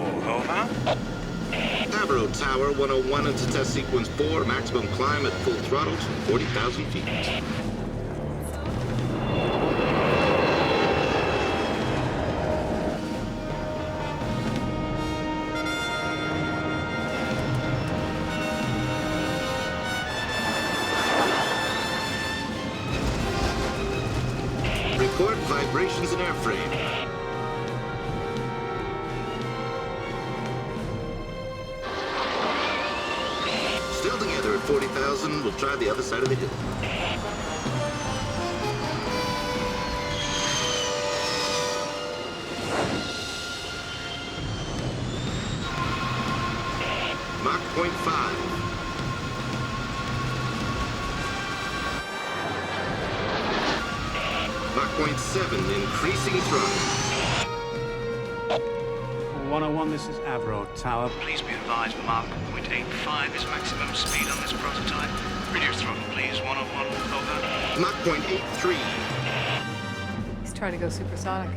over. Arrow Tower 101 into test sequence 4, maximum climb at full throttle to 40,000 feet. Record vibrations in airframe. Still together at 40,000. We'll try the other side of the hill. Mach 0.5. Mach 0.7, increasing throttle. 101, this is Arrow Tower. Please be advised Mach 0.85 is maximum speed on this prototype. Reduce throttle, please. 101, over. Mach 0.83. He's trying to go supersonic.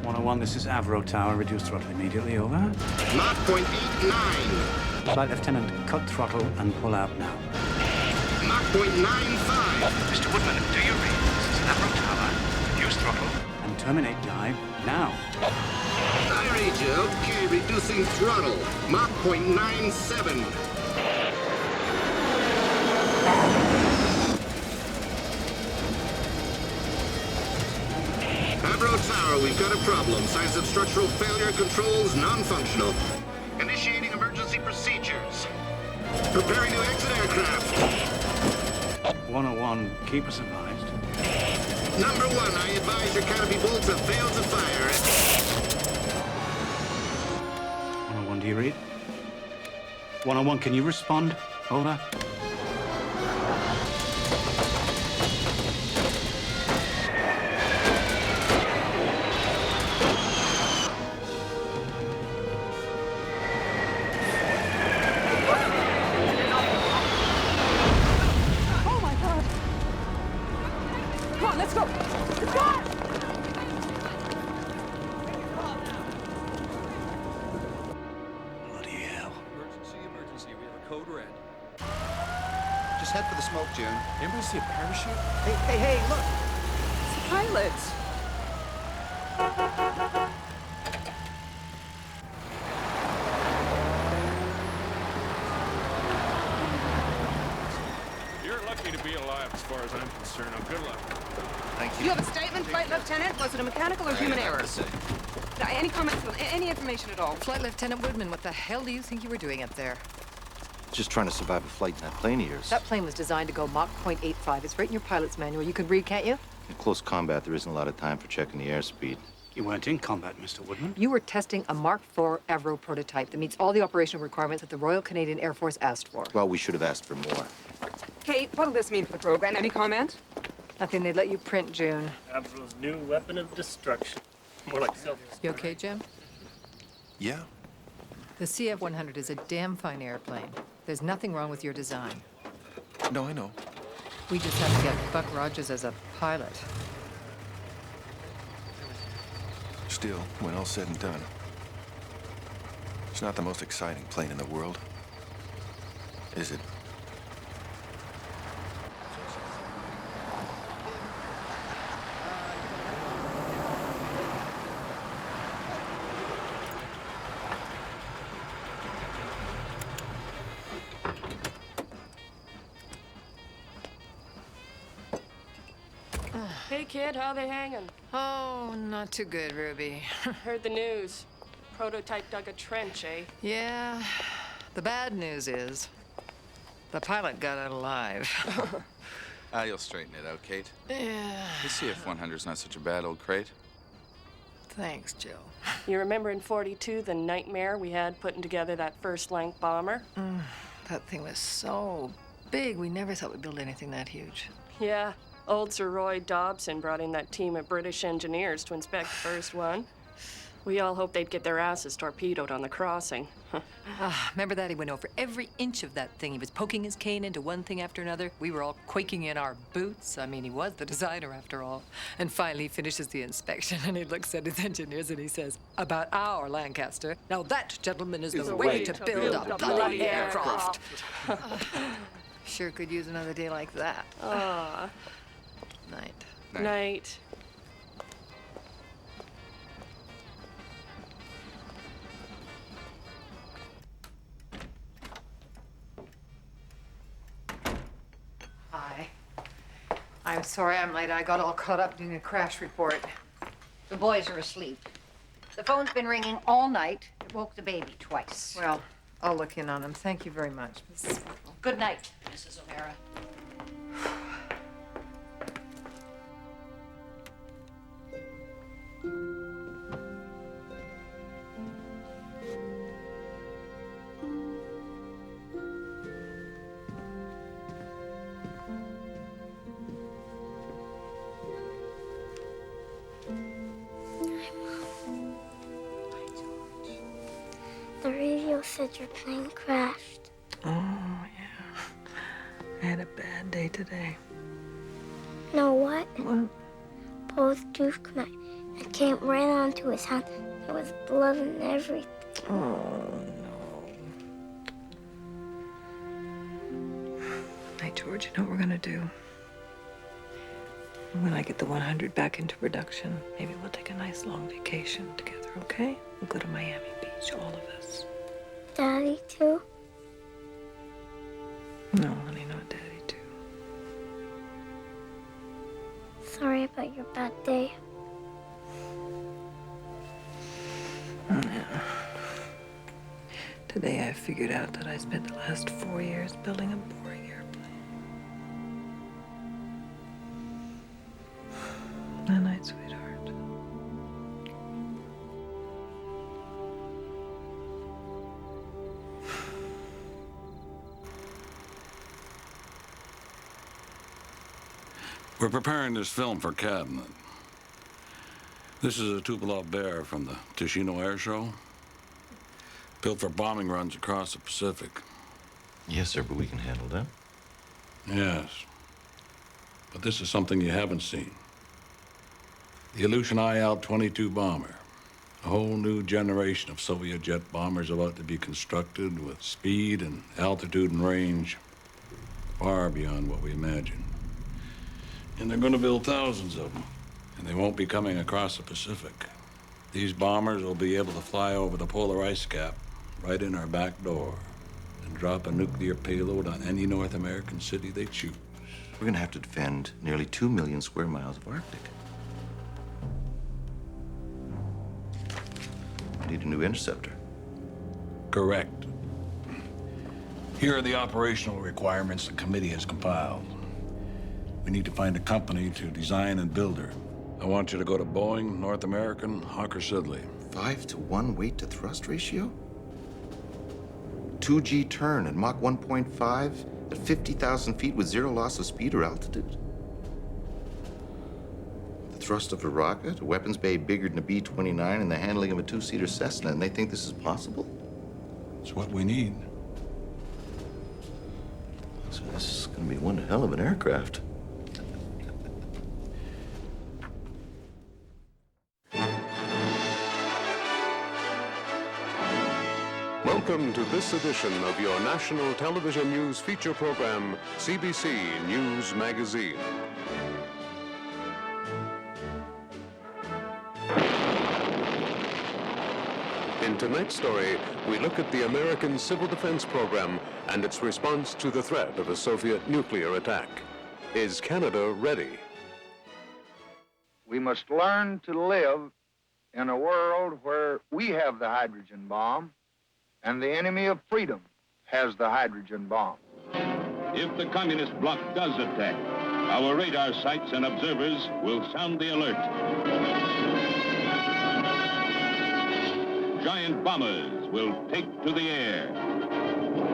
101, this is Arrow Tower. Reduce throttle immediately, over. Mach 0.89. Flight Lieutenant, cut throttle and pull out now. Mach 0.95. Mr. Woodman, do you read? This is Arrow Tower. Reduce throttle. And terminate dive now. I read you. Okay, reducing throttle. Mach 0.97. Arrow Tower, we've got a problem. Signs of structural failure, controls non-functional. Initiating emergency procedures. Preparing to exit aircraft. 101, keep us advised. Number 1, I advise your canopy bolts have failed to fire. 101, do you read? 101, can you respond? Over. Oh my God! Come on, let's go! Let's go! Bloody hell. Emergency. We have a code red. Just head for the smoke, June. Anybody see a parachute? Hey, look! It's the pilots. You're lucky to be alive as far as I'm concerned. Now, good luck. Thank Do you have a statement, Flight Lieutenant? Was it a mechanical or human error? Any comments, any information at all? Flight Lieutenant Woodman, what the hell do you think you were doing up there? Just trying to survive a flight in that plane of yours. That plane was designed to go Mach 0.85. It's right in your pilot's manual. You can read, can't you? In close combat, there isn't a lot of time for checking the airspeed. You weren't in combat, Mr. Woodman. You were testing a Mark IV Avro prototype that meets all the operational requirements that the Royal Canadian Air Force asked for. Well, we should have asked for more. Kate, what'll this mean for the program? Any comment? Nothing they'd let you print, June. Avro's new weapon of destruction. More like self-destruction. You okay, Jim? Yeah. The CF-100 is a damn fine airplane. There's nothing wrong with your design. No, I know. We just have to get Buck Rogers as a pilot. Still, when all's said and done, it's not the most exciting plane in the world, is it? Hey, kid, how they hanging? Oh, not too good, Ruby. Heard the news. Prototype dug a trench, eh? Yeah. The bad news is the pilot got out alive. You'll straighten it out, Kate. Yeah. The CF-100's not such a bad old crate. Thanks, Jill. You remember in 42 the nightmare we had putting together that first-length bomber? That thing was so big, we never thought we'd build anything that huge. Yeah. Old Sir Roy Dobson brought in that team of British engineers to inspect the first one. We all hoped they'd get their asses torpedoed on the crossing. Remember that? He went over every inch of that thing. He was poking his cane into one thing after another. We were all quaking in our boots. I mean, he was the designer after all. And finally, he finishes the inspection, and he looks at his engineers, and he says, about our Lancaster. Now that, gentlemen, is the way to build a bloody aircraft. Sure could use another day like that. Night. Night. Hi. I'm sorry I'm late. I got all caught up doing a crash report. The boys are asleep. The phone's been ringing all night. It woke the baby twice. Well, I'll look in on him. Thank you very much, Mrs. Buckle. Good night, Mrs. O'Hara. The radio said your plane crashed. Oh, yeah. I had a bad day today. Know what? What? Both tooth come out. It came right onto his hand. There was blood and everything. Oh, no. Hey, George, you know what we're gonna do? When I get the 100 back into production, maybe we'll take a nice long vacation together, okay? We'll go to Miami Beach, all of us. Daddy, too? No, honey, not Daddy, too. Sorry about your bad day. Yeah. Today I figured out that I spent the last 4 years building a boring airplane. Good night, sweetheart. We're preparing this film for Cabinet. This is a Tupolev Bear from the Ticino Air Show. Built for bombing runs across the Pacific. Yes, sir, but we can handle that. Yes. But this is something you haven't seen. The Ilyushin IL-22 bomber. A whole new generation of Soviet jet bombers about to be constructed with speed and altitude and range far beyond what we imagined. And they're going to build thousands of them. And they won't be coming across the Pacific. These bombers will be able to fly over the polar ice cap right in our back door and drop a nuclear payload on any North American city they choose. We're going to have to defend nearly 2 million square miles of Arctic. We need a new interceptor. Correct. Here are the operational requirements the committee has compiled. We need to find a company to design and build her. I want you to go to Boeing, North American, Hawker Siddeley. 5-to-1 weight to thrust ratio? 2G turn at Mach 1.5 at 50,000 feet with 0 loss of speed or altitude? The thrust of a rocket, a weapons bay bigger than a B-29, and the handling of a 2-seater Cessna, and they think this is possible? It's what we need. So this is going to be one hell of an aircraft. Welcome to this edition of your national television news feature program, CBC News Magazine. In tonight's story, we look at the American Civil Defense Program and its response to the threat of a Soviet nuclear attack. Is Canada ready? We must learn to live in a world where we have the hydrogen bomb and the enemy of freedom has the hydrogen bomb. If the communist bloc does attack, our radar sites and observers will sound the alert. Giant bombers will take to the air.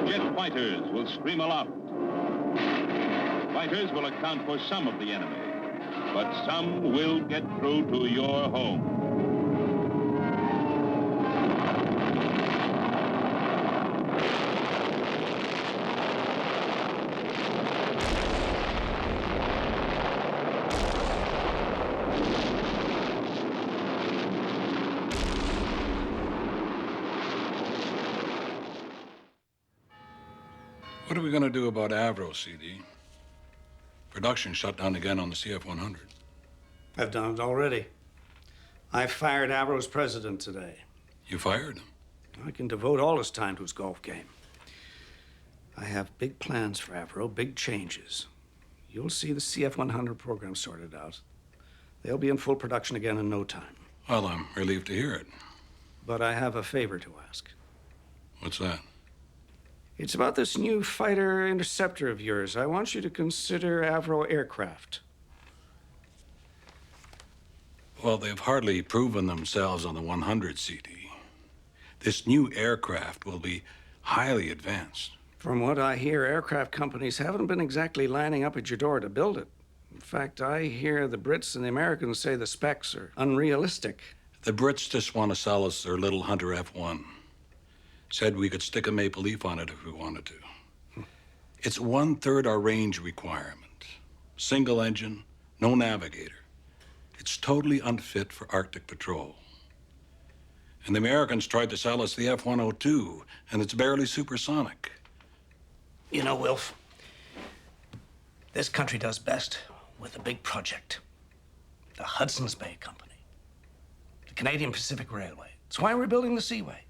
Jet fighters will scream aloft. Fighters will account for some of the enemy, but some will get through to your home. What are we going to do about Avro, CD? Production shut down again on the CF-100. I've done it already. I fired Avro's president today. You fired him? I can devote all his time to his golf game. I have big plans for Avro, big changes. You'll see the CF-100 program sorted out. They'll be in full production again in no time. Well, I'm relieved to hear it. But I have a favor to ask. What's that? It's about this new fighter interceptor of yours. I want you to consider Avro aircraft. Well, they've hardly proven themselves on the 100 CD. This new aircraft will be highly advanced. From what I hear, aircraft companies haven't been exactly lining up at your door to build it. In fact, I hear the Brits and the Americans say the specs are unrealistic. The Brits just want to sell us their little Hunter F1. Said we could stick a maple leaf on it if we wanted to. It's 1/3 our range requirement. Single engine, no navigator. It's totally unfit for Arctic patrol. And the Americans tried to sell us the F-102, and it's barely supersonic. You know, Wilf, this country does best with a big project. The Hudson's Bay Company. The Canadian Pacific Railway. It's why we're building the Seaway.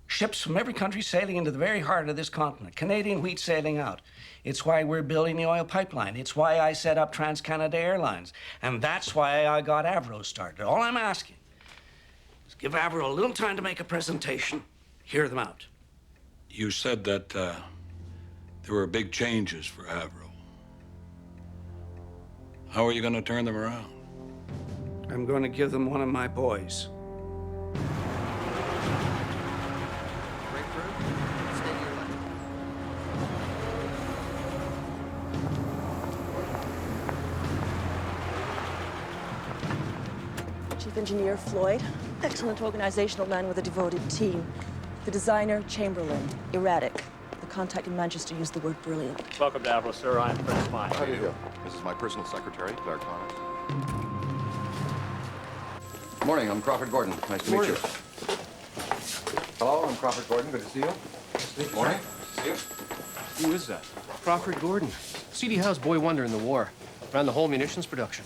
Ships from every country sailing into the very heart of this continent. Canadian wheat sailing out. It's why we're building the oil pipeline. It's why I set up Trans-Canada Airlines. And that's why I got Avro started. All I'm asking is give Avro a little time to make a presentation, hear them out. You said that there were big changes for Avro. How are you going to turn them around? I'm going to give them one of my boys. Chief Engineer Floyd, excellent organizational man with a devoted team. The designer, Chamberlain, erratic. The contact in Manchester used the word brilliant. Welcome to Avro, sir. I'm Fred Smythe. How do you do? This is my personal secretary, Claire Connors. Good morning, I'm Crawford Gordon. Nice to meet you. Hello, I'm Crawford Gordon. Good to see you. Good morning. Nice to see you. Who is that? Crawford Gordon. C.D. Howe's boy wonder in the war. Ran the whole munitions production.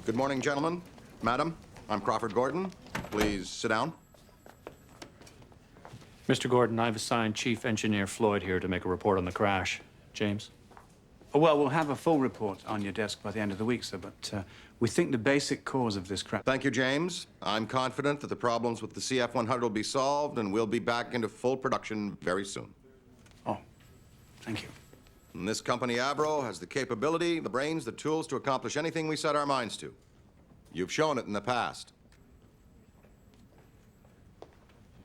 Good morning, gentlemen. Madam, I'm Crawford Gordon. Please sit down. Mr. Gordon, I've assigned Chief Engineer Floyd here to make a report on the crash. James? Oh, well, we'll have a full report on your desk by the end of the week, sir, but we think the basic cause of this crash... Thank you, James. I'm confident that the problems with the CF-100 will be solved and we'll be back into full production very soon. Oh, thank you. And this company, Avro, has the capability, the brains, the tools to accomplish anything we set our minds to. You've shown it in the past.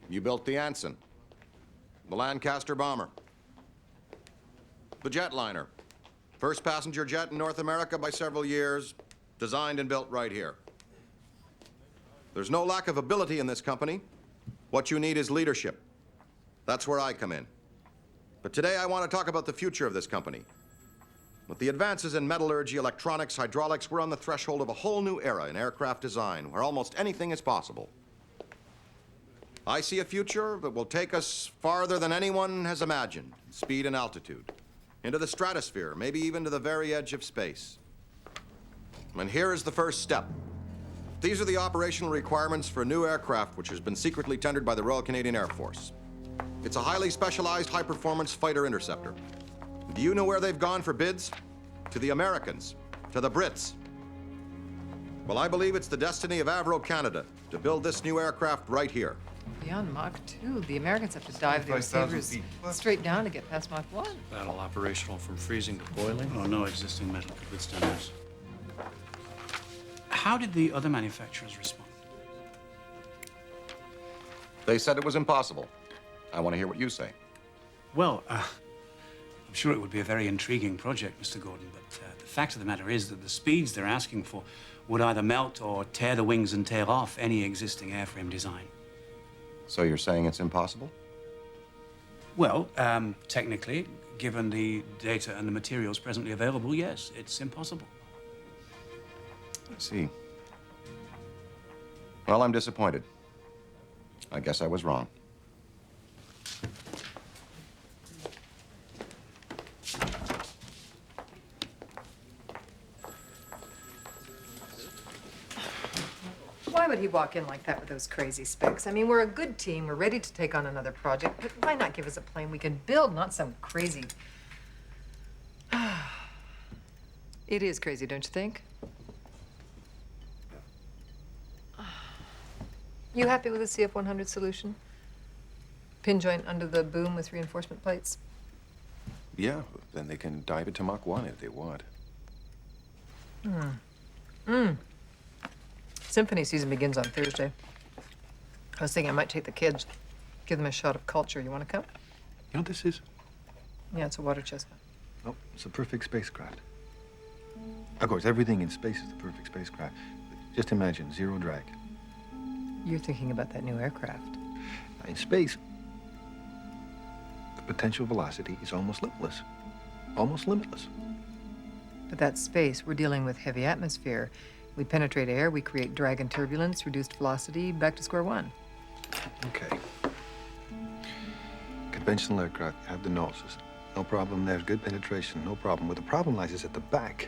You built the Anson, the Lancaster bomber, the jetliner, first passenger jet in North America by several years, designed and built right here. There's no lack of ability in this company. What you need is leadership. That's where I come in. But today I want to talk about the future of this company. With the advances in metallurgy, electronics, hydraulics, we're on the threshold of a whole new era in aircraft design where almost anything is possible. I see a future that will take us farther than anyone has imagined, in speed and altitude, into the stratosphere, maybe even to the very edge of space. And here is the first step. These are the operational requirements for a new aircraft which has been secretly tendered by the Royal Canadian Air Force. It's a highly specialized, high-performance fighter interceptor. Do you know where they've gone for bids? To the Americans, to the Brits. Well, I believe it's the destiny of Avro Canada to build this new aircraft right here. Beyond Mach 2, the Americans have to dive their sabers straight down to get past Mach 1. Battle operational from freezing to boiling? Oh, no existing metal could withstand this. How did the other manufacturers respond? They said it was impossible. I want to hear what you say. Well, I'm sure it would be a very intriguing project, Mr. Gordon, but the fact of the matter is that the speeds they're asking for would either melt or tear the wings and tear off any existing airframe design. So you're saying it's impossible? Well, technically, given the data and the materials presently available, yes, it's impossible. I see. Well, I'm disappointed. I guess I was wrong. he walk in like that with those crazy specs? I mean, we're a good team. We're ready to take on another project, but why not give us a plane we can build, not some crazy... It is crazy, don't you think? You happy with the CF-100 solution? Pin joint under the boom with reinforcement plates? Yeah, then they can dive it to Mach 1 if they want. Symphony season begins on Thursday. I was thinking I might take the kids, give them a shot of culture. You want to come? You know what this is? Yeah, it's a water chestnut. Oh, it's a perfect spacecraft. Of course, everything in space is the perfect spacecraft. Just imagine, zero drag. You're thinking about that new aircraft. In space, the potential velocity is almost limitless. Almost limitless. But that's space. We're dealing with heavy atmosphere. We penetrate air, we create drag and turbulence, reduced velocity, back to square one. Okay. Conventional aircraft have the noses. No problem there. Good penetration, no problem. Where the problem lies is at the back.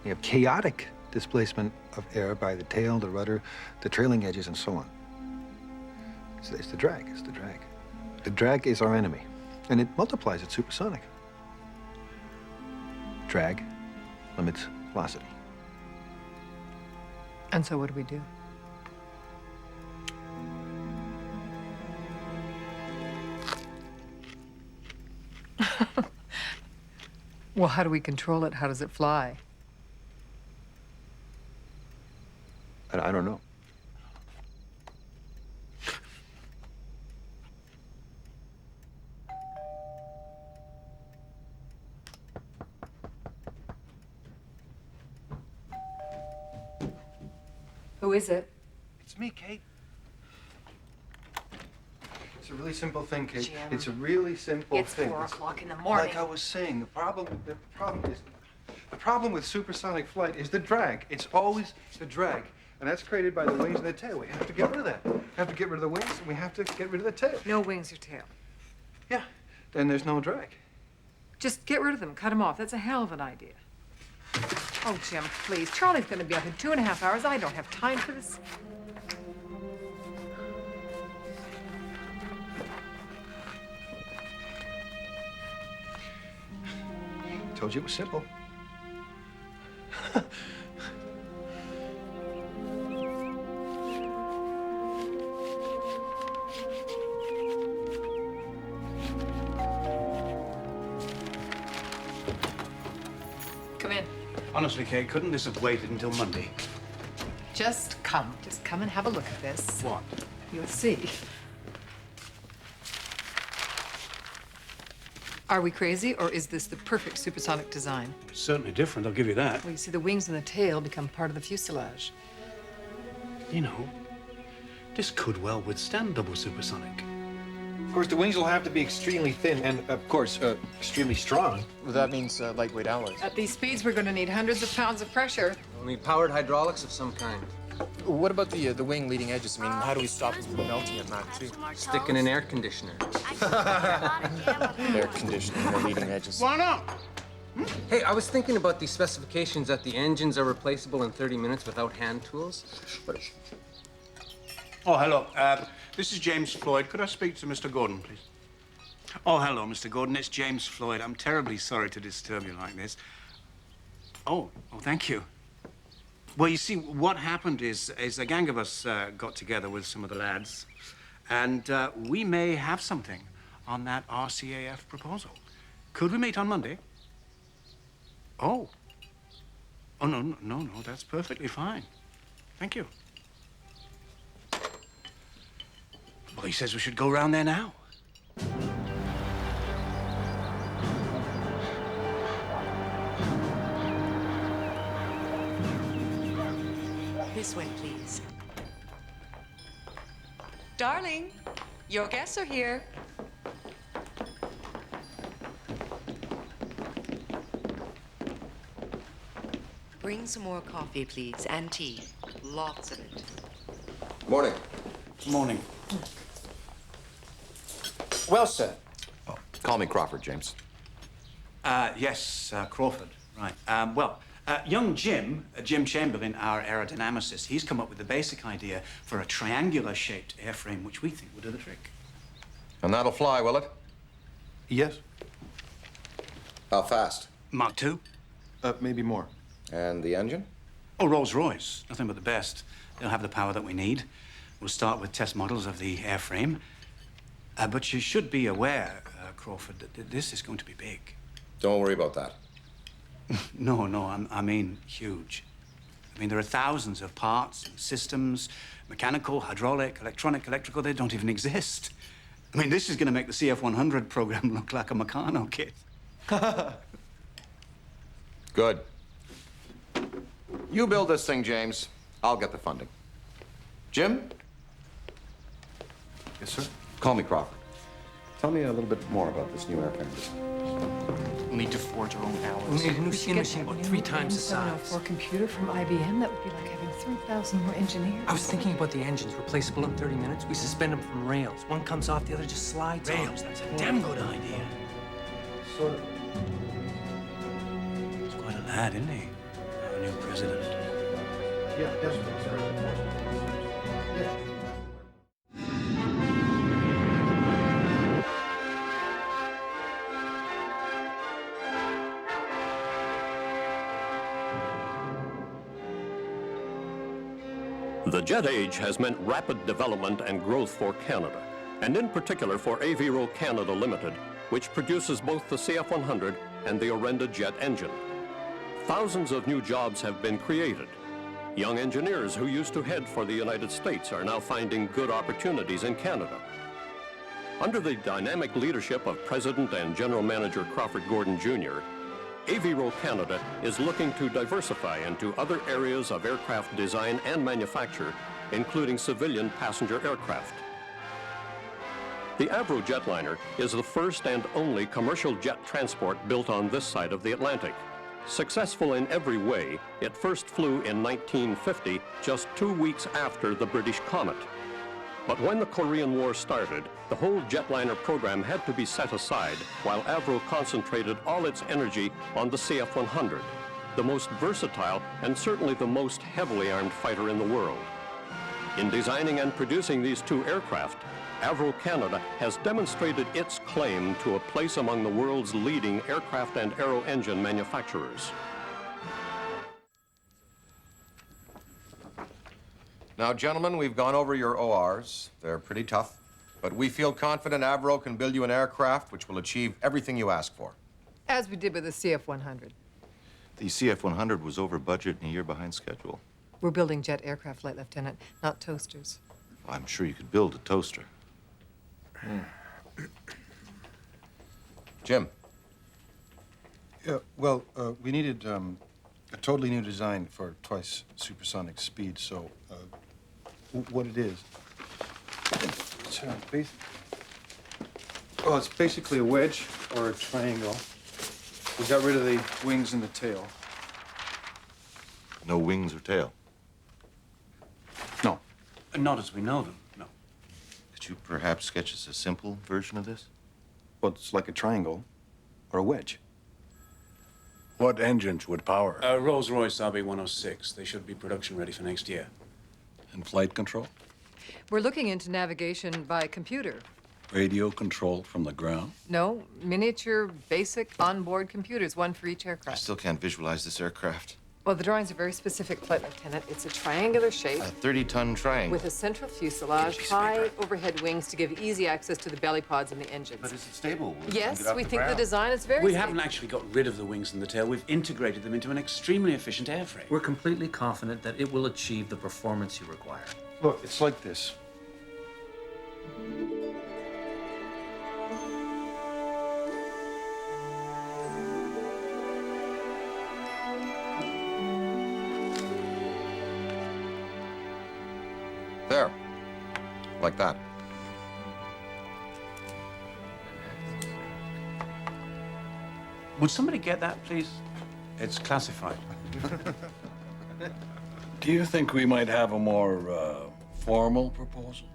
You have chaotic displacement of air by the tail, the rudder, the trailing edges, and so on. It's the drag. It's the drag. The drag is our enemy, and it multiplies at supersonic. Drag limits velocity. And so what do we do? Well, how do we control it? How does it fly? I don't know. Who is it? It's me, Kate. It's a really simple thing, Kate. Jim. It's a really simple It's thing. 4 o'clock in the morning. Like I was saying, the problem with supersonic flight is the drag. It's always the drag. And that's created by the wings and the tail. We have to get rid of that. We have to get rid of the wings, and we have to get rid of the tail. No wings or tail. Yeah. Then there's no drag. Just get rid of them. Cut them off. That's a hell of an idea. Oh, Jim, please. Charlie's going to be up in 2.5 hours. I don't have time for this. Told you it was simple. Come in. Honestly, Kate, couldn't this have waited until Monday? Just come. Just come and have a look at this. What? You'll see. Are we crazy, or is this the perfect supersonic design? It's certainly different, I'll give you that. Well, you see, the wings and the tail become part of the fuselage. You know, this could well withstand double supersonic. Of course, the wings will have to be extremely thin and, of course, extremely strong. Well, that means lightweight alloys. At these speeds, we're going to need hundreds of pounds of pressure. We need powered hydraulics of some kind. What about the wing leading edges? I mean, how do we stop it from melting at Mach 2? Stick in an air conditioner. Air conditioning, the leading edges. Why not? Hey, I was thinking about these specifications that the engines are replaceable in 30 minutes without hand tools. But... Oh, hello. This is James Floyd. Could I speak to Mr. Gordon, please? Oh, hello, Mr. Gordon. It's James Floyd. I'm terribly sorry to disturb you like this. Oh, thank you. Well, you see, what happened is a gang of us got together with some of the lads, and we may have something on that RCAF proposal. Could we meet on Monday? Oh. Oh, no, that's perfectly fine. Thank you. Well, he says we should go round there now. This way, please. Darling, your guests are here. Bring some more coffee, please, and tea. Lots of it. Morning. Morning. Well, sir. Call me Crawford, James. Yes, Crawford. Right. Well, Young Jim Chamberlain, our aerodynamicist, he's come up with the basic idea for a triangular-shaped airframe, which we think will do the trick. And that'll fly, will it? Yes. How fast? Mach 2? Maybe more. And the engine? Oh, Rolls-Royce. Nothing but the best. They'll have the power that we need. We'll start with test models of the airframe. But you should be aware, Crawford, that this is going to be big. Don't worry about that. No, I mean huge. I mean, there are thousands of parts and systems, mechanical, hydraulic, electronic, electrical, they don't even exist. I mean, this is going to make the CF-100 program look like a Meccano kit. Good. You build this thing, James. I'll get the funding. Jim? Yes, sir? Call me Crawford. Tell me a little bit more about this new airframe design. We'll need to forge our own hours. We need a new CN machine about 3 times the size. For a computer from IBM, that would be like having 3,000 more engineers. I was thinking about the engines, replaceable in 30 minutes. We suspend them from rails. One comes off, the other just slides Rails, on. that's a damn good idea. Sort of. He's quite a lad, isn't he? Our new president. Yeah, definitely, sir. Yeah. The jet age has meant rapid development and growth for Canada, and in particular for Aviro Canada Limited, which produces both the CF-100 and the Orenda jet engine. Thousands of new jobs have been created. Young engineers who used to head for the United States are now finding good opportunities in Canada. Under the dynamic leadership of President and General Manager Crawford Gordon Jr., Aviro Canada is looking to diversify into other areas of aircraft design and manufacture, including civilian passenger aircraft. The Avro jetliner is the first and only commercial jet transport built on this side of the Atlantic. Successful in every way, it first flew in 1950, just 2 weeks after the British Comet. But when the Korean War started, the whole jetliner program had to be set aside while Avro concentrated all its energy on the CF-100, the most versatile and certainly the most heavily armed fighter in the world. In designing and producing these 2 aircraft, Avro Canada has demonstrated its claim to a place among the world's leading aircraft and aero engine manufacturers. Now, gentlemen, we've gone over your ORs. They're pretty tough, but we feel confident Avro can build you an aircraft which will achieve everything you ask for. As we did with the CF-100. The CF-100 was over budget and a year behind schedule. We're building jet aircraft, Flight Lieutenant, not toasters. I'm sure you could build a toaster. Jim. Yeah, well, we needed a totally new design for twice supersonic speed, so what it is, it's basically a wedge or a triangle. We got rid of the wings and the tail. No wings or tail? No. Not as we know them, no. Could you perhaps sketch us a simple version of this? Well, it's like a triangle or a wedge. What engines would power it? Rolls-Royce RB-106. They should be production ready for next year. And flight control? We're looking into navigation by computer. Radio control from the ground? No, miniature, basic, onboard computers, one for each I aircraft. still can't visualize this aircraft. Well, the drawings are very specific, Flight Lieutenant. It's a triangular shape. A 30-ton triangle. With a central fuselage, high overhead wings to give easy access to the belly pods and the engines. But is it stable? Yes, we think the design is very We stable. haven't actually got rid of the wings and the tail. We've integrated them into an extremely efficient airframe. We're completely confident that it will achieve the performance you require. Look, it's like this. There. Like that. Would somebody get that, please? It's classified. Do you think we might have a more formal proposal?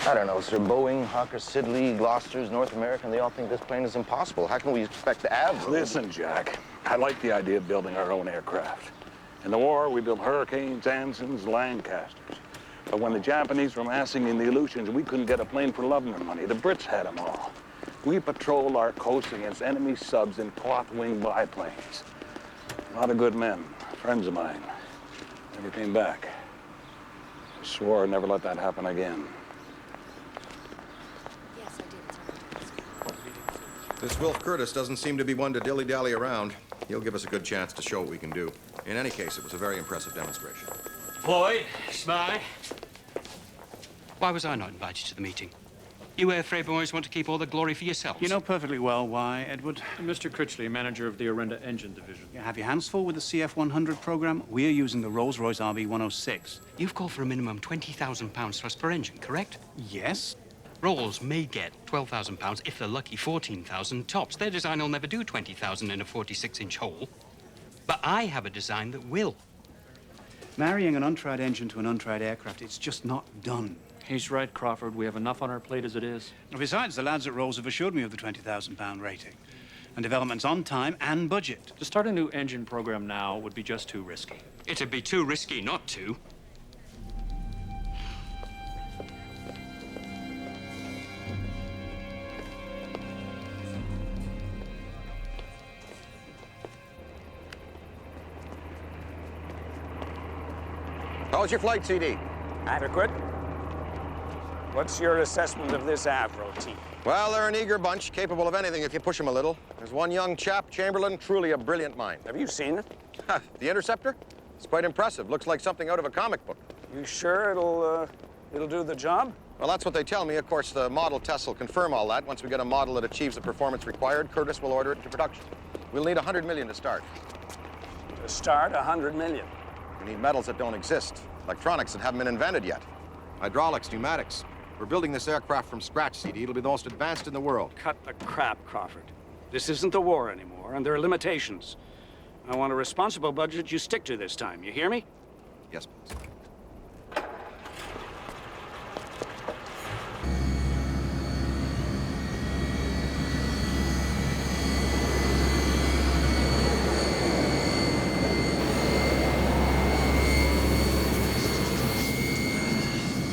I don't know, sir. Boeing, Hawker Siddeley, Gloucester's, North American, they all think this plane is impossible. How can we expect Avro? Listen, Jack, I like the idea of building our own aircraft. In the war, we built Hurricanes, Ansons, Lancasters. But when the Japanese were massing in the Aleutians, we couldn't get a plane for love nor money. The Brits had them all. We patrolled our coast against enemy subs in cloth-wing biplanes. A lot of good men, friends of mine, never came back. I swore I'd never let that happen again. This Wilf Curtis doesn't seem to be one to dilly-dally around. He'll give us a good chance to show what we can do. In any case, it was a very impressive demonstration. Floyd, Spy. Why was I not invited to the meeting? You airfreight boys want to keep all the glory for yourselves. You know perfectly well why, Edward. Mr. Critchley, manager of the Orenda Engine Division. You have your hands full with the CF-100 program. We are using the Rolls-Royce RB-106. You've called for a minimum £20,000 thrust per engine, correct? Yes. Rolls may get £12,000 if they're lucky, 14,000 tops. Their design will never do 20,000 in a 46-inch hole. But I have a design that will. Marrying an untried engine to an untried aircraft, it's just not done. He's right, Crawford. We have enough on our plate as it is. Besides, the lads at Rolls have assured me of the £20,000 rating. And development's on time and budget. To start a new engine program now would be just too risky. It'd be too risky not to. How's your flight, CD? Adequate. What's your assessment of this Avro team? Well, they're an eager bunch, capable of anything if you push them a little. There's one young chap, Chamberlain, truly a brilliant mind. Have you seen it? The Interceptor? It's quite impressive. Looks like something out of a comic book. You sure it'll do the job? Well, that's what they tell me. Of course, the model tests will confirm all that. Once we get a model that achieves the performance required, Curtis will order it into production. We'll need $100 million to start. To start, $100 million. We need metals that don't exist, electronics that haven't been invented yet, hydraulics, pneumatics. We're building this aircraft from scratch, CD. It'll be the most advanced in the world. Cut the crap, Crawford. This isn't the war anymore, and there are limitations. I want a responsible budget you stick to this time. You hear me? Yes, please.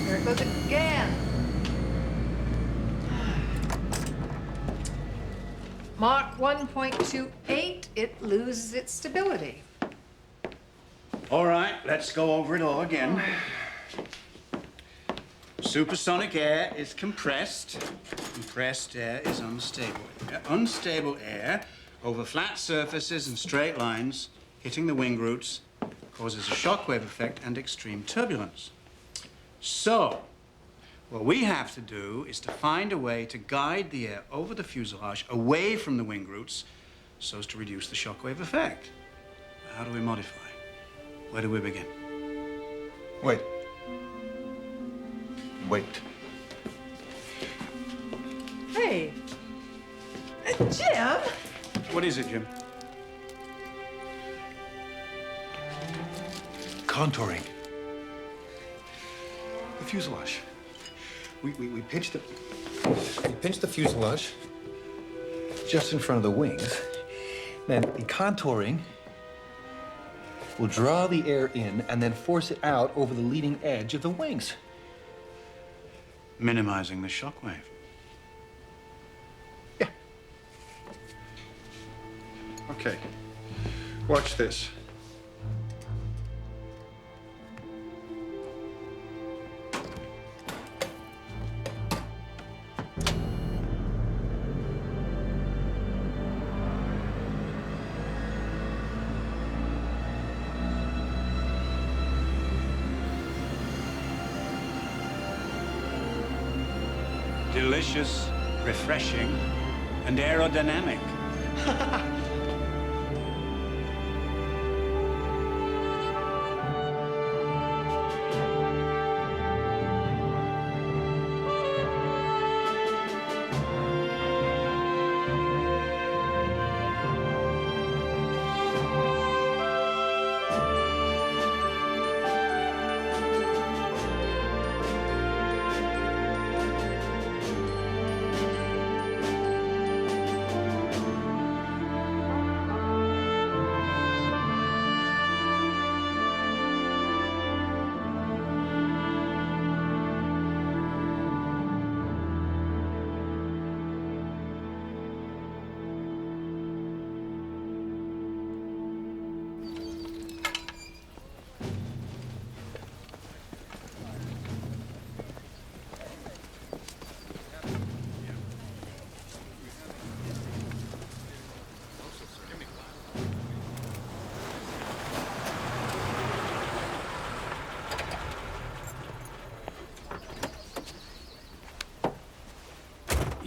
There it goes again. Mach 1.28, it loses its stability. All right, let's go over it all again. Supersonic air is compressed. Compressed air is unstable air. Unstable air over flat surfaces and straight lines hitting the wing roots causes a shockwave effect and extreme turbulence. So, what we have to do is to find a way to guide the air over the fuselage away from the wing roots so as to reduce the shockwave effect. How do we modify? Where do we begin? Wait. Hey, Jim. What is it, Jim? Contouring. The fuselage. We pinch the fuselage just in front of the wings. Then the contouring will draw the air in and then force it out over the leading edge of the wings. Minimizing the shockwave. Yeah. Okay. Watch this. Delicious, refreshing, and aerodynamic.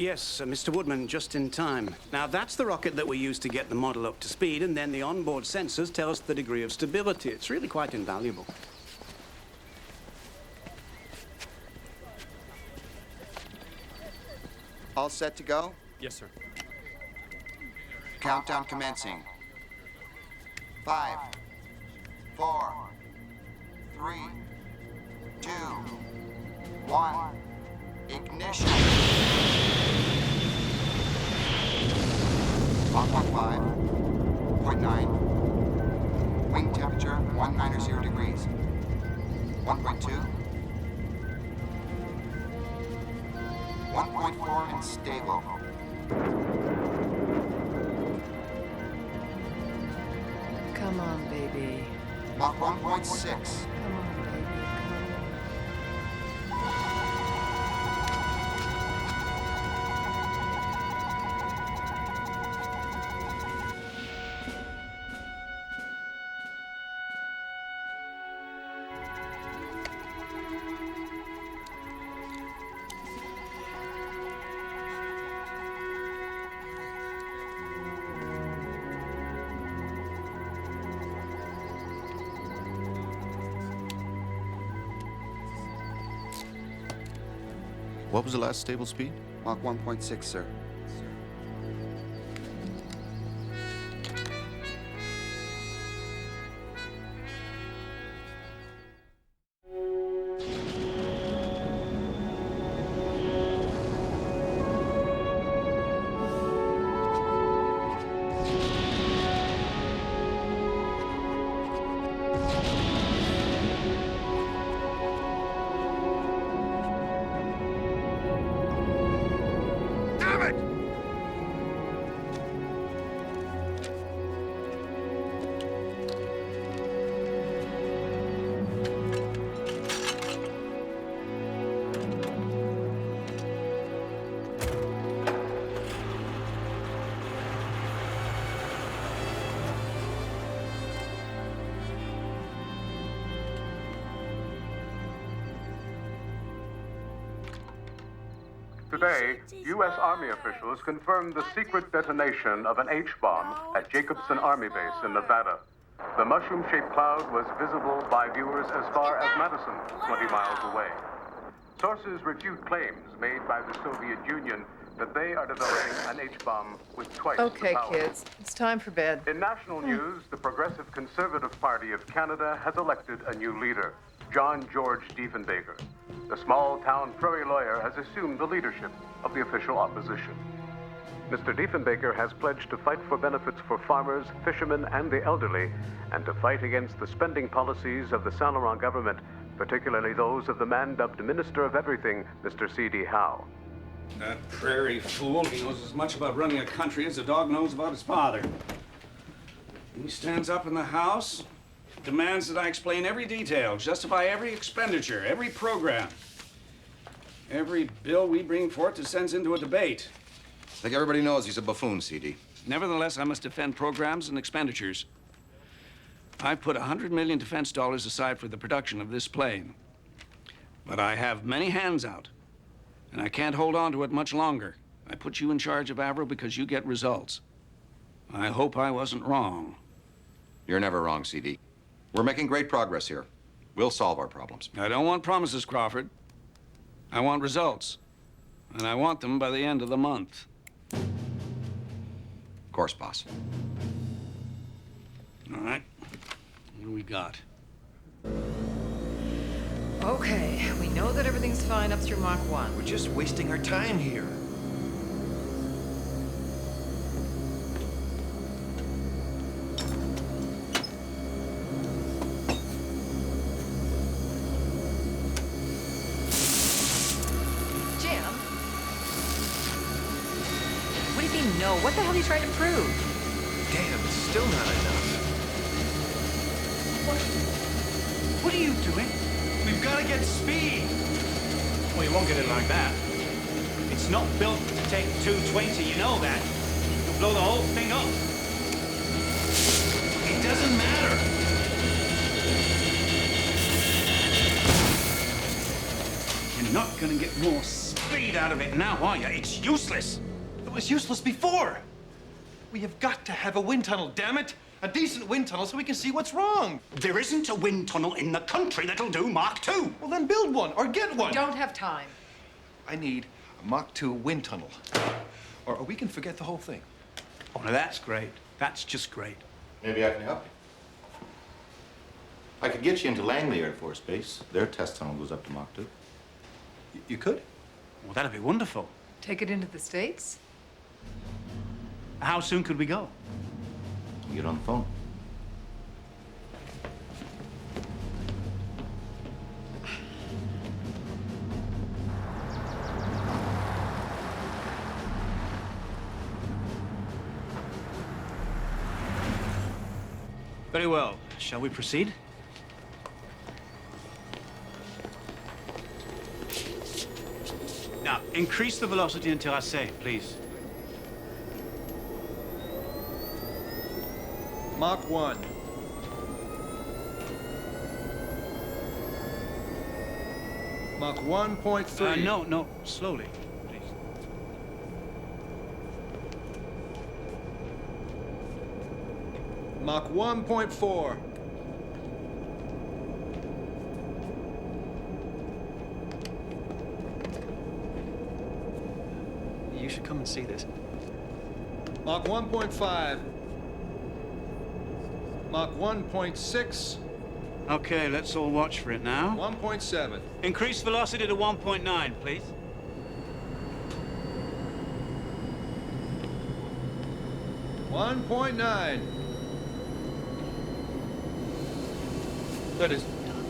Yes, Mr. Woodman, just in time. Now, that's the rocket that we use to get the model up to speed, and then the onboard sensors tell us the degree of stability. It's really quite invaluable. All set to go? Yes, sir. Countdown commencing. 5, 4, 3, 2, 1. Ignition. Mach 1.5, 0.9. Wing temperature 190 degrees. 1.2. 1.4 and stable. Come on, baby. Mach 1.6. Come on, baby. What was the last stable speed? Mach 1.6, sir. Today, U.S. Army officials confirmed the secret detonation of an H-bomb at Jacobson Army Base in Nevada. The mushroom-shaped cloud was visible by viewers as far as Madison, 20 miles away. Sources refute claims made by the Soviet Union that they are developing an H-bomb with twice the Okay, power. kids, it's time for bed. In national news, the Progressive Conservative Party of Canada has elected a new leader, John George Diefenbaker. The small-town prairie lawyer has assumed the leadership of the official opposition. Mr. Diefenbaker has pledged to fight for benefits for farmers, fishermen, and the elderly, and to fight against the spending policies of the Saint Laurent government, particularly those of the man dubbed Minister of Everything, Mr. C.D. Howe. That prairie fool, he knows as much about running a country as a dog knows about his father. He stands up in the House, demands that I explain every detail, justify every expenditure, every program, every bill we bring forth to send into a debate. I think everybody knows he's a buffoon, CD. Nevertheless, I must defend programs and expenditures. I've put $100 million defense dollars aside for the production of this plane. But I have many hands out, and I can't hold on to it much longer. I put you in charge of Avro because you get results. I hope I wasn't wrong. You're never wrong, CD. We're making great progress here. We'll solve our problems. I don't want promises, Crawford. I want results. And I want them by the end of the month. Of course, boss. All right. What do we got? Okay, we know that everything's fine up through Mach 1. We're just wasting our time here. Jim? What do you mean, no? What the hell are you trying to prove? Damn, it's still not enough. What are you doing? We've got to get speed. Well, you won't get it like that. It's not built to take 220, you know that. You'll blow the whole thing up. It doesn't matter. You're not gonna get more speed. speed out of it now, are you? It's useless. It was useless before. We have got to have a wind tunnel, damn it. A decent wind tunnel so we can see what's wrong. There isn't a wind tunnel in the country that'll do Mark II. Well, then build one or get one. We don't have time. I need a Mach II wind tunnel. Or we can forget the whole thing. Oh, now that's great. That's just great. Maybe I can help you. I could get you into Langley Air Force Base. Their test tunnel goes up to Mach 2. You could? Well, that'd be wonderful. Take it into the States? How soon could we go? We get on the phone. Very well. Shall we proceed? Now, increase the velocity until I say, please. Mach 1. Mach 1.3. No, slowly, please. Mach 1.4. You should come and see this. Mach 1.5. Mach 1.6. Okay, let's all watch for it now. 1.7. Increase velocity to 1.9, please. $1.9. That is.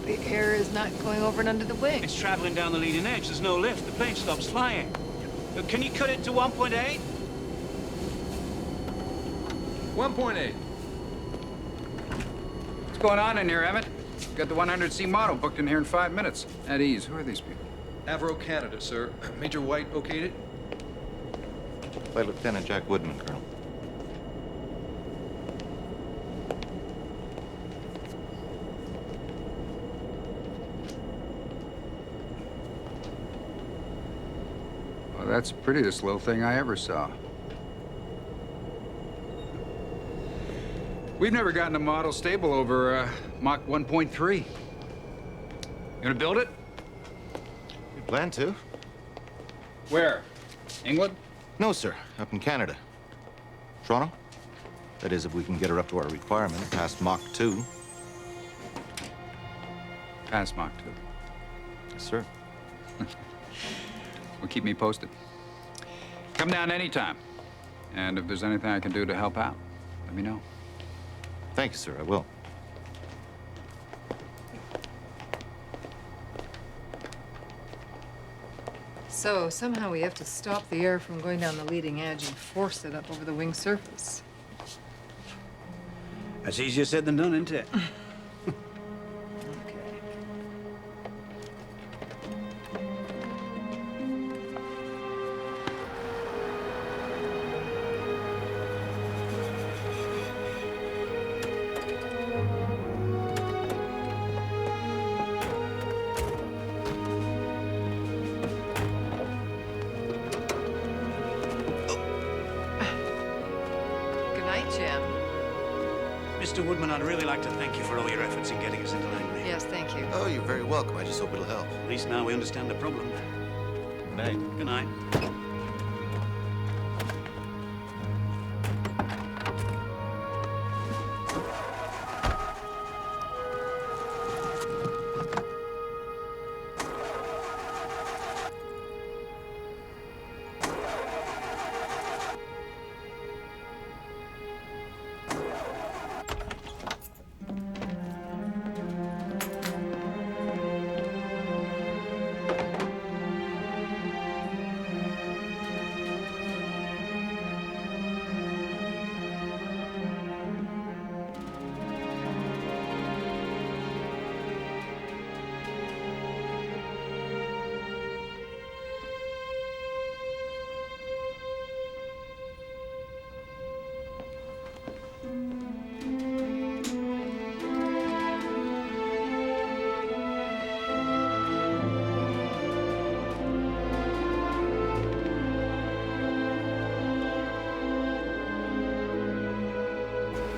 The air is not going over and under the wing. It's traveling down the leading edge. There's no lift. The plane stops flying. Can you cut it to 1.8? 1.8. What's going on in here, Emmett? Got the 100C model booked in here in 5 minutes. At ease. Who are these people? Avro, Canada, sir. Major White okayed it? Flight Lieutenant Jack Woodman, Colonel. Well, that's pretty the slow thing I ever saw. We've never gotten a model stable over Mach 1.3. You gonna build it? We plan to. Where? England? No, sir. Up in Canada. Toronto? That is, if we can get her up to our requirement, past Mach 2. Past Mach 2. Yes, sir. Well, keep me posted. Come down anytime. And if there's anything I can do to help out, let me know. Thank you, sir. I will. So somehow we have to stop the air from going down the leading edge and force it up over the wing surface. That's easier said than done, isn't it? Good night, Jim. Mr. Woodman, I'd really like to thank you for all your efforts in getting us into Langley. Yes, thank you. Oh, you're very welcome. I just hope it'll help. At least now we understand the problem. Good night. Good night.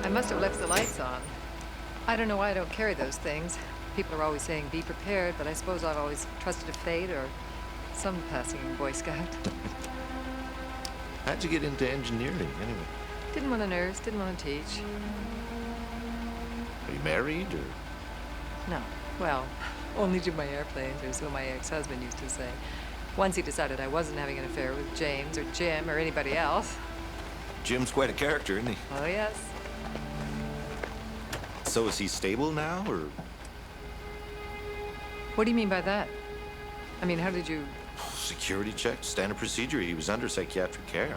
I must have left the lights on. I don't know why I don't carry those things. People are always saying, be prepared, but I suppose I've always trusted a fate or some passing Boy Scout. How'd you get into engineering, anyway? Didn't want to nurse, didn't want to teach. Are you married, or? No. Well, only to my airplanes, or so my ex-husband used to say. Once he decided I wasn't having an affair with James or Jim or anybody else. Jim's quite a character, isn't he? Oh, yes. So is he stable now, or? What do you mean by that? I mean, how did you... Security check, standard procedure. He was under psychiatric care.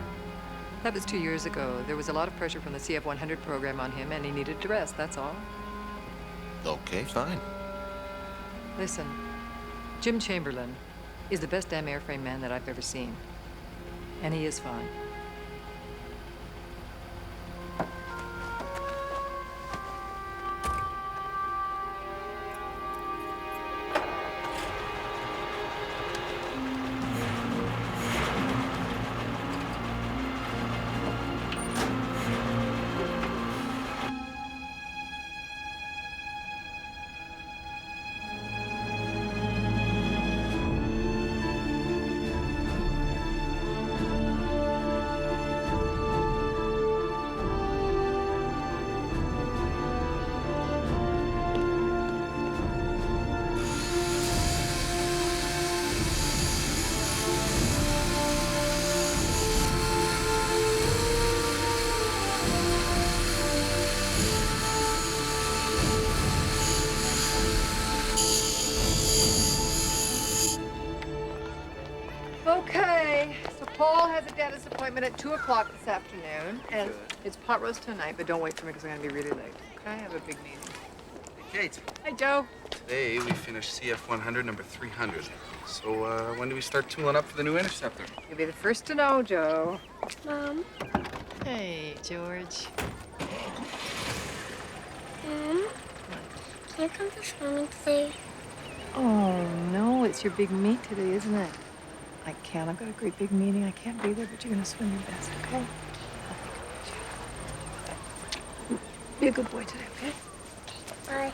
That was 2 years ago. There was a lot of pressure from the CF-100 program on him, and he needed to rest, that's all. Okay, fine. Listen, Jim Chamberlain is the best damn airframe man that I've ever seen. And he is fine. Okay, so Paul has a dentist appointment at 2 o'clock this afternoon, and it's pot roast tonight, but don't wait for me because I'm gonna be really late. Okay, I have a big meeting. Hey, Kate. Hi, Joe. Today we finished CF-100 number 300. So when do we start tooling up for the new Interceptor? You'll be the first to know, Joe. Mom. Hey, George. Mom, can I come to swimming today? Oh, no, it's your big meet today, isn't it? I can't. I've got a great big meeting. I can't be there, but you're gonna swim your best, okay? Be a good boy today, okay? Bye.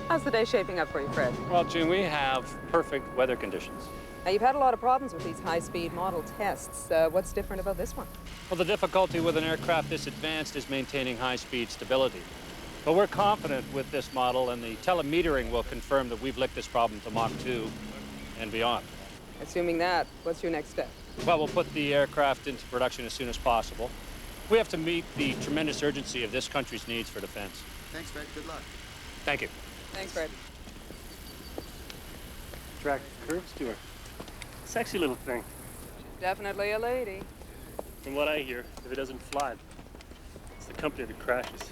How's the day shaping up for you, Fred? Well, June, we have perfect weather conditions. Now, you've had a lot of problems with these high-speed model tests. What's different about this one? Well, the difficulty with an aircraft this advanced is maintaining high-speed stability. But we're confident with this model, and the telemetering will confirm that we've licked this problem to Mach 2 and beyond. Assuming that, what's your next step? Well, we'll put the aircraft into production as soon as possible. We have to meet the tremendous urgency of this country's needs for defense. Thanks, Fred. Good luck. Thank you. Thanks, Fred. Track curves to her. Sexy little thing. She's definitely a lady. From what I hear, if it doesn't fly, it's the company that crashes.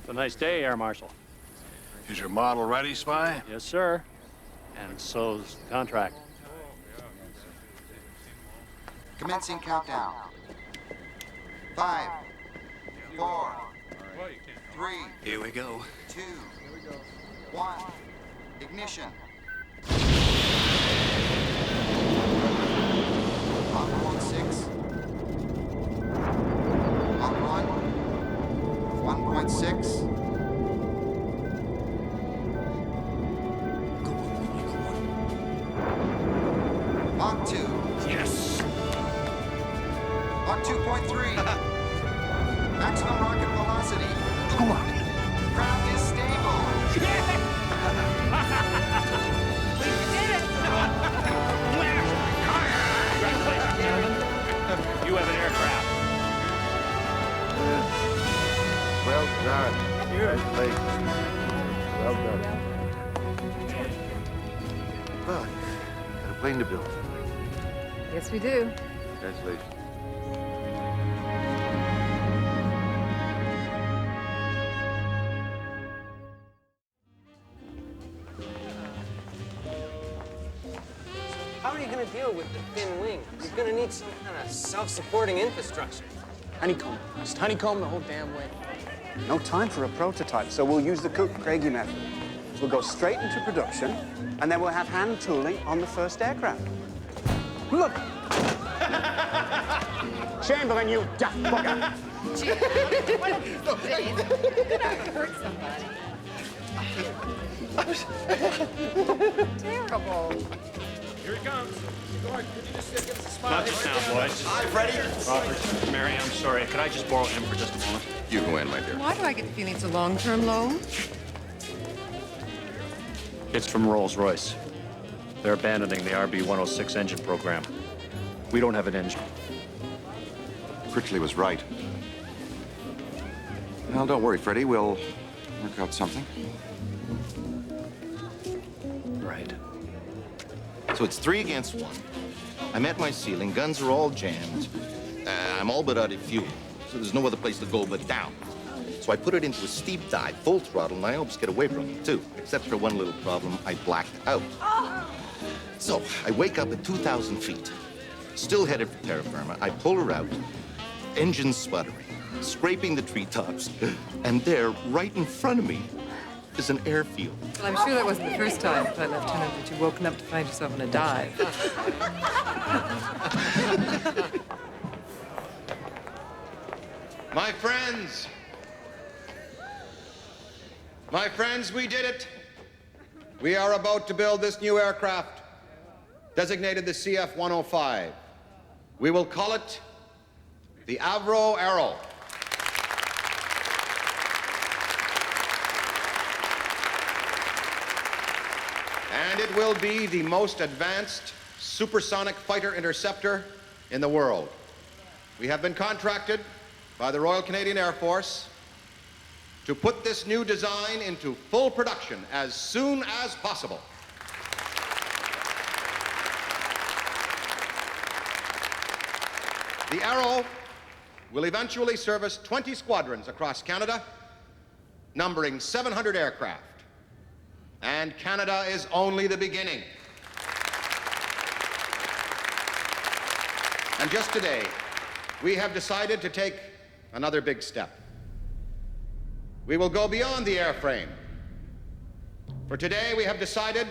It's a nice day, Air Marshal. Is your model ready, Spy? Yes, sir. And so's the contract. Commencing countdown. 5, 4, 3. Here we go. 2, 1. Ignition. Mach 16. Mach 1. 1.6. 2.3. Maximum rocket velocity. Come on. Craft is stable. Congratulations, gentlemen. You have an aircraft. Well done. Congratulations. Well done. Well, got a plane to build. Yes, we do. Congratulations. How are you going to deal with the thin wing? You're going to need some kind of self-supporting infrastructure. Honeycomb. Just honeycomb the whole damn way. No time for a prototype, so we'll use the Cook-Craigie method. We'll go straight into production, and then we'll have hand tooling on the first aircraft. Look! Chamberlain, you duck bugger! Gee, one of these days, you're gonna hurt somebody. Terrible. Here he comes. George, could you just give us a smile? Not just now, boys. Hi, Freddie. Robert, Mary, I'm sorry. Could I just borrow him for just a moment? You go in, my dear. Why do I get the feeling it's a long-term loan? It's from Rolls-Royce. They're abandoning the RB-106 engine program. We don't have an engine. Critchley was right. Well, don't worry, Freddie. We'll work out something. Right. So it's 3 against 1. I'm at my ceiling, guns are all jammed. I'm all but out of fuel, so there's no other place to go but down. So I put it into a steep dive, full throttle, and I almost get away from them, too. Except for one little problem, I blacked out. So I wake up at 2,000 feet, still headed for terra firma. I pull her out, engine sputtering, scraping the treetops, and there, right in front of me, is an airfield. Well, I'm sure that wasn't the first time, Lieutenant, that you've woken up to find yourself in a dive. My friends, we did it. We are about to build this new aircraft, designated the CF-105. We will call it the Avro Arrow. And it will be the most advanced supersonic fighter interceptor in the world. We have been contracted by the Royal Canadian Air Force to put this new design into full production as soon as possible. The Arrow will eventually service 20 squadrons across Canada, numbering 700 aircraft. And Canada is only the beginning. And just today, we have decided to take another big step. We will go beyond the airframe. For today, we have decided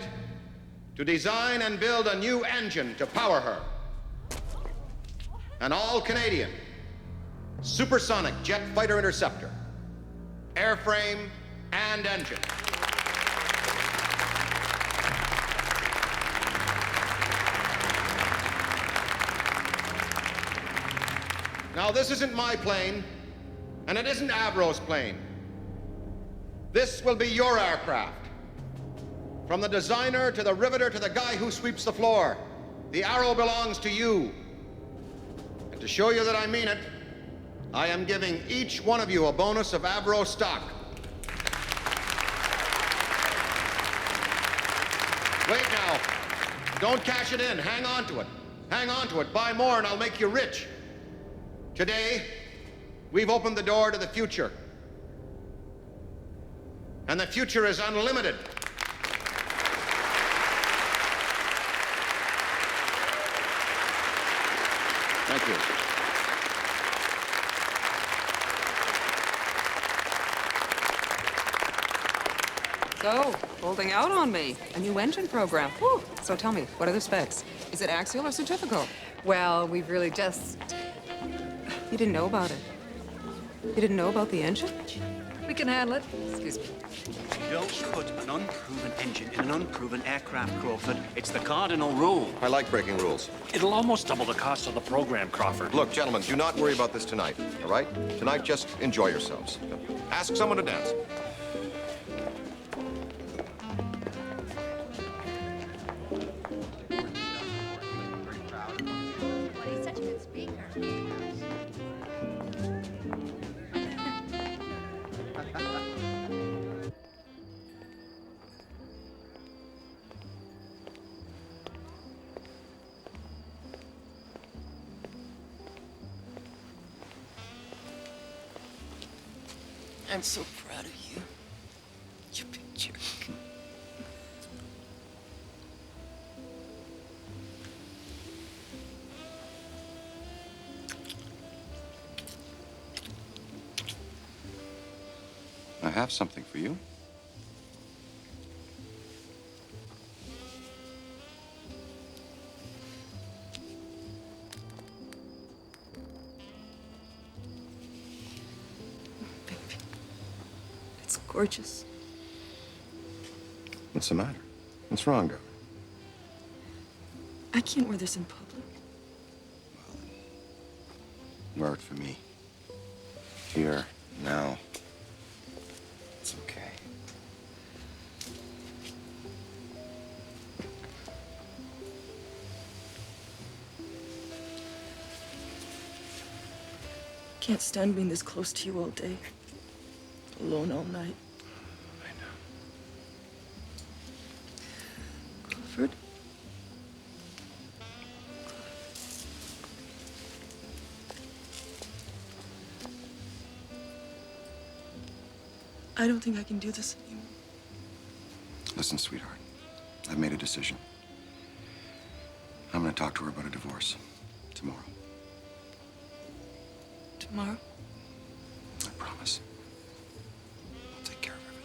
to design and build a new engine to power her. An all-Canadian, supersonic jet fighter interceptor, airframe and engine. Now, this isn't my plane, and it isn't Avro's plane. This will be your aircraft. From the designer to the riveter to the guy who sweeps the floor, the Arrow belongs to you. And to show you that I mean it, I am giving each one of you a bonus of Avro stock. Wait now. Don't cash it in. Hang on to it. Hang on to it. Buy more and I'll make you rich. Today, we've opened the door to the future. And the future is unlimited. Thank you. So, holding out on me. A new engine program. Whew. So tell me, what are the specs? Is it axial or centrifugal? Well, we've really just... You didn't know about it? You didn't know about the engine? We can handle it. Excuse me. Don't put an unproven engine in an unproven aircraft, Crawford. It's the cardinal rule. I like breaking rules. It'll almost double the cost of the program, Crawford. Look, gentlemen, do not worry about this tonight, all right? Tonight, just enjoy yourselves. Ask someone to dance. He's such a good speaker. I'm so proud of you. You big jerk. I have something for you. It's gorgeous. What's the matter? What's wrong, Governor? I can't wear this in public. Wear it for me. Here, now. It's okay. Can't stand being this close to you all day. Alone all night. I know. Crawford? I don't think I can do this anymore. Listen, sweetheart. I've made a decision. I'm gonna talk to her about a divorce. Tomorrow. Tomorrow? I promise. I'll take care of everything.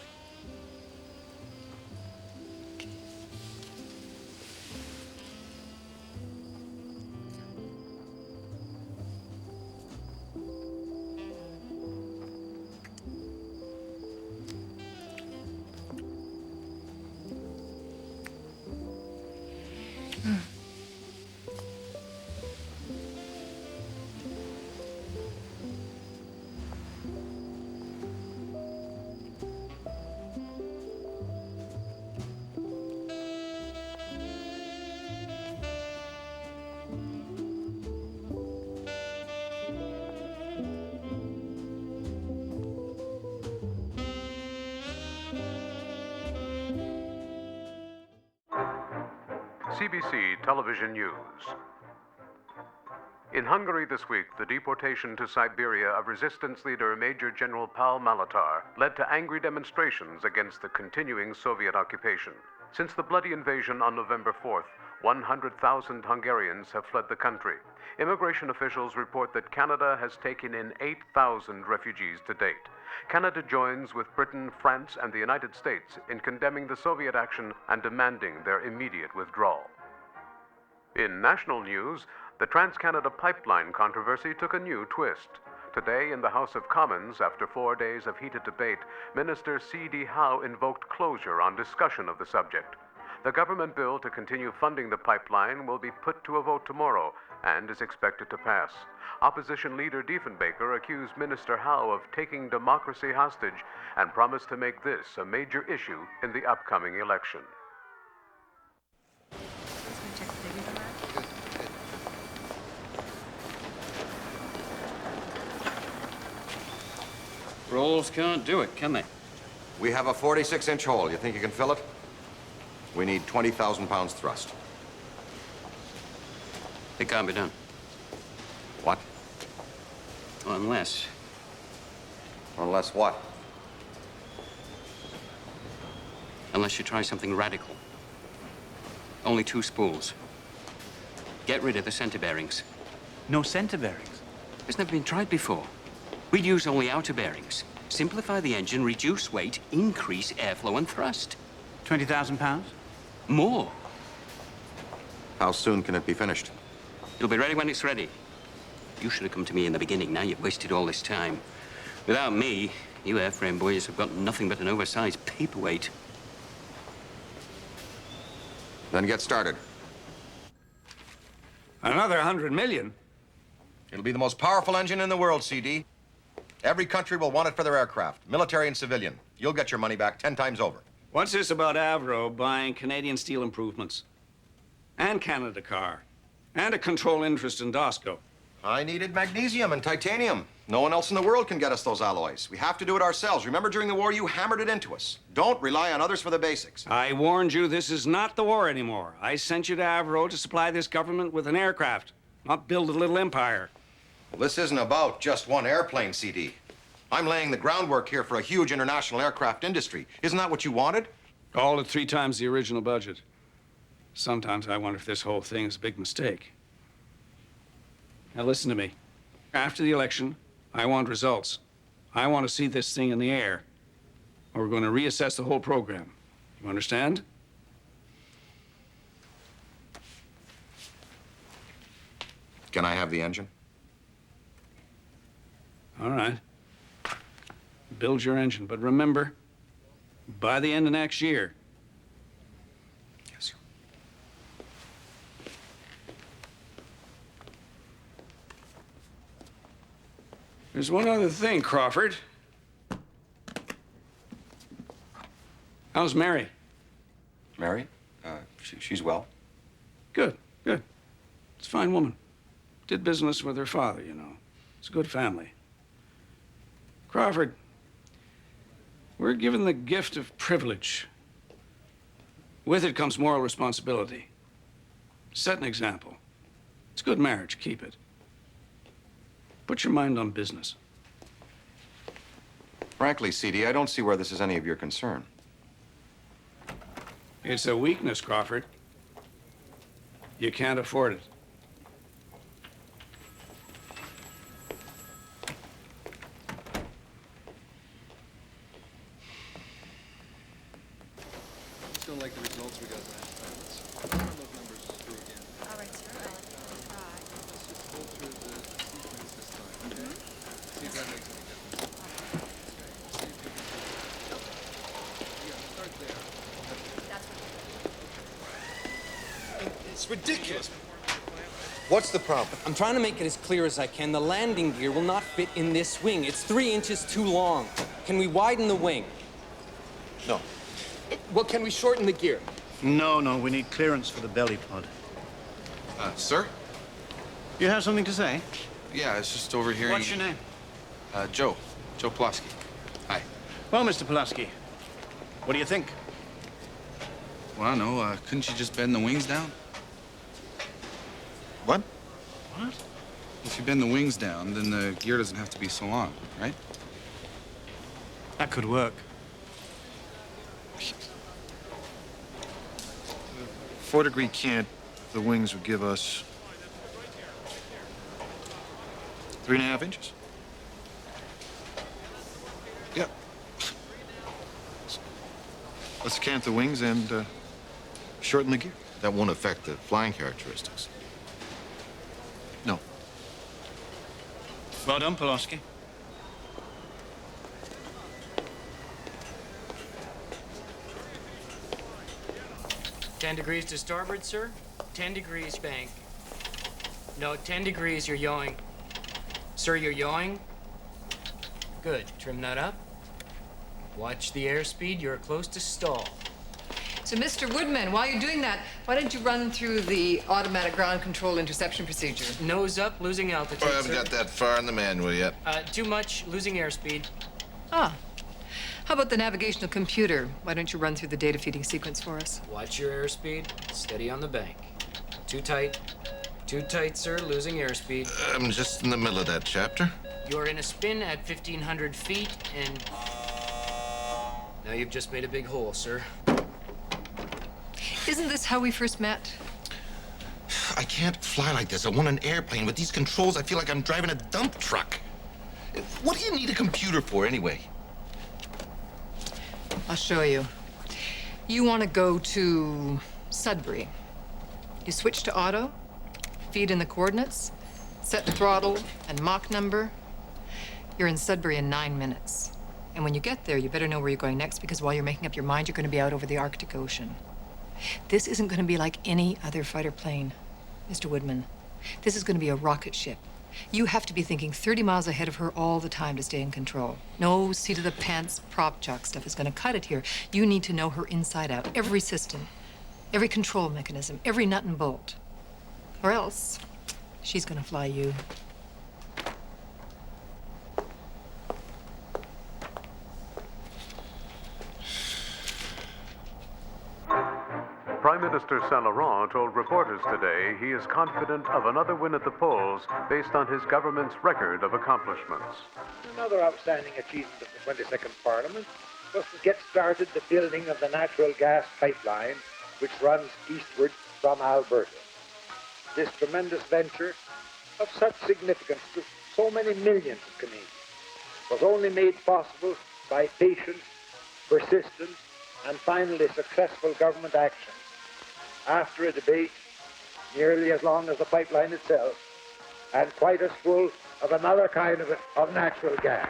CBC Television News. In Hungary this week, the deportation to Siberia of resistance leader Major General Paul Malatar led to angry demonstrations against the continuing Soviet occupation. Since the bloody invasion on November 4th, 100,000 Hungarians have fled the country. Immigration officials report that Canada has taken in 8,000 refugees to date. Canada joins with Britain, France, and the United States in condemning the Soviet action and demanding their immediate withdrawal. In national news, the Trans-Canada Pipeline controversy took a new twist. Today, in the House of Commons, after 4 days of heated debate, Minister C.D. Howe invoked closure on discussion of the subject. The government bill to continue funding the pipeline will be put to a vote tomorrow and is expected to pass. Opposition leader Diefenbaker accused Minister Howe of taking democracy hostage and promised to make this a major issue in the upcoming election. Rolls can't do it, can they? We have a 46-inch hole. You think you can fill it? We need 20,000 pounds thrust. It can't be done. What? Unless. Unless what? Unless you try something radical. Only 2 spools. Get rid of the center bearings. No center bearings? It's never been tried before. We'd use only outer bearings. Simplify the engine, reduce weight, increase airflow and thrust. 20,000 pounds? More. How soon can it be finished? It'll be ready when it's ready. You should have come to me in the beginning. Now you've wasted all this time. Without me, you airframe boys have got nothing but an oversized paperweight. Then get started. Another 100 million? It'll be the most powerful engine in the world, CD. Every country will want it for their aircraft, military and civilian. You'll get your money back 10 times over. What's this about Avro buying Canadian steel improvements? And Canada Car? And a control interest in Dosco? I needed magnesium and titanium. No one else in the world can get us those alloys. We have to do it ourselves. Remember, during the war, you hammered it into us. Don't rely on others for the basics. I warned you this is not the war anymore. I sent you to Avro to supply this government with an aircraft, not build a little empire. Well, this isn't about just one airplane, CD. I'm laying the groundwork here for a huge international aircraft industry. Isn't that what you wanted? All at 3 times the original budget. Sometimes I wonder if this whole thing is a big mistake. Now listen to me. After the election, I want results. I want to see this thing in the air, or we're going to reassess the whole program. You understand? Can I have the engine? All right. Build your engine, but remember, by the end of next year. Yes, sir. There's one other thing, Crawford. How's Mary? Mary? She's well. Good, good. It's a fine woman. Did business with her father, you know. It's a good family. Crawford, we're given the gift of privilege. With it comes moral responsibility. Set an example. It's good marriage, keep it. Put your mind on business. Frankly, CD, I don't see where this is any of your concern. It's a weakness, Crawford. You can't afford it. Still like the results we got last time. Let's run those numbers through again. All right, sir. I'll try. Let's just go through the sequence this time, okay? See if that makes any difference. See if you can... Yeah, start there. It's ridiculous. What's the problem? I'm trying to make it as clear as I can. The landing gear will not fit in this wing. It's 3 inches too long. Can we widen the wing? No. Well, can we shorten the gear? No, we need clearance for the belly pod. Sir? You have something to say? Yeah, it's just overhearing... What's your name? Joe. Joe Pulaski. Hi. Well, Mr. Pulaski, what do you think? Well, I don't know. Couldn't you just bend the wings down? What? What? If you bend the wings down, then the gear doesn't have to be so long, right? That could work. 4-degree cant, the wings would give us 3.5 inches. Yep. Let's cant the wings and shorten the gear. That won't affect the flying characteristics. No. Well done, Pulaski. $10 degrees to starboard, sir. 10 degrees bank. No, 10 degrees, you're yawing. Sir, you're yawing? Good. Trim that up. Watch the airspeed. You're close to stall. So, Mr. Woodman, while you're doing that, why don't you run through the automatic ground control interception procedure? Nose up, losing altitude, I haven't sir. got that far in the manual yet. Too much, losing airspeed. Ah. How about the navigational computer? Why don't you run through the data feeding sequence for us? Watch your airspeed. Steady on the bank. Too tight. Too tight, sir. Losing airspeed. I'm just in the middle of that chapter. You're in a spin at 1,500 feet, and... Now you've just made a big hole, sir. Isn't this how we first met? I can't fly like this. I want an airplane. With these controls, I feel like I'm driving a dump truck. What do you need a computer for, anyway? I'll show you. You want to go to Sudbury. You switch to auto, feed in the coordinates, set the throttle and Mach number. You're in Sudbury in 9 minutes. And when you get there, you better know where you're going next, because while you're making up your mind, you're going to be out over the Arctic Ocean. This isn't going to be like any other fighter plane, Mr. Woodman. This is going to be a rocket ship. You have to be thinking 30 miles ahead of her all the time to stay in control. No seat-of-the-pants prop jock stuff is going to cut it here. You need to know her inside out, every system, every control mechanism, every nut and bolt. Or else, she's going to fly you. Prime Minister Saint Laurent told reporters today he is confident of another win at the polls based on his government's record of accomplishments. Another outstanding achievement of the 22nd Parliament was to get started the building of the natural gas pipeline which runs eastward from Alberta. This tremendous venture, of such significance to so many millions of Canadians, was only made possible by patience, persistence, and finally successful government action. After a debate nearly as long as the pipeline itself, and quite as full of another kind of natural gas.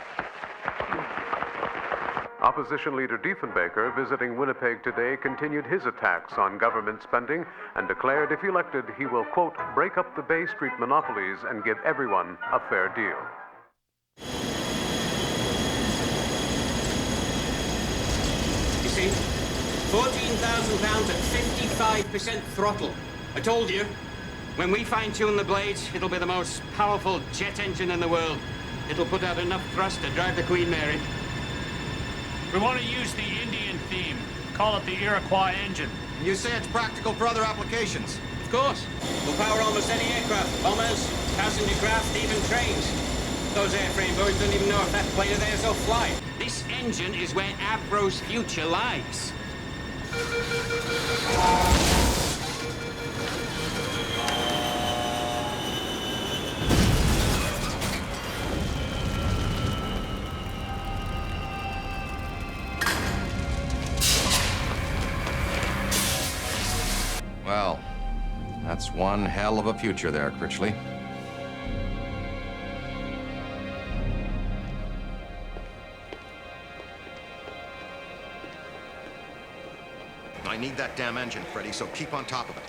Opposition leader Diefenbaker, visiting Winnipeg today, continued his attacks on government spending and declared if elected, he will, quote, break up the Bay Street monopolies and give everyone a fair deal. You see, £14,000 at 55% throttle. I told you. When we fine-tune the blades, it'll be the most powerful jet engine in the world. It'll put out enough thrust to drive the Queen Mary. We want to use the Indian theme. Call it the Iroquois engine. You say it's practical for other applications? Of course. We'll power almost any aircraft. Bombers, passenger craft, even trains. Those airframe boys don't even know if that plane of theirs will fly. This engine is where Avro's future lies. Well, that's one hell of a future there, Critchley. I need that damn engine, Freddie, so keep on top of it.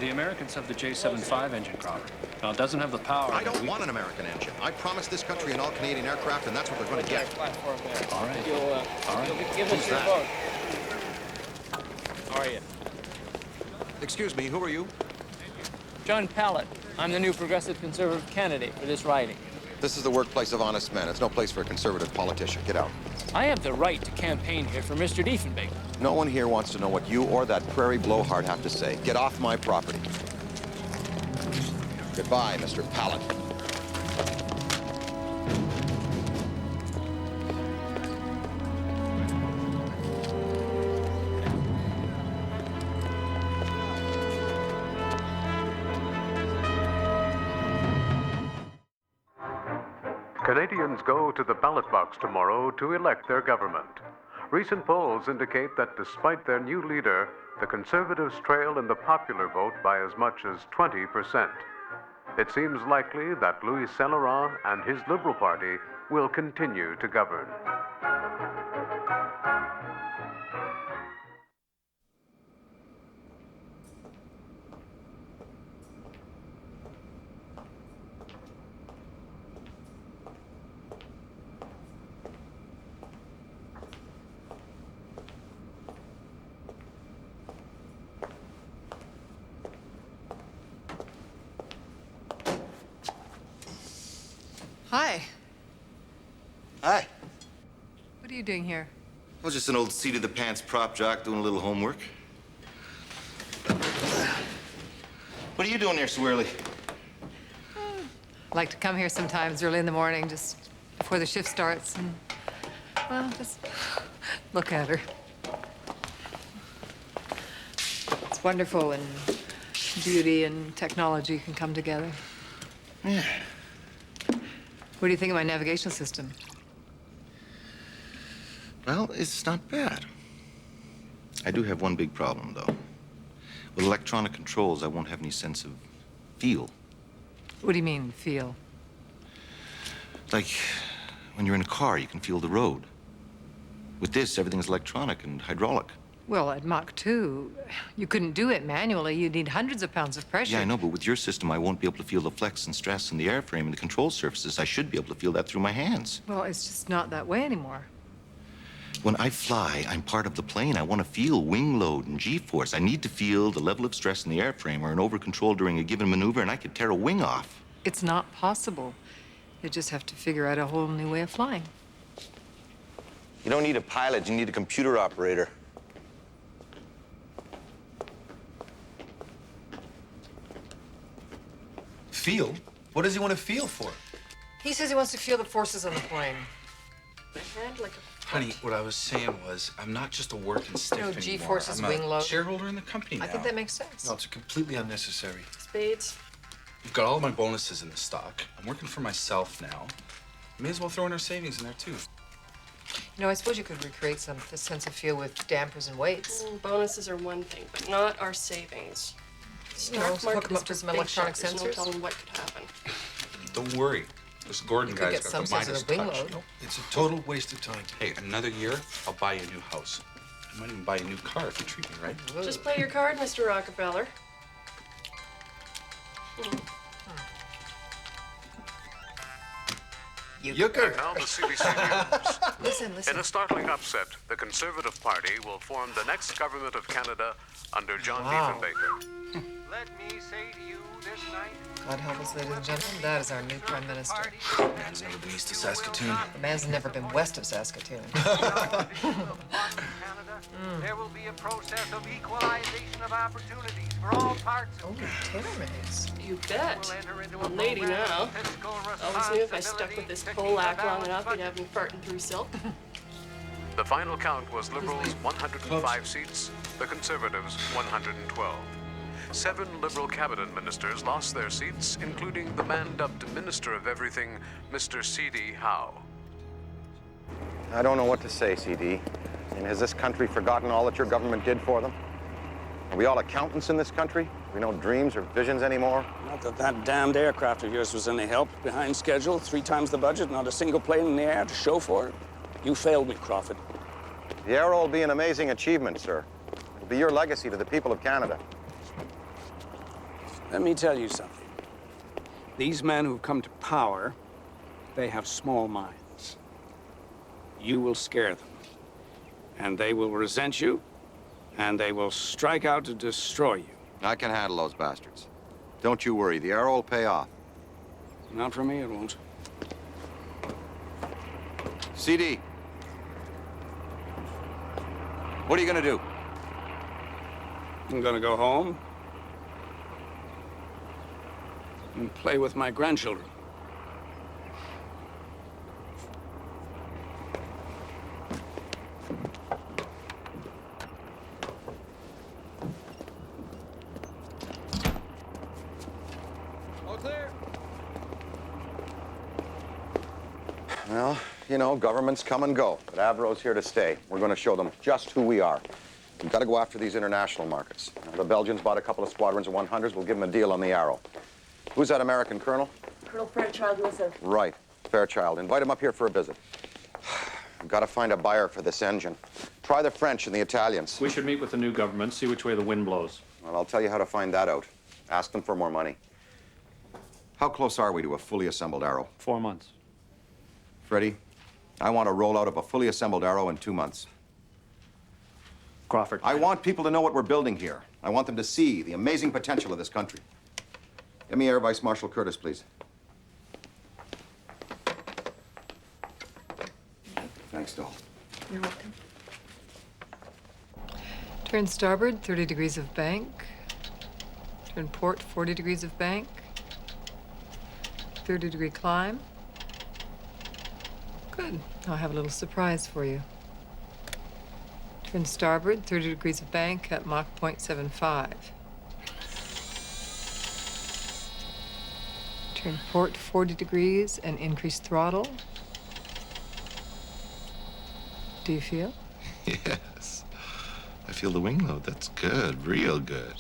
The Americans have the J75 engine, Crowder. Now, it doesn't have the power. I don't want an American engine. I promised this country an all-Canadian aircraft, and that's what they're going to get. Platform there. All right. You'll give us Who's your that? vote. How are you? Excuse me, who are you? John Pallett. I'm the new progressive conservative candidate for this riding. This is the workplace of honest men. It's no place for a conservative politician. Get out. I have the right to campaign here for Mr. Diefenbaker. No one here wants to know what you or that prairie blowhard have to say. Get off my property. Goodbye, Mr. Pallett. Canadians go to the ballot box tomorrow to elect their government. Recent polls indicate that despite their new leader, the Conservatives trail in the popular vote by as much as 20%. It seems likely that Louis Saint Laurent and his Liberal Party will continue to govern. Hi. Hi. What are you doing here? I was just an old seat-of-the-pants prop jock doing a little homework. What are you doing here so early? I like to come here sometimes early in the morning, just before the shift starts, and, well, just look at her. It's wonderful when beauty and technology can come together. Yeah. What do you think of my navigation system? Well, it's not bad. I do have one big problem, though. With electronic controls, I won't have any sense of feel. What do you mean, feel? Like, when you're in a car, you can feel the road. With this, everything's electronic and hydraulic. Well, at Mach 2, you couldn't do it manually. You'd need hundreds of pounds of pressure. Yeah, I know, but with your system, I won't be able to feel the flex and stress in the airframe and the control surfaces. I should be able to feel that through my hands. Well, it's just not that way anymore. When I fly, I'm part of the plane. I want to feel wing load and G-force. I need to feel the level of stress in the airframe or an over-control during a given maneuver, and I could tear a wing off. It's not possible. You just have to figure out a whole new way of flying. You don't need a pilot, you need a computer operator. Feel? What does he want to feel for? He says he wants to feel the forces on the plane. My head like a... Honey, what I was saying was, I'm not just a working stiff anymore. G-forces, I'm wing a load. shareholder in the company now. I think that makes sense. No, it's completely unnecessary. Spades. You've got all my bonuses in the stock. I'm working for myself now. May as well throw in our savings in there, too. You know, I suppose you could recreate this sense of feel with dampers and weights. Bonuses are one thing, but not our savings. You know, Stock hook market them is up to for some big electronic shots. There's sensors. No telling what could happen. Don't worry. This Gordon You could guy's get got some the sense of Midas the wing touch. load. No, it's a total waste of time. Hey, another year, I'll buy you a new house. I might even buy you a new car if you treat me right. Just play your card, Mr. Rockefeller. And now the CBC News. Listen. In a startling upset, the Conservative Party will form the next government of Canada under John Diefenbaker. Let me say to you this night. God help us, ladies and gentlemen, that is our new Prime Minister. Man's never been east of Saskatoon. The man's never been west of Saskatoon. There will be a process of equalization of opportunities for all parts of tailor-mades. You bet. I'm a lady now. Always knew if I stuck with this Polak long enough, he'd have me farting through silk. The final count was Liberals 105 seats, the Conservatives 112. 7 Liberal cabinet ministers lost their seats, including the man dubbed Minister of Everything, Mr. C.D. Howe. I don't know what to say, CD. And has this country forgotten all that your government did for them? Are we all accountants in this country? We no dreams or visions anymore? Not that that damned aircraft of yours was any help. Behind schedule, 3 times the budget, not a single plane in the air to show for it. You failed me, Crawford. The Arrow will be an amazing achievement, sir. It'll be your legacy to the people of Canada. Let me tell you something. These men who've come to power, they have small minds. You will scare them. And they will resent you, and they will strike out to destroy you. I can handle those bastards. Don't you worry, the Arrow will pay off. Not for me, it won't. CD. What are you gonna do? I'm gonna go home and play with my grandchildren. All clear. Well, you know, governments come and go, but Avro's here to stay. We're going to show them just who we are. We've got to go after these international markets. Now, the Belgians bought a couple of squadrons of 100s. We'll give them a deal on the Arrow. Who's that American colonel? Colonel Fairchild Wilson. Right, Fairchild. Invite him up here for a visit. We've got to find a buyer for this engine. Try the French and the Italians. We should meet with the new government, see which way the wind blows. Well, I'll tell you how to find that out. Ask them for more money. How close are we to a fully assembled Arrow? 4 months. Freddie, I want a rollout of a fully assembled Arrow in 2 months. Crawford. I want people to know what we're building here. I want them to see the amazing potential of this country. Get me Air Vice Marshal Curtis, please. Thanks, Dole. You're welcome. Turn starboard, 30 degrees of bank. Turn port, 40 degrees of bank. 30-degree climb. Good. I'll have a little surprise for you. Turn starboard, 30 degrees of bank at Mach 0.75. Turn port 40 degrees and increase throttle. Do you feel? Yes. I feel the wing load. That's good, real good.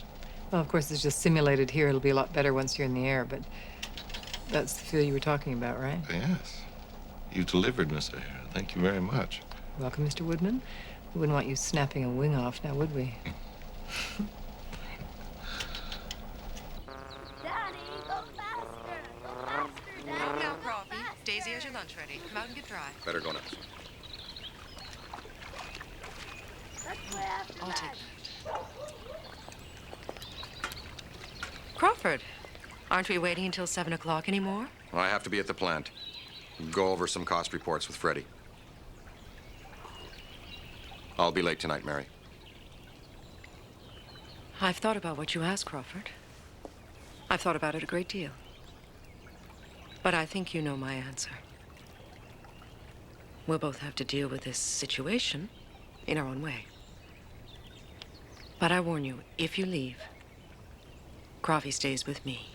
Well, of course, it's just simulated here. It'll be a lot better once you're in the air, but that's the feel you were talking about, right? Yes. You delivered, Mr. Hare. Thank you very much. Welcome, Mr. Woodman. We wouldn't want you snapping a wing off now, would we? Now, Coffee. Daisy, has your lunch ready? Come out and get dry. Better go now. I'll take that. Crawford, aren't we waiting until 7 o'clock anymore? Well, I have to be at the plant. Go over some cost reports with Freddie. I'll be late tonight, Mary. I've thought about what you asked, Crawford. I've thought about it a great deal. But I think you know my answer. We'll both have to deal with this situation in our own way. But I warn you, if you leave, Coffee stays with me.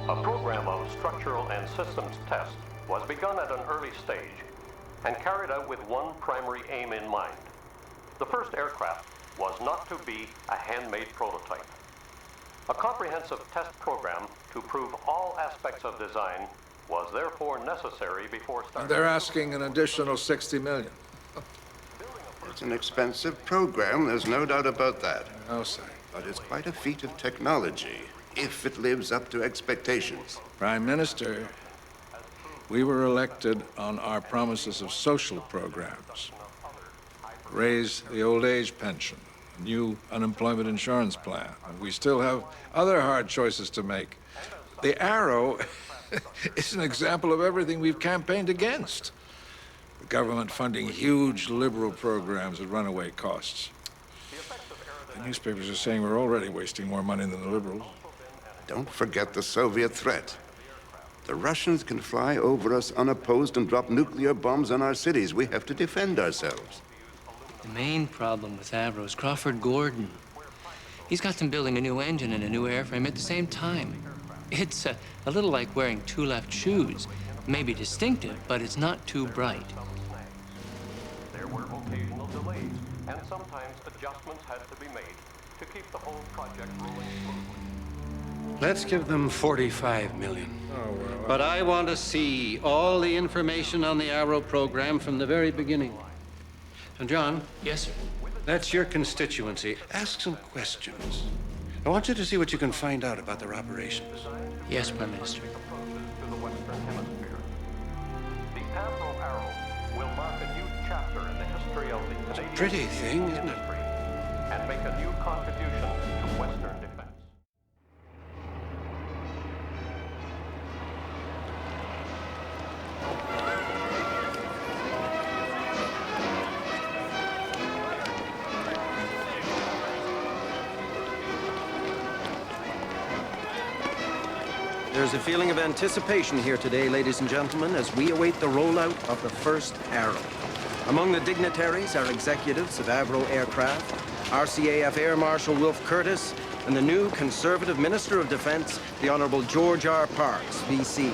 A program of structural and systems tests was begun at an early stage and carried out with one primary aim in mind. The first aircraft was not to be a handmade prototype. A comprehensive test program to prove all aspects of design was therefore necessary before starting. They're asking an additional $60 million. It's an expensive program, there's no doubt about that. No, sir. But it's quite a feat of technology, if it lives up to expectations. Prime Minister, we were elected on our promises of social programs. Raise the old age pension, new unemployment insurance plan. And we still have other hard choices to make. The Arrow is an example of everything we've campaigned against. The government funding huge liberal programs at runaway costs. The newspapers are saying we're already wasting more money than the liberals. Don't forget the Soviet threat. The Russians can fly over us unopposed and drop nuclear bombs on our cities. We have to defend ourselves. The main problem with Avro is Crawford Gordon. He's got them building a new engine and a new airframe at the same time. It's a little like wearing two left shoes. Maybe distinctive, but it's not too bright. There were occasional delays, and sometimes adjustments had to be made to keep the whole project rolling smoothly. Let's give them $45 million. Oh, well. But I want to see all the information on the Arrow program from the very beginning. And John? Yes, sir. That's your constituency. Ask some questions. I want you to see what you can find out about their operations. Yes, Prime Minister. To the Western Hemisphere. The Avro Arrow will mark a new chapter in the history of the Canadian Pretty thing, isn't it? industry and make a new contribution to Western defense. There's a feeling of anticipation here today, ladies and gentlemen, as we await the rollout of the first Arrow. Among the dignitaries are executives of Avro Aircraft, RCAF Air Marshal Wilf Curtis, and the new Conservative Minister of Defense, the Honorable George R. Parks, VC.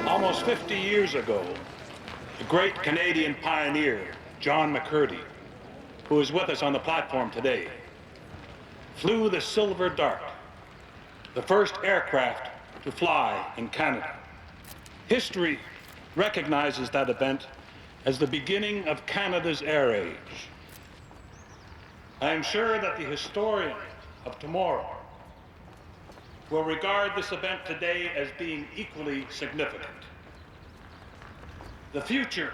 Almost 50 years ago, the great Canadian pioneer, John McCurdy, who is with us on the platform today, flew the Silver Dart, the first aircraft to fly in Canada. History recognizes that event as the beginning of Canada's air age. I am sure that the historians of tomorrow will regard this event today as being equally significant. The future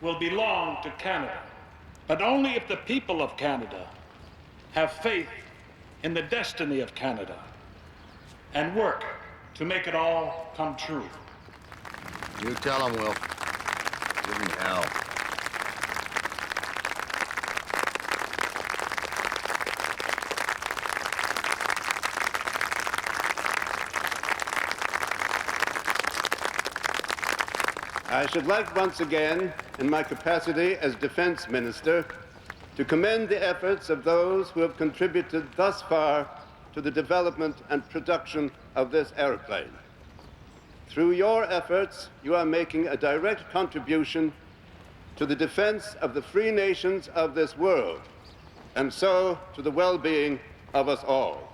will belong to Canada, but only if the people of Canada have faith in the destiny of Canada and work to make it all come true. You tell him, Will. Give him hell. I should like once again, in my capacity as Defense Minister, to commend the efforts of those who have contributed thus far to the development and production of this airplane. Through your efforts, you are making a direct contribution to the defense of the free nations of this world, and so to the well-being of us all.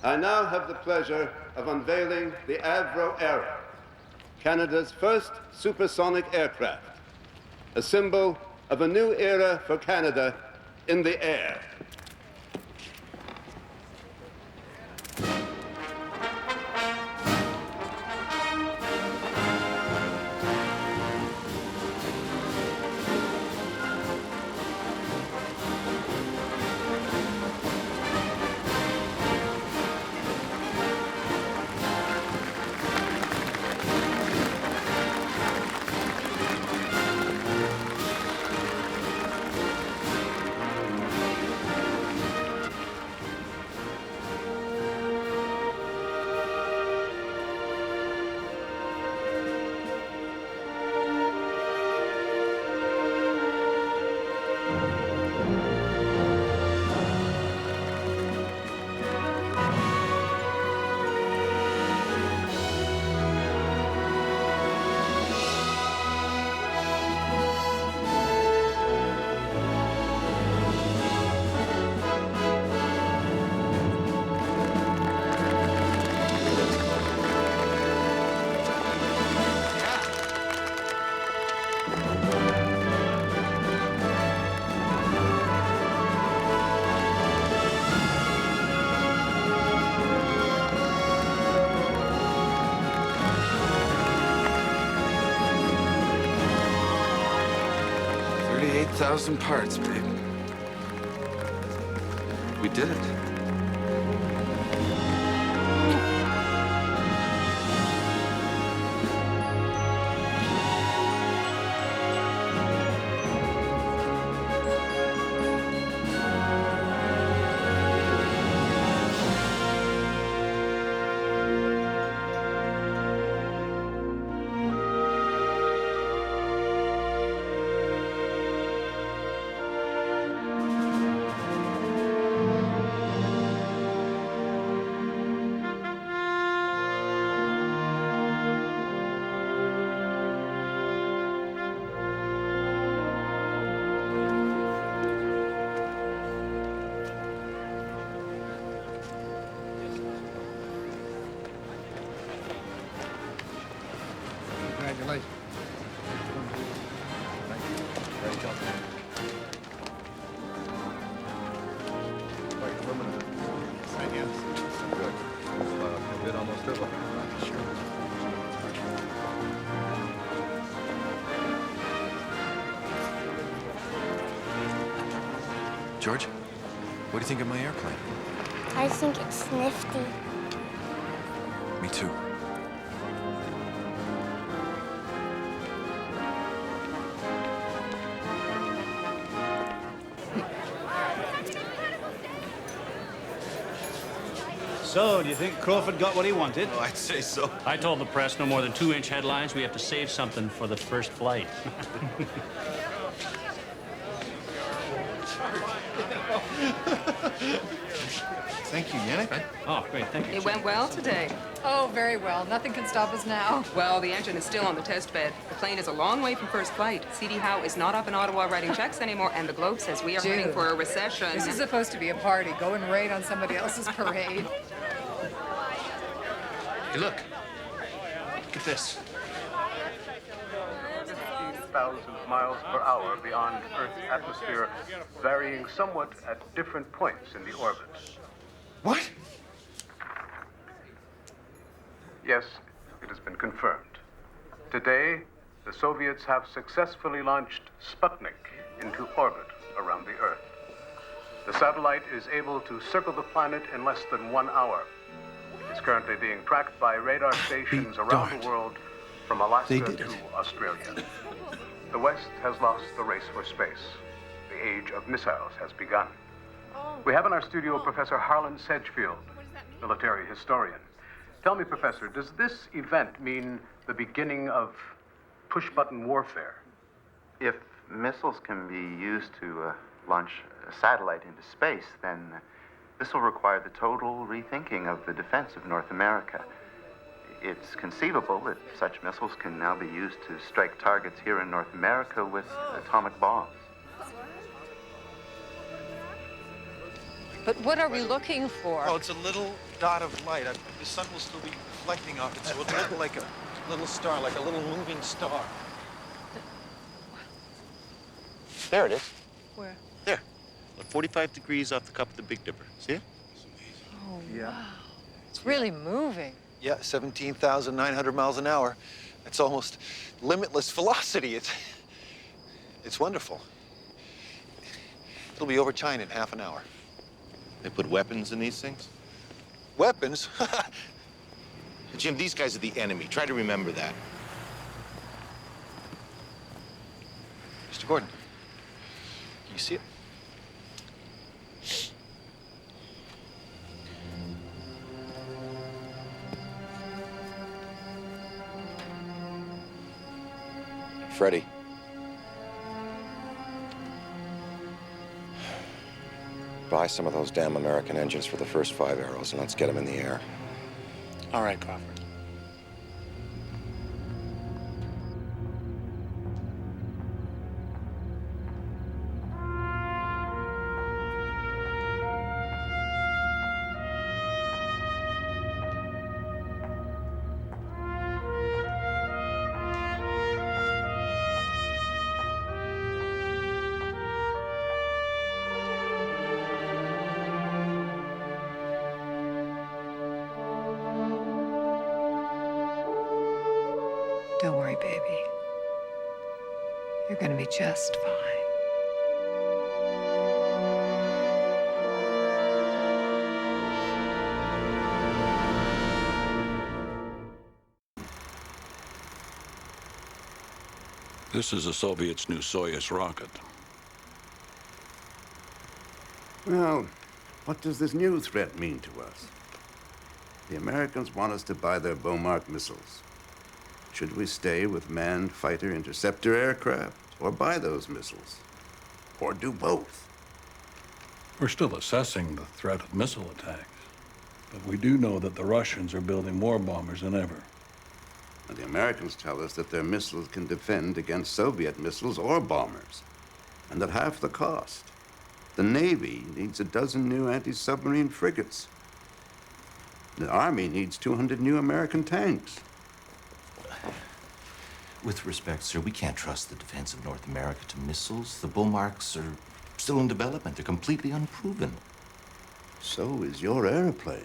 I now have the pleasure of unveiling the Avro Arrow, Canada's first supersonic aircraft, a symbol of a new era for Canada in the air. Thousand parts, babe. We did it. Congratulations. Thank you. Great job. Quite permanent. Thank you. Good. A bit almost triple. Sure. George, what do you think of my airplane? I think it's nifty. Me too. So, do you think Crawford got what he wanted? Oh, I'd say so. I told the press no more than 2-inch headlines. We have to save something for the first flight. Thank you, Yannick. Oh, great, thank you. It went well today. Oh, very well. Nothing can stop us now. Well, the engine is still on the test bed. The plane is a long way from first flight. C.D. Howe is not up in Ottawa writing checks anymore, and the Globe says we are heading for a recession. This is supposed to be a party. Go and raid on somebody else's parade. Hey, look. Look at this. 15,000 miles per hour beyond Earth's atmosphere, varying somewhat at different points in the orbit. What? Yes, it has been confirmed. Today, the Soviets have successfully launched Sputnik into orbit around the Earth. The satellite is able to circle the planet in less than 1 hour. It is currently being tracked by radar stations around the world, from Alaska to Australia. The West has lost the race for space. The age of missiles has begun. We have in our studio Professor Harlan Sedgefield, military historian. Tell me, Professor, does this event mean the beginning of push-button warfare? If missiles can be used to launch a satellite into space, then this will require the total rethinking of the defense of North America. It's conceivable that such missiles can now be used to strike targets here in North America with atomic bombs. But what are we looking for? Oh, it's a little dot of light. The sun will still be reflecting off it, so it'll look like a little star, like a little moving star. There it is. Where? There. Look, 45 degrees off the cup of the Big Dipper. See it? Oh, wow. It's really moving. Yeah, 17,900 miles an hour. It's almost limitless velocity. It's wonderful. It'll be over China in half an hour. They put weapons in these things? Weapons? Jim, these guys are the enemy. Try to remember that. Mr. Gordon, can you see it? Freddie. Buy some of those damn American engines for the first 5 Arrows, and let's get them in the air. All right, Crawford. Don't worry, baby. You're gonna be just fine. This is the Soviets' new Soyuz rocket. Well, what does this new threat mean to us? The Americans want us to buy their Beaumark missiles. Should we stay with manned fighter interceptor aircraft, or buy those missiles? Or do both? We're still assessing the threat of missile attacks, but we do know that the Russians are building more bombers than ever. And the Americans tell us that their missiles can defend against Soviet missiles or bombers, and at half the cost. The Navy needs a dozen new anti-submarine frigates. The Army needs 200 new American tanks. With respect, sir, we can't trust the defense of North America to missiles. The Beaumarks are still in development. They're completely unproven. So is your airplane.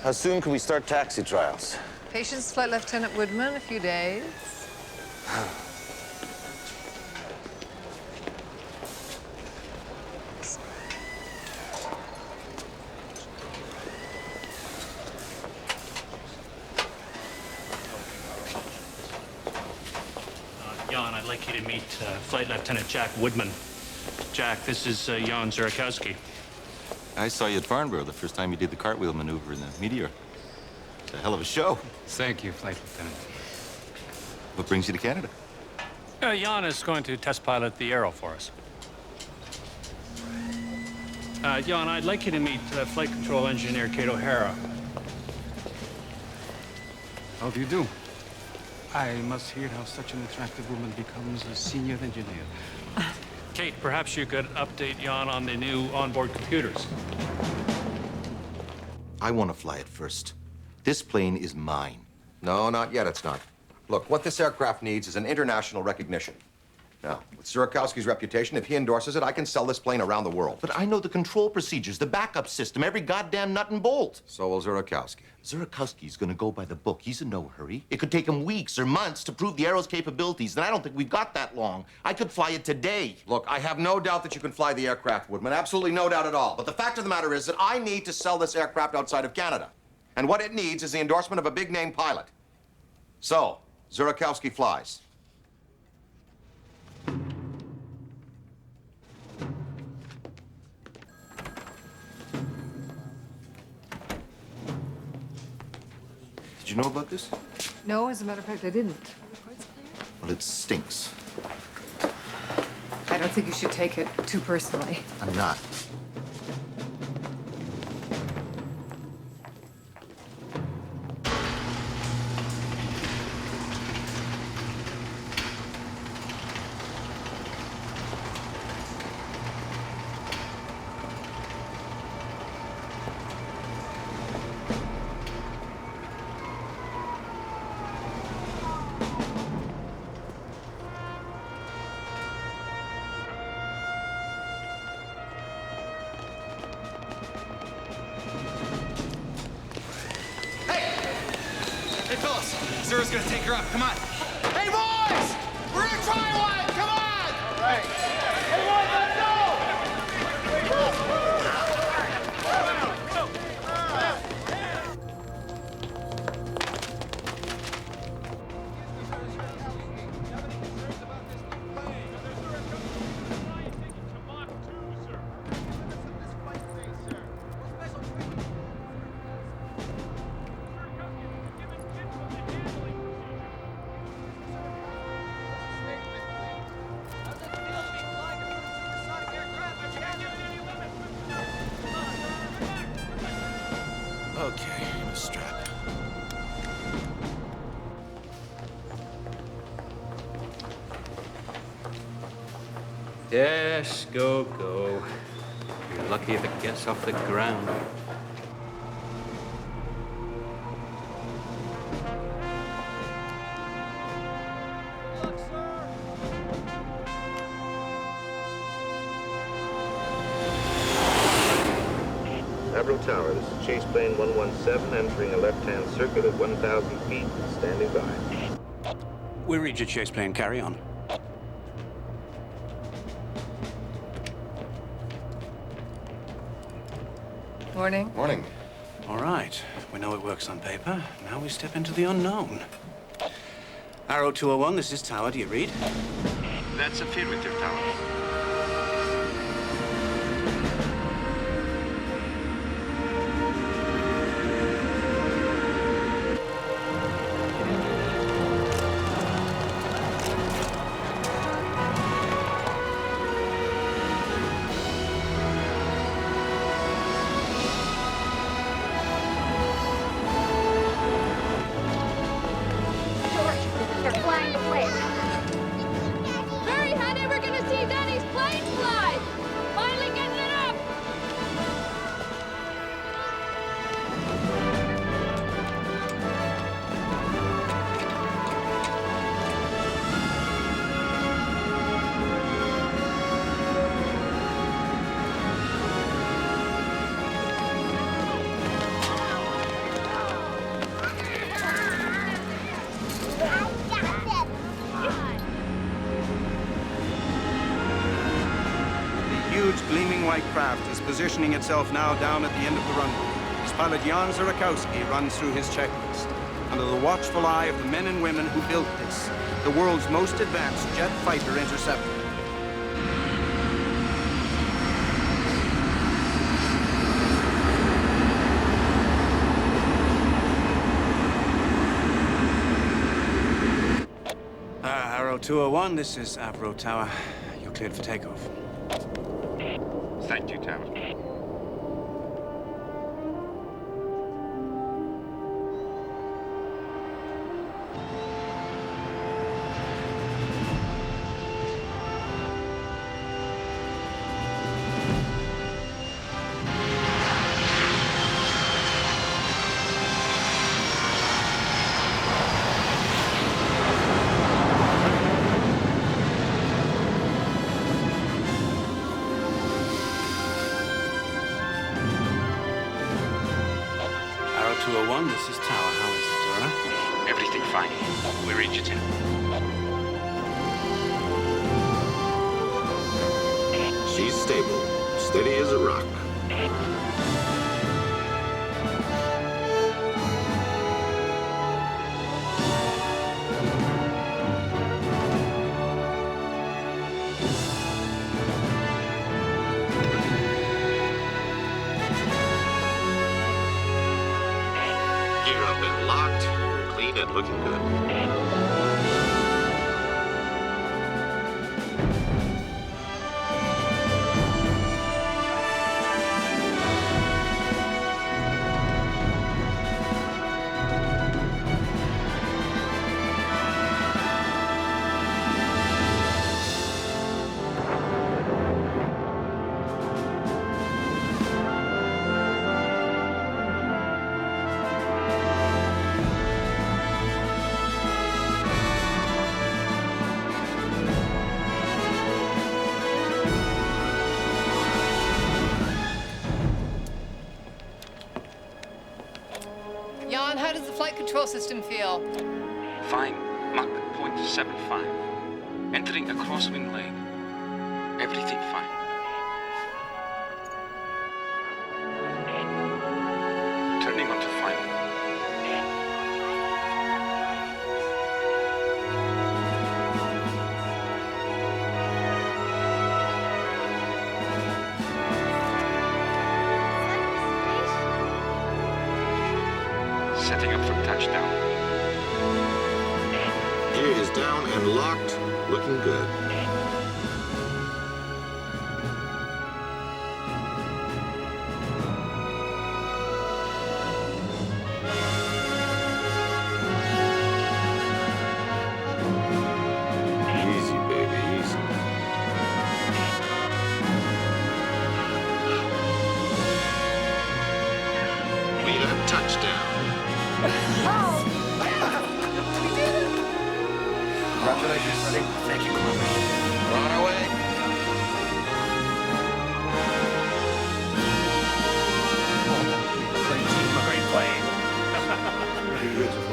How soon can we start taxi trials? Patience, Flight Lieutenant Woodman, a few days. Jan, I'd like you to meet Flight Lieutenant Jack Woodman. Jack, this is Jan Zurakowski. I saw you at Farnborough the first time you did the cartwheel maneuver in the Meteor. It's a hell of a show. Thank you, Flight Lieutenant. What brings you to Canada? Jan is going to test pilot the Arrow for us. Jan, I'd like you to meet Flight Control Engineer Kate O'Hara. How do you do? I must hear how such an attractive woman becomes a senior engineer. Kate, perhaps you could update Jan on the new onboard computers. I want to fly it first. This plane is mine. No, not yet, it's not. Look, what this aircraft needs is an international recognition. Now, with Zurakowski's reputation, if he endorses it, I can sell this plane around the world. But I know the control procedures, the backup system, every goddamn nut and bolt. So will Zurakowski. Zurakowski's gonna go by the book. He's in no hurry. It could take him weeks or months to prove the Arrow's capabilities, and I don't think we've got that long. I could fly it today. Look, I have no doubt that you can fly the aircraft, Woodman. Absolutely no doubt at all. But the fact of the matter is that I need to sell this aircraft outside of Canada. And what it needs is the endorsement of a big-name pilot. So, Zurakowski flies. you know about this? No, as a matter of fact, I didn't. Well, it stinks. I don't think you should take it too personally. I'm not. Hey, fellas, Zura's gonna take her up. Come on. Hey, boys! We're gonna try one! Come on! All right. Hey, boys, let's go! Okay, strap. Yes, go, go. You're lucky if it gets off the ground. Arrow Tower, this is Chase Plane 117, entering a left-hand circuit at 1,000 feet, standing by. We'll read your chase plane. Carry on. Morning. Morning. All right. We know it works on paper. Now we step into the unknown. Arrow 201, this is Tower. Do you read? That's affirmative, Tower. They're flying the plane. Barry, honey, we're gonna see Danny's plane fly. Finally getting it up. The huge gleaming white craft is positioning itself now down at the end of the runway. As pilot Jan Zurakowski runs through his checklist, under the watchful eye of the men and women who built this, the world's most advanced jet fighter interceptor. Arrow 201, this is Avro Tower. You're cleared for takeoff. Thank you, Tower. Arrow 201, this is Tower. How is it, Zora? Everything fine. We reach it in. She's stable, steady as a rock. Gear up and locked. good, looking good. Jan, how does the flight control system feel? Fine. Mach 0.75. Entering a crosswind lane. Everything fine. Turning onto final. Setting up for touchdown. Gear is down and locked, looking good. Easy, baby, easy. Leader, touchdown. Congratulations, buddy. Thank you, Columbus. We're on our way. Great team, a great plane. Beautiful.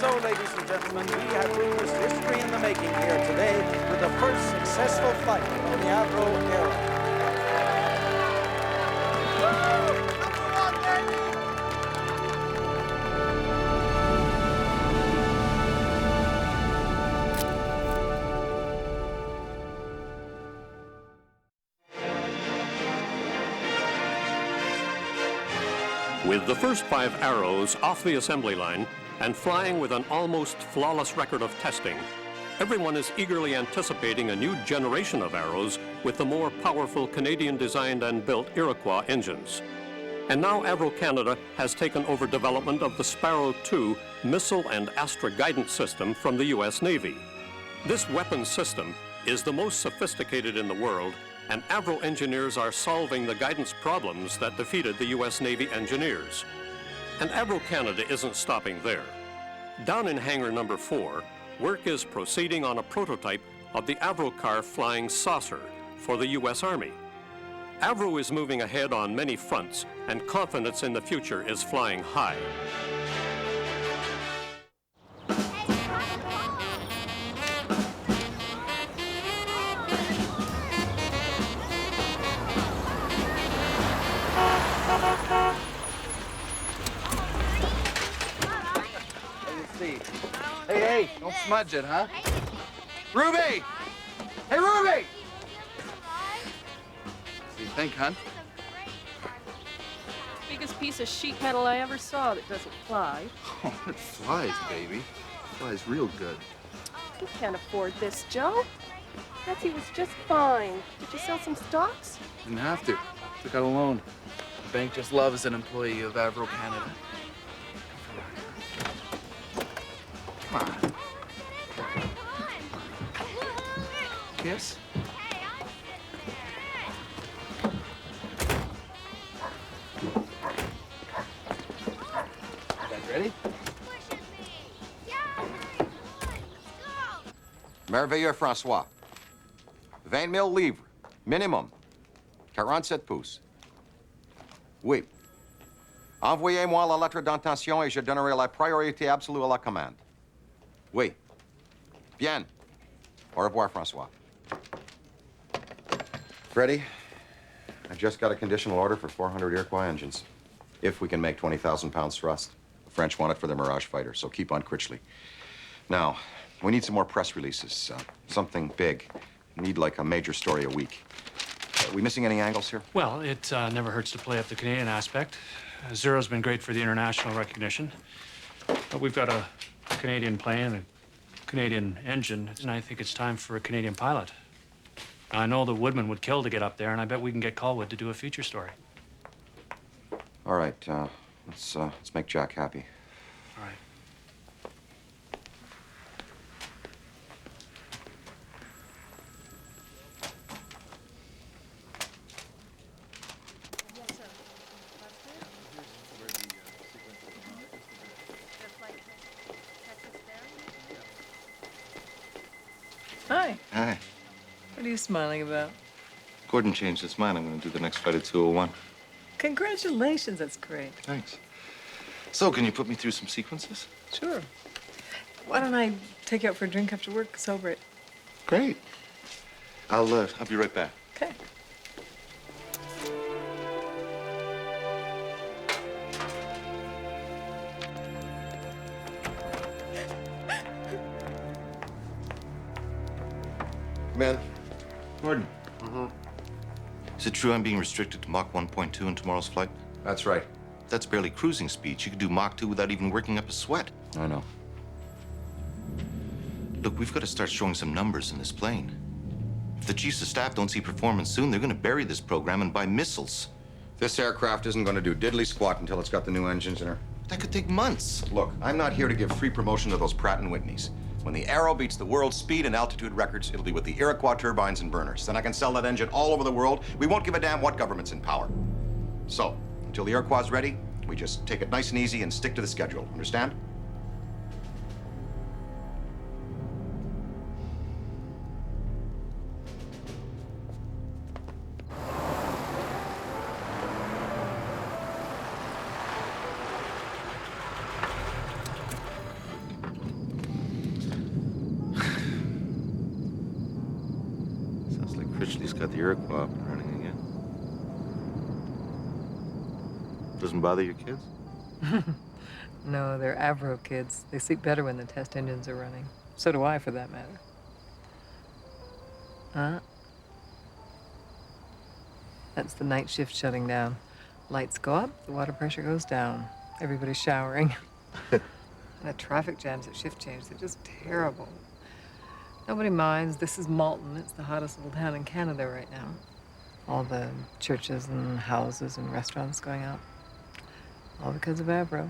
So, ladies and gentlemen, we have witnessed history in the making here today with the first successful flight of the Arrow Arrow. With the first 5 Arrows off the assembly line and flying with an almost flawless record of testing, everyone is eagerly anticipating a new generation of Arrows with the more powerful Canadian-designed and built Iroquois engines. And now Avro Canada has taken over development of the Sparrow II missile and Astra guidance system from the U.S. Navy. This weapons system is the most sophisticated in the world, and Avro engineers are solving the guidance problems that defeated the U.S. Navy engineers. And Avro Canada isn't stopping there. Down in hangar number 4, work is proceeding on a prototype of the Avro car Flying Saucer for the U.S. Army. Avro is moving ahead on many fronts, and confidence in the future is flying high. Hey, don't smudge it, huh? Ruby! Hey, Ruby! What do you think, hon? Biggest cheapest piece of sheet metal I ever saw that doesn't fly. Oh, it flies, baby. It flies real good. You can't afford this, Joe. Betsy was just fine. Did you sell some stocks? Didn't have to. Took out a loan. The bank just loves an employee of Avro Canada. Come on. Kiss? Ready? Merveilleux, François. 20 000 livres, minimum. 47 pouces. Oui. Envoyez-moi la lettre d'intention et je donnerai la priorité absolue à la commande. Oui. Bien. Au revoir, François. Freddie, I just got a conditional order for 400 Iroquois engines. If we can make 20,000 pounds thrust. The French want it for their Mirage fighter, so keep on Critchley. Now, we need some more press releases. Something big. Need like a major story a week. Are we missing any angles here? Well, it never hurts to play up the Canadian aspect. Zero's been great for the international recognition. But we've got a Canadian plane, a Canadian engine, and I think it's time for a Canadian pilot. I know the Woodman would kill to get up there, and I bet we can get Colwood to do a feature story. All right, let's make Jack happy. All right. Hi. Hi. What are you smiling about? Gordon changed his mind. I'm going to do the next flight at 2:01. Congratulations, that's great. Thanks. So, can you put me through some sequences? Sure. Why don't I take you out for a drink after work? Celebrate. Great. I'll be right back. Okay. Man. Gordon. Is it true I'm being restricted to Mach 1.2 in tomorrow's flight? That's right. That's barely cruising speed. You could do Mach 2 without even working up a sweat. I know. Look, we've got to start showing some numbers in this plane. If the chiefs of staff don't see performance soon, they're going to bury this program and buy missiles. This aircraft isn't going to do diddly squat until it's got the new engines in her. That could take months. Look, I'm not here to give free promotion to those Pratt & Whitneys. When the Arrow beats the world's speed and altitude records, it'll be with the Iroquois turbines and burners. Then I can sell that engine all over the world. We won't give a damn what government's in power. So, until the Iroquois is ready, we just take it nice and easy and stick to the schedule. Understand? Sounds like Critchley's got the Iroquois up and running again. Doesn't bother your kids? No, they're Avro kids. They sleep better when the test engines are running. So do I, for that matter. Huh? That's the night shift shutting down. Lights go up, the water pressure goes down. Everybody's showering. And the traffic jams at shift change, they're just terrible. Nobody minds. This is Malton. It's the hottest little town in Canada right now. All the churches and houses and restaurants going up. All because of Avro.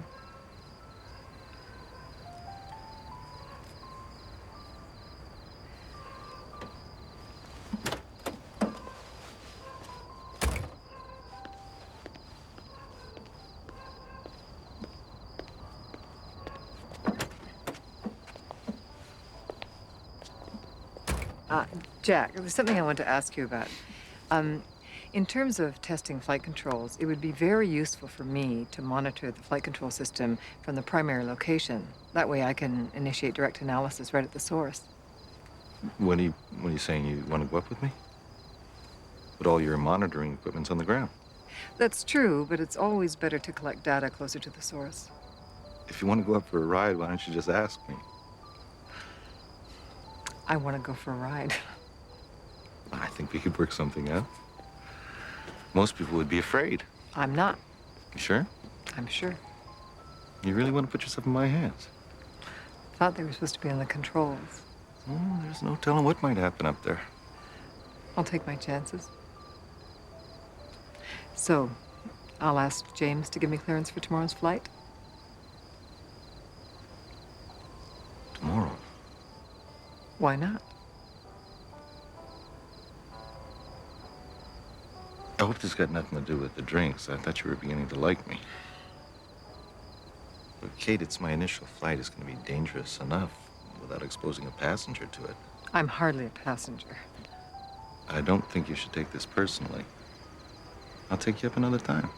Jack, there's something I want to ask you about. In terms of testing flight controls, it would be very useful for me to monitor the flight control system from the primary location. That way I can initiate direct analysis right at the source. What are you saying? You want to go up with me? But all your monitoring equipment's on the ground. That's true, but it's always better to collect data closer to the source. If you want to go up for a ride, why don't you just ask me? I want to go for a ride. I think we could work something out. Most people would be afraid. I'm not. You sure? I'm sure. You really want to put yourself in my hands? Thought they were supposed to be on the controls. Oh, there's no telling what might happen up there. I'll take my chances. So, I'll ask James to give me clearance for tomorrow's flight. Tomorrow? Why not? I hope this got nothing to do with the drinks. I thought you were beginning to like me. But, Kate, it's my initial flight. It's going to be dangerous enough without exposing a passenger to it. I'm hardly a passenger. I don't think you should take this personally. I'll take you up another time.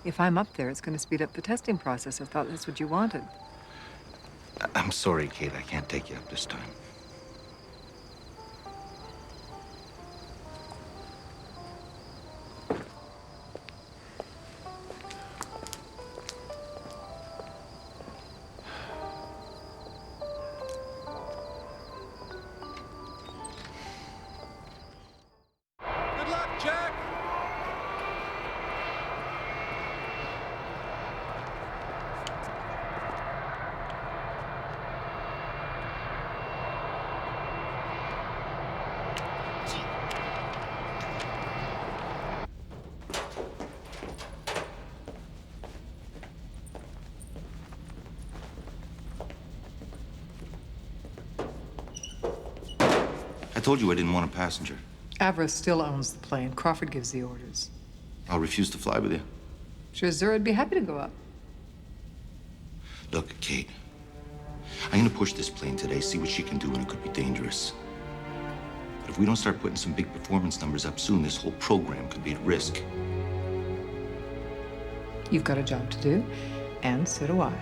If I'm up there, it's going to speed up the testing process. I thought that's what you wanted. I'm sorry, Kate. I can't take you up this time. I told you I didn't want a passenger. Avro still owns the plane. Crawford gives the orders. I'll refuse to fly with you. Sure, Zura'd be happy to go up. Look, Kate, I'm gonna push this plane today, see what she can do, and it could be dangerous. But if we don't start putting some big performance numbers up soon, this whole program could be at risk. You've got a job to do, and so do I.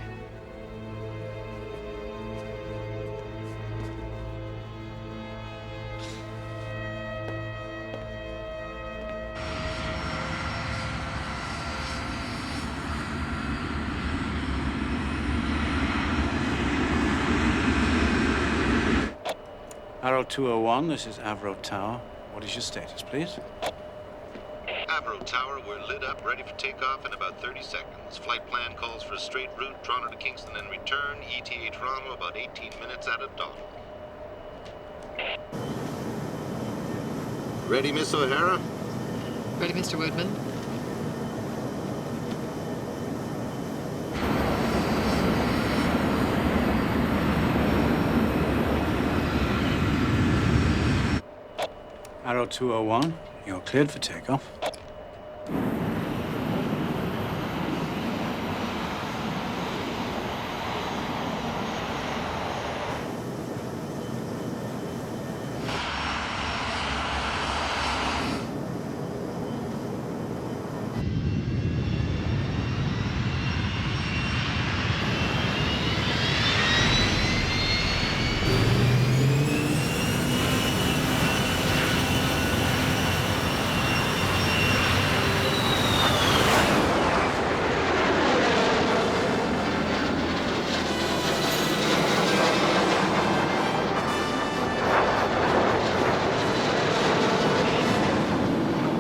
Arrow 201, this is Avro Tower. What is your status, please? Avro Tower, we're lit up, ready for takeoff in about 30 seconds. Flight plan calls for a straight route, Toronto to Kingston and return. ETA Toronto, about 18 minutes out of dawn. Ready, Miss O'Hara? Ready, Mr. Woodman? Arrow 201, you're cleared for takeoff.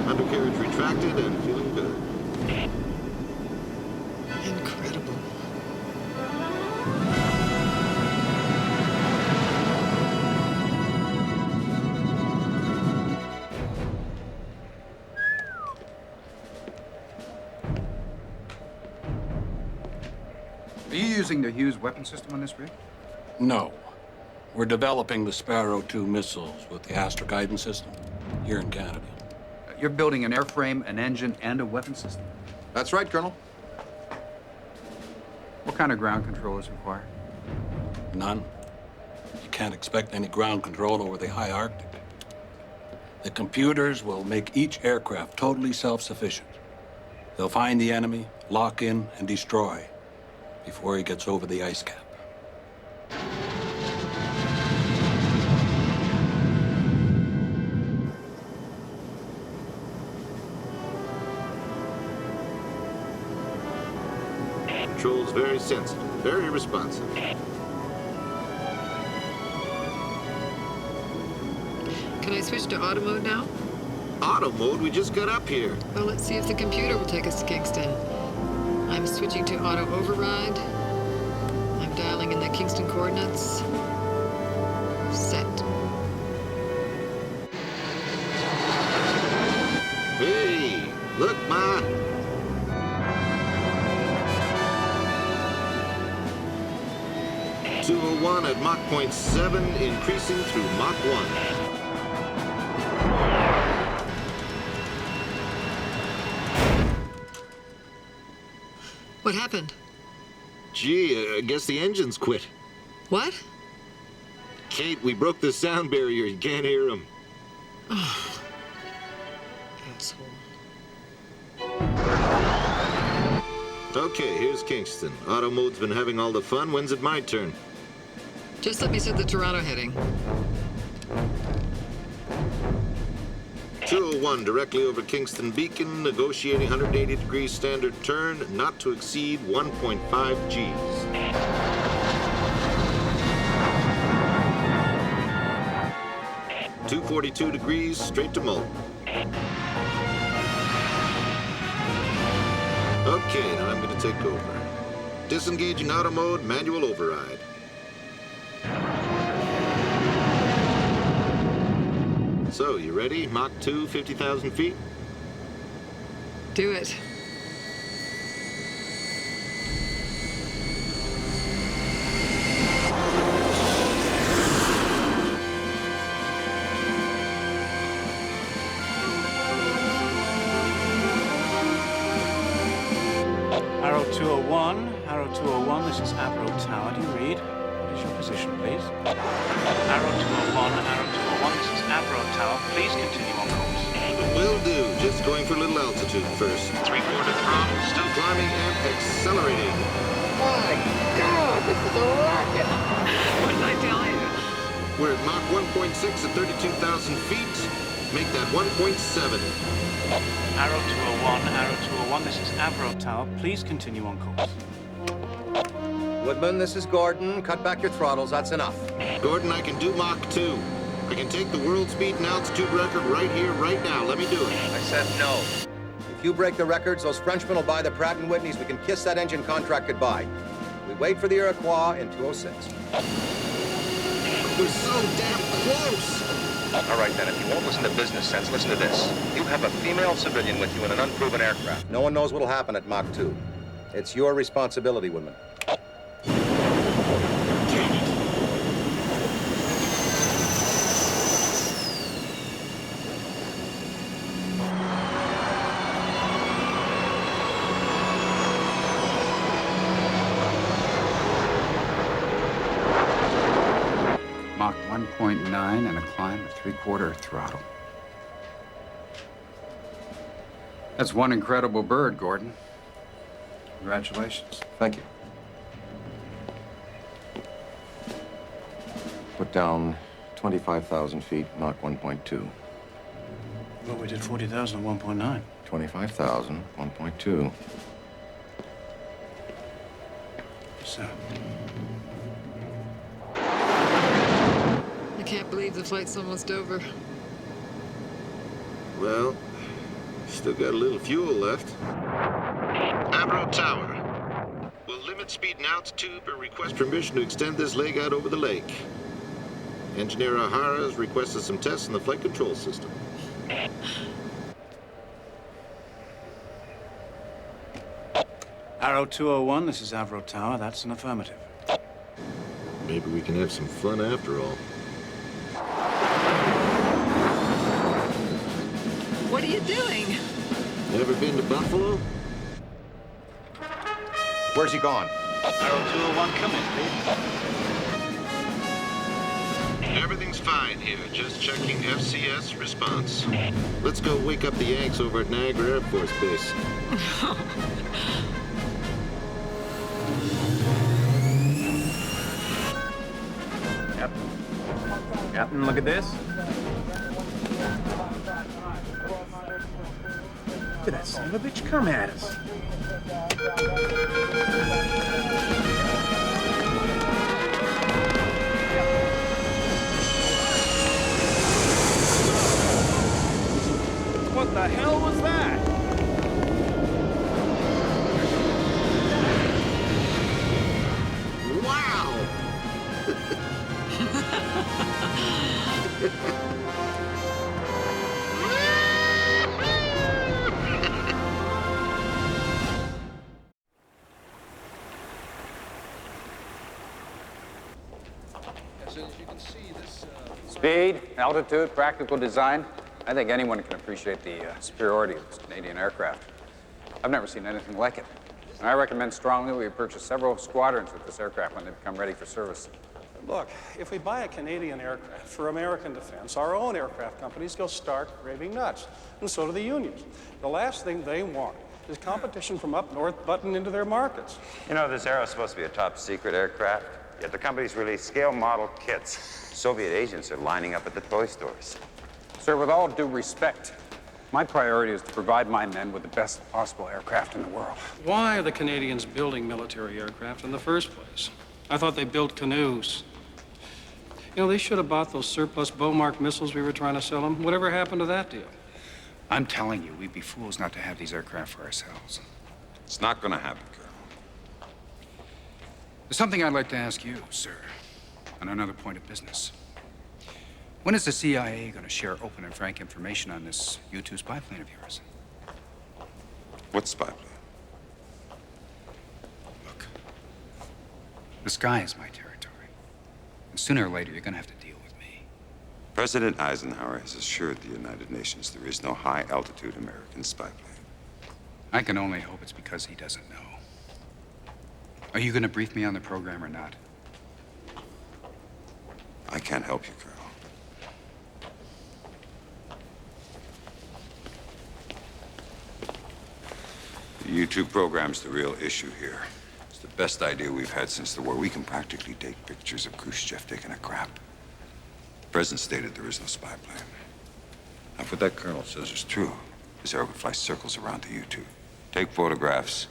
Undercarriage retracted and feeling good. Incredible. Are you using the Hughes weapon system on this rig? No. We're developing the Sparrow 2 missiles with the Astra guidance system here in Canada. You're building an airframe, an engine, and a weapon system? That's right, Colonel. What kind of ground control is required? None. You can't expect any ground control over the high Arctic. The computers will make each aircraft totally self-sufficient. They'll find the enemy, lock in, and destroy before he gets over the ice cap. Controls very sensitive, very responsive. Can I switch to auto mode now? Auto mode? We just got up here. Well, let's see if the computer will take us to Kingston. I'm switching to auto override. I'm dialing in the Kingston coordinates. Set. Hey, look, Ma. (201) at Mach 0.7, increasing through Mach 1. What happened? Gee, I guess the engines quit. What? Kate, we broke the sound barrier. You can't hear them. Oh. Asshole. Okay, here's Kingston. Auto mode's been having all the fun. When's it my turn? Just let me set the Toronto heading. 201, directly over Kingston Beacon, negotiating 180 degrees standard turn, not to exceed 1.5 Gs. (242 degrees, straight to Molten. Okay, now I'm going to take over. Disengaging auto mode, manual override. So, you ready? Mach 2, 50,000 feet? Do it. Arrow 201, Arrow 201, this is Avro Tower. Do you read? What is your position, please? Arrow 201, Arrow 201, this is Avro Tower. Please continue on course. Will do. Just going for a little altitude first. 3/4 throttle, still climbing and accelerating. My God, this is a rocket! What did I tell you? We're at Mach 1.6 at 32,000 feet. Make that 1.7. Arrow 201, Arrow 201, this is Avro Tower. Please continue on course. Woodman, this is Gordon. Cut back your throttles. That's enough. Gordon, I can do Mach 2. I can take the world speed and altitude record right here, right now. Let me do it. I said no. If you break the records, those Frenchmen will buy the Pratt & Whitneys. We can kiss that engine contract goodbye. We wait for the Iroquois in 206. We're so damn close. All right, then, if you won't listen to business sense, listen to this. You have a female civilian with you in an unproven aircraft. No one knows what'll happen at Mach 2. It's your responsibility, Woodman. Mach 1.9 and a climb at 3/4 throttle. That's one incredible bird, Gordon. Congratulations. Thank you. Put down 25,000 feet, Mach 1.2. Well, we did 40,000 at 1.9. 25,000, 1.2. So, I can't believe the flight's almost over. Well, still got a little fuel left. Avro Tower. We'll limit speed and altitude, but request permission to extend this leg out over the lake. Engineer O'Hara has requested some tests in the flight control system. Arrow 201, this is Avro Tower. That's an affirmative. Maybe we can have some fun after all. What are you doing? Ever been to Buffalo? Where's he gone? Arrow 201, come in, please. Everything's fine here. Just checking FCS response. Let's go wake up the Yanks over at Niagara Air Force Base. Captain, look at this. Look at that son of a bitch come at us. What the hell was that? Speed, altitude, practical design. I think anyone can appreciate the superiority of this Canadian aircraft. I've never seen anything like it. And I recommend strongly we purchase several squadrons with this aircraft when they become ready for service. Look, if we buy a Canadian aircraft for American defense, our own aircraft companies will start raving nuts, and so do the unions. The last thing they want is competition from up north butting into their markets. You know, this Arrow is supposed to be a top secret aircraft, yet the company's released scale model kits. Soviet agents are lining up at the toy stores. Sir, with all due respect, my priority is to provide my men with the best possible aircraft in the world. Why are the Canadians building military aircraft in the first place? I thought they built canoes. You know, they should have bought those surplus Beaumark missiles we were trying to sell them. Whatever happened to that deal? I'm telling you, we'd be fools not to have these aircraft for ourselves. It's not gonna happen, Colonel. There's something I'd like to ask you, sir, on another point of business. When is the CIA going to share open and frank information on this U-2 spy plane of yours? What spy plane? The sky is my territory. And sooner or later, you're going to have to deal with me. President Eisenhower has assured the United Nations there is no high-altitude American spy plane. I can only hope it's because he doesn't know. Are you going to brief me on the program or not? I can't help you, Colonel. The U-2 program's the real issue here. It's the best idea we've had since the war. We can practically take pictures of Khrushchev taking a crap. The president stated there is no spy plane. Now, if what that colonel says is true, this Arrow would fly circles around the U-2, take photographs,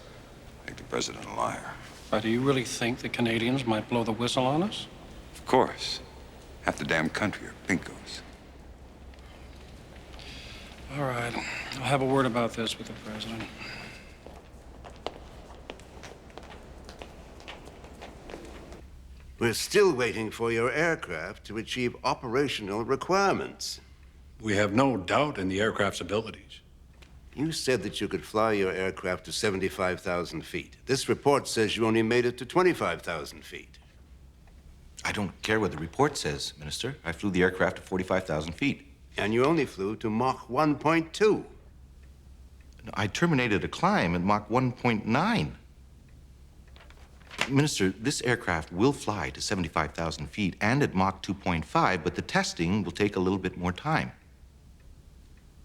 make the president a liar. But do you really think the Canadians might blow the whistle on us? Of course. Half the damn country are pinkos. All right. I'll have a word about this with the president. We're still waiting for your aircraft to achieve operational requirements. We have no doubt in the aircraft's abilities. You said that you could fly your aircraft to 75,000 feet. This report says you only made it to 25,000 feet. I don't care what the report says, Minister. I flew the aircraft to 45,000 feet. And you only flew to Mach 1.2. I terminated a climb at Mach 1.9. Minister, this aircraft will fly to 75,000 feet and at Mach 2.5, but the testing will take a little bit more time.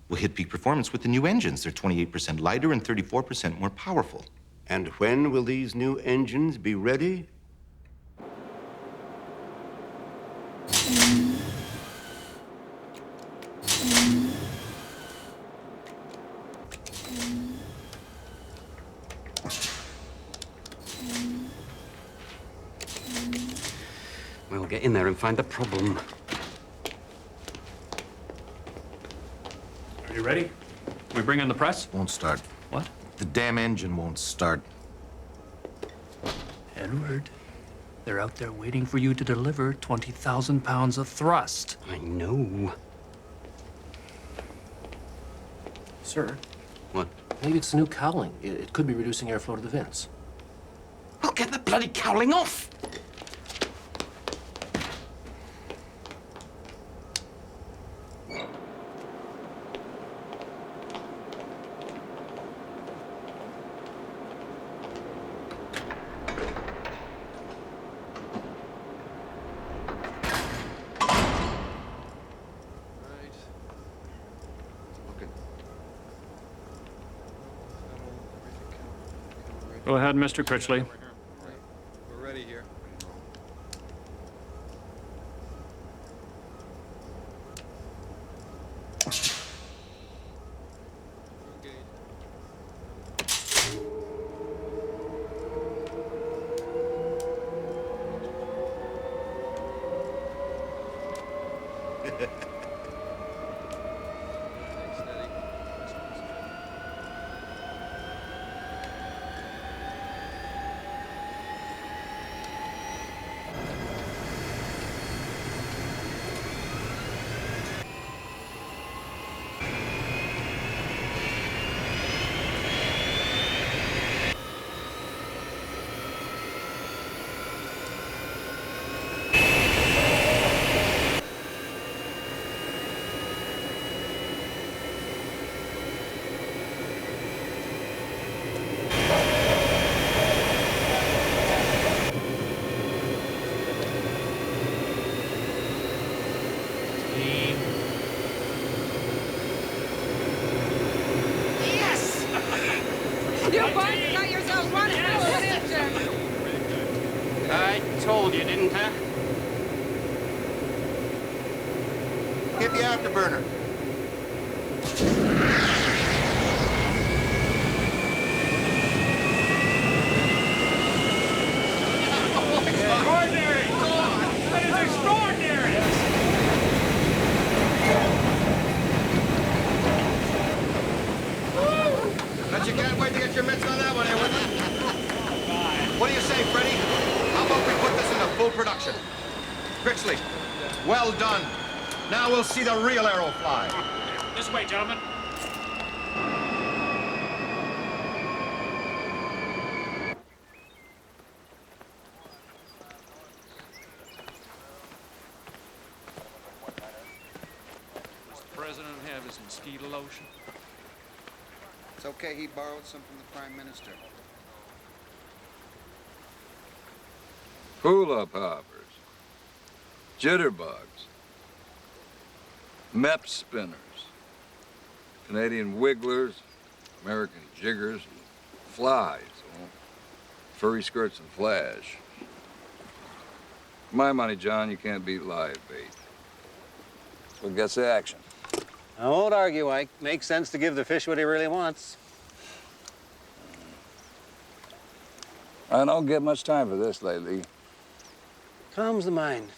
We'll hit peak performance with the new engines. They're 28% lighter and 34% more powerful. And when will these new engines be ready? We'll get in there and find the problem. Are you ready? We bring in the press? Won't start. What? The damn engine won't start. Edward, they're out there waiting for you to deliver 20,000 pounds of thrust. I know. Sir? What? Maybe it's the new cowling. It could be reducing airflow to the vents. Well, get the bloody cowling off! Go ahead, Mr. Critchley. We're ready here. told you, didn't I? Get the afterburner. Extraordinary! That is extraordinary! Bet you can't wait to get your mitts on that one, here, Whitman. What do you say, Freddie? How about we put this into full production? Critchley, well done. Now we'll see the real arrow fly. This way, gentlemen. Does the president have his mosquito lotion? It's okay, he borrowed some from the Prime Minister. Hula poppers, jitterbugs, mep spinners, Canadian wigglers, American jiggers, and flies, furry skirts and flash. For my money, John, you can't beat live bait. That's what gets the action. I won't argue, Ike. Makes sense to give the fish what he really wants. I don't get much time for this lately. Calms the mind.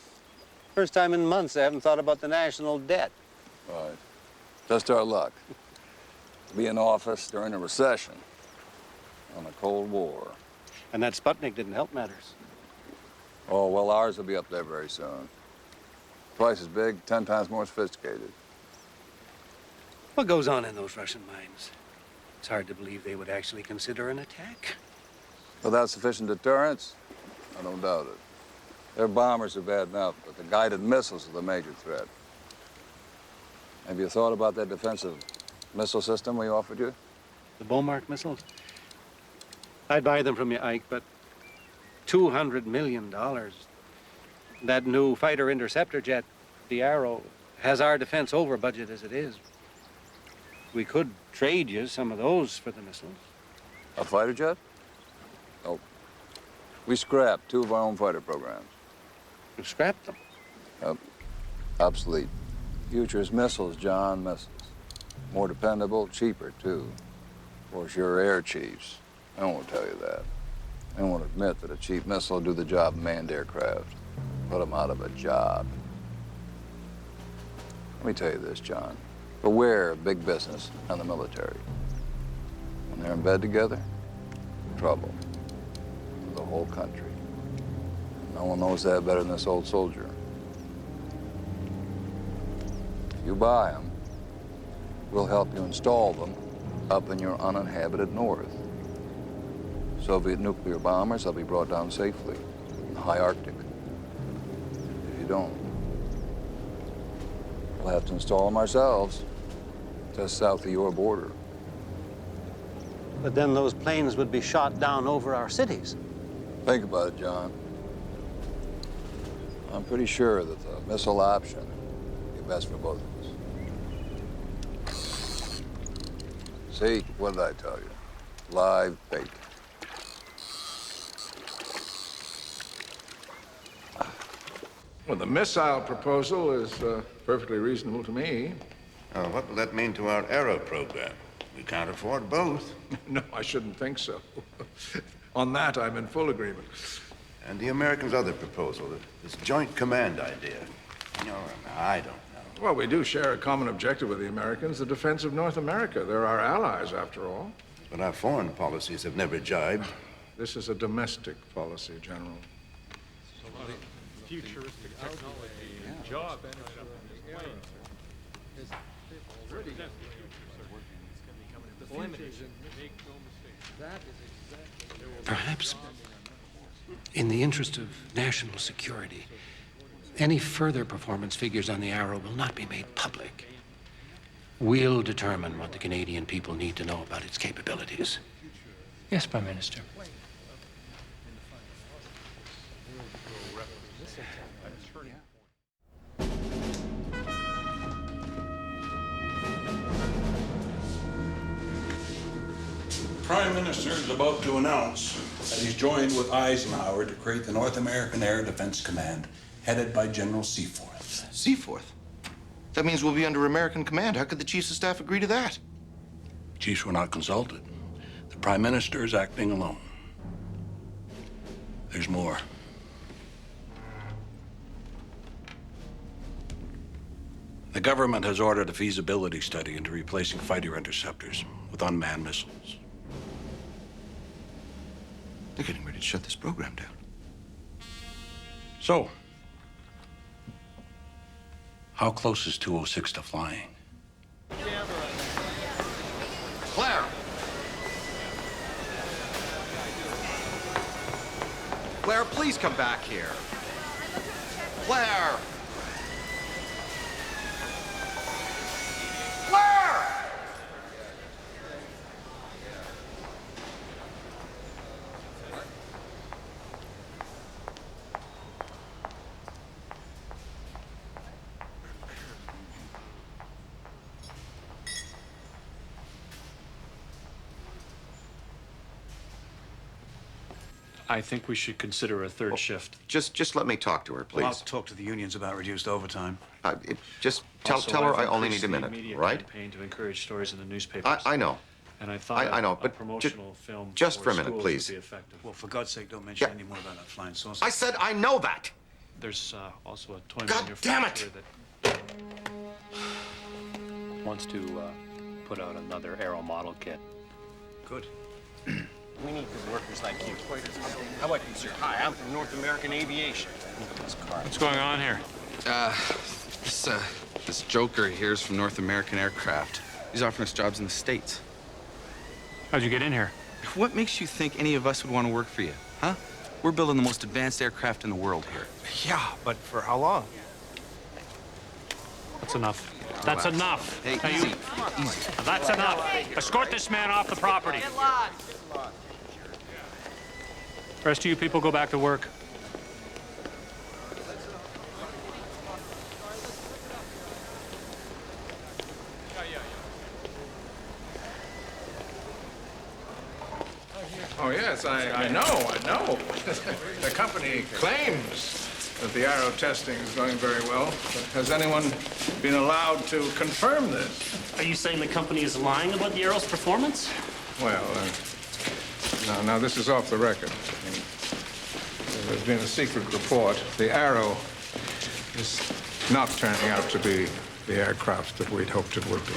First time in months I haven't thought about the national debt. Right. Just our luck. Be in office during a recession on a Cold War. And that Sputnik didn't help matters. Oh, well, ours will be up there very soon. Twice as big, 10 times more sophisticated. What goes on in those Russian mines? It's hard to believe they would actually consider an attack. Without sufficient deterrence, I don't doubt it. Their bombers are bad enough, but the guided missiles are the major threat. Have you thought about that defensive missile system we offered you? The Beaumark missiles? I'd buy them from you, Ike, but $200 million. That new fighter interceptor jet, the Arrow, has our defense over budget as it is. We could trade you some of those for the missiles. A fighter jet? Oh. We scrapped 2 of our own fighter programs. You scrapped them? Yep. Obsolete. Future's missiles, John, missiles. More dependable, cheaper, too. Of course, you're air chiefs. I won't tell you that. I won't admit that a cheap missile will do the job of manned aircraft. Put them out of a job. Let me tell you this, John. Beware of big business and the military. When they're in bed together, trouble for the whole country. No one knows that better than this old soldier. If you buy them, we'll help you install them up in your uninhabited north. Soviet nuclear bombers will be brought down safely in the high Arctic. If you don't, we'll have to install them ourselves just south of your border. But then those planes would be shot down over our cities. Think about it, John. I'm pretty sure that the missile option would be best for both of us. See, what did I tell you? Live bait. Well, the missile proposal is perfectly reasonable to me. What will that mean to our Arrow program? We can't afford both. No, I shouldn't think so. On that, I'm in full agreement. And the Americans' other proposal, this joint command idea. No, I don't know. Well, we do share a common objective with the Americans, the defense of North America. They're our allies, after all. But our foreign policies have never jibed. This is a domestic policy, General. Futuristic technology and job Perhaps, in the interest of national security, any further performance figures on the Arrow will not be made public. We'll determine what the Canadian people need to know about its capabilities. Yes, Prime Minister. The Prime Minister is about to announce that he's joined with Eisenhower to create the North American Air Defense Command, headed by General Seaforth. Seaforth? That means we'll be under American command. How could the chiefs of staff agree to that? Chiefs were not consulted. The Prime Minister is acting alone. There's more. The government has ordered a feasibility study into replacing fighter interceptors with unmanned missiles. They're getting ready to shut this program down. So, how close is 206 to flying? Claire! Claire, please come back here. Claire! Claire! I think we should consider a third shift. Just let me talk to her, please. Well, I'll talk to the unions about reduced overtime. Just tell her I only need a minute, right? Campaign to encourage stories in the newspapers. I know. And I thought I know, a but promotional film just for a minute, schools please. would be effective. Well, for God's sake, don't mention any more about that flying saucer. I said I know that. There's also a toy God damn manufacturer that wants to put out another Arrow model kit. Good. We need good workers like you. How about you, sir? Hi, I'm from North American Aviation. Look at this car. What's going on here? This joker here is from North American Aircraft. He's offering us jobs in the States. How'd you get in here? What makes you think any of us would want to work for you, huh? We're building the most advanced aircraft in the world here. Yeah, but for how long? That's enough. That's enough. Hey, Now easy. Easy. That's enough. Escort this man off the property. Rest of you people go back to work. Oh, yes, I know. The company claims that the Arrow testing is going very well, but has anyone been allowed to confirm this? Are you saying the company is lying about the Arrow's performance? Well, now this is off the record. There's been a secret report. The Arrow is not turning out to be the aircraft that we'd hoped it would be.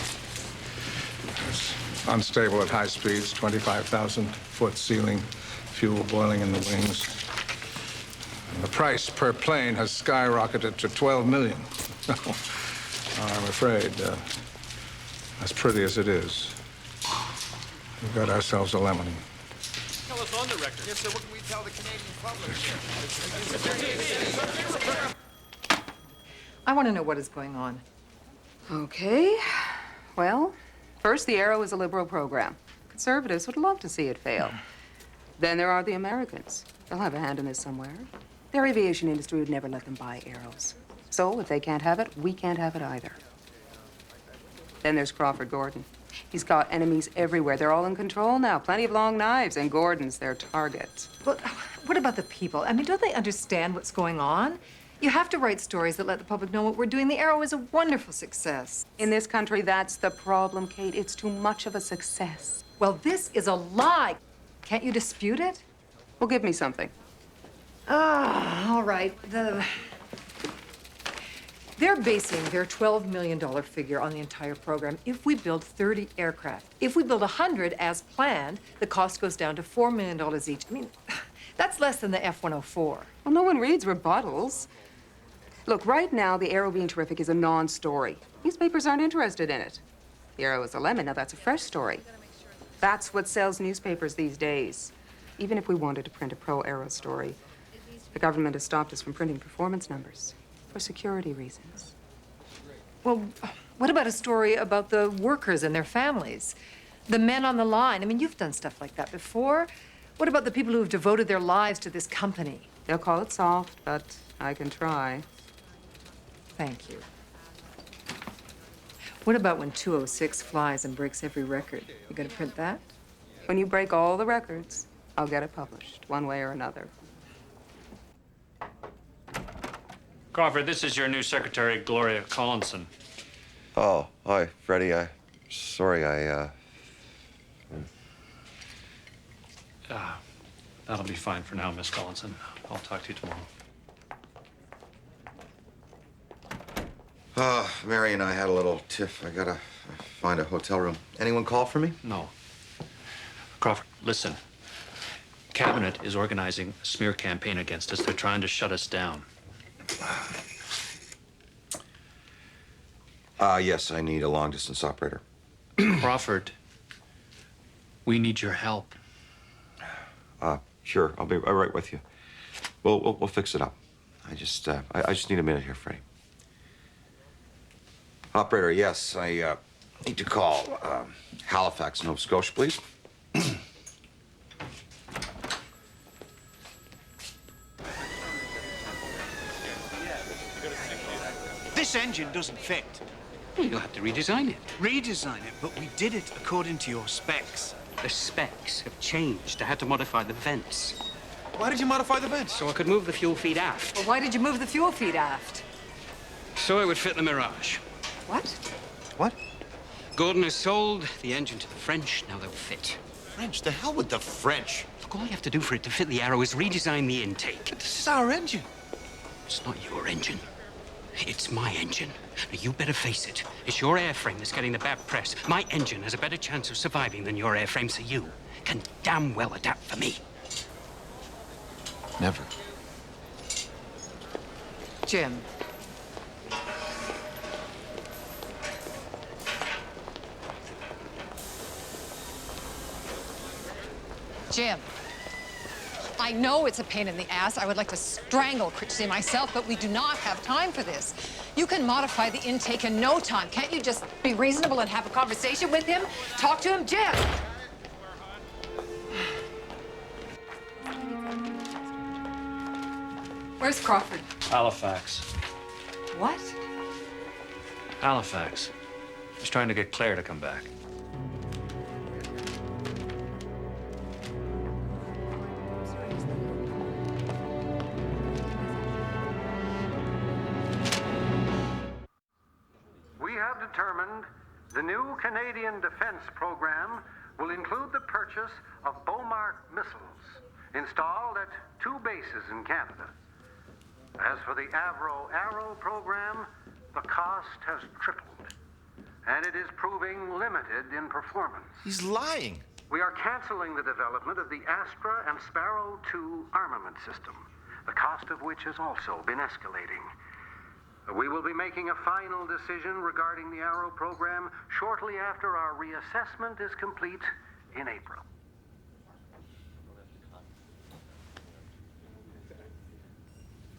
It's unstable at high speeds, 25,000-foot ceiling, fuel boiling in the wings. And the price per plane has skyrocketed to $12 million. I'm afraid, as pretty as it is, we've got ourselves a lemon. Tell us on the record. Yes, sir. What can we tell the Canadian public? I want to know what is going on. Okay. Well, first, the Arrow is a liberal program. Conservatives would love to see it fail. Then there are the Americans. They'll have a hand in this somewhere. Their aviation industry would never let them buy Arrows. So if they can't have it, we can't have it either. Then there's Crawford Gordon. He's got enemies everywhere. They're all in control now. Plenty of long knives, and Gordon's their target. Well, what about the people? I mean, don't they understand what's going on? You have to write stories that let the public know what we're doing. The Arrow is a wonderful success. In this country, that's the problem, Kate. It's too much of a success. Well, this is a lie. Can't you dispute it? Well, give me something. All right. They're basing their $12 million figure on the entire program if we build 30 aircraft. If we build 100 as planned, the cost goes down to $4 million each. I mean, that's less than the F-104. Well, no one reads rebuttals. Look, right now, the Arrow being terrific is a non-story. Newspapers aren't interested in it. The Arrow is a lemon. Now, that's a fresh story. That's what sells newspapers these days. Even if we wanted to print a pro-Arrow story, the government has stopped us from printing performance numbers for security reasons. Well, what about a story about the workers and their families? The men on the line? I mean, you've done stuff like that before. What about the people who have devoted their lives to this company? They'll call it soft, but I can try. Thank you. What about when 206 flies and breaks every record? You gonna print that? When you break all the records, I'll get it published, one way or another. Crawford, this is your new secretary, Gloria Collinson. Oh, hi, Freddie. Sorry, That'll be fine for now, Miss Collinson. I'll talk to you tomorrow. Mary and I had a little tiff. I gotta find a hotel room. Anyone call for me? No. Crawford, listen. Cabinet is organizing a smear campaign against us. They're trying to shut us down. Yes, I need a long-distance operator. Crawford, we need your help. Sure. I'll be right with you. We'll fix it up. I just need a minute here, Freddie. Operator, yes, I need to call Halifax, Nova Scotia, please. This engine doesn't fit. Well, you'll have to redesign it. Redesign it, but we did it according to your specs. The specs have changed. I had to modify the vents. Why did you modify the vents? So I could move the fuel feed aft. Well, why did you move the fuel feed aft? So it would fit the Mirage. What? What? Gordon has sold the engine to the French. Now they'll fit. French? The hell with the French? Look, all you have to do for it to fit the Arrow is redesign the intake. But this is our engine. It's not your engine. It's my engine. Now, you better face it. It's your airframe that's getting the bad press. My engine has a better chance of surviving than your airframe, so you can damn well adapt for me. Never. Jim. Jim. I know it's a pain in the ass. I would like to strangle Critchley myself, but we do not have time for this. You can modify the intake in no time. Can't you just be reasonable and have a conversation with him? Talk to him, Jim. Where's Crawford? Halifax. What? Halifax. He's trying to get Claire to come back. We have determined the new Canadian Defense Program will include the purchase of Beaumark missiles installed at 2 bases in Canada. As for the Avro Arrow program, the cost has tripled, and it is proving limited in performance. He's lying. We are canceling the development of the Astra and Sparrow II armament system, the cost of which has also been escalating. We will be making a final decision regarding the Arrow program shortly after our reassessment is complete in April.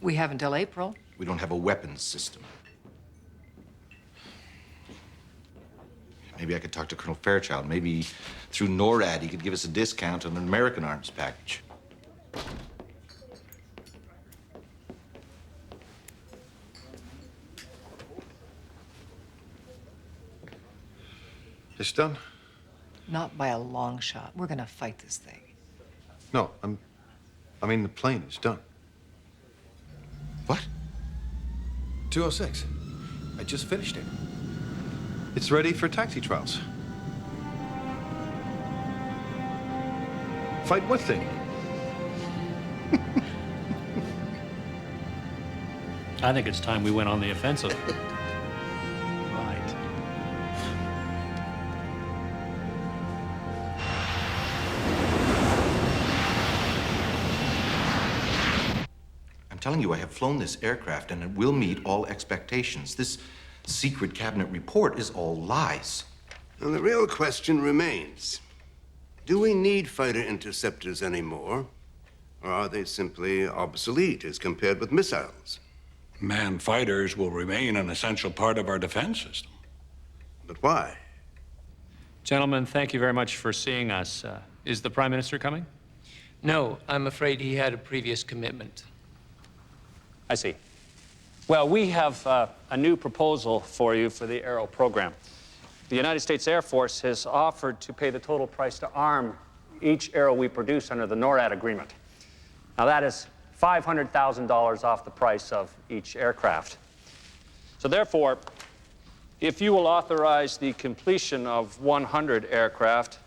We have until April. We don't have a weapons system. Maybe I could talk to Colonel Fairchild. Maybe through NORAD he could give us a discount on an American arms package. It's done? Not by a long shot. We're gonna fight this thing. No, I mean the plane is done. What? 206. I just finished it. It's ready for taxi trials. Fight what thing? I think it's time we went on the offensive. Right. I'm telling you, I have flown this aircraft and it will meet all expectations. This secret cabinet report is all lies. And the real question remains, do we need fighter interceptors anymore? Or are they simply obsolete as compared with missiles? Manned fighters will remain an essential part of our defense system. But why? Gentlemen, thank you very much for seeing us. Is the Prime Minister coming? No, I'm afraid he had a previous commitment. I see. Well, we have a new proposal for you for the Arrow program. The United States Air Force has offered to pay the total price to arm each Arrow we produce under the NORAD agreement. Now that is $500,000 off the price of each aircraft. So therefore, if you will authorize the completion of 100 aircraft,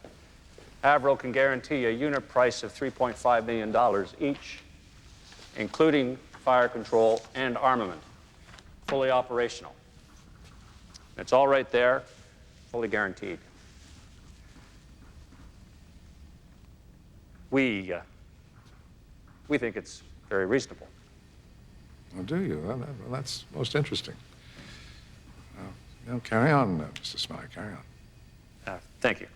Avro can guarantee a unit price of $3.5 million each, including fire control and armament, fully operational. It's all right there, fully guaranteed. We think it's very reasonable. Oh, do you? Well, that's most interesting. Carry on, Mr. Smiley, carry on. Thank you.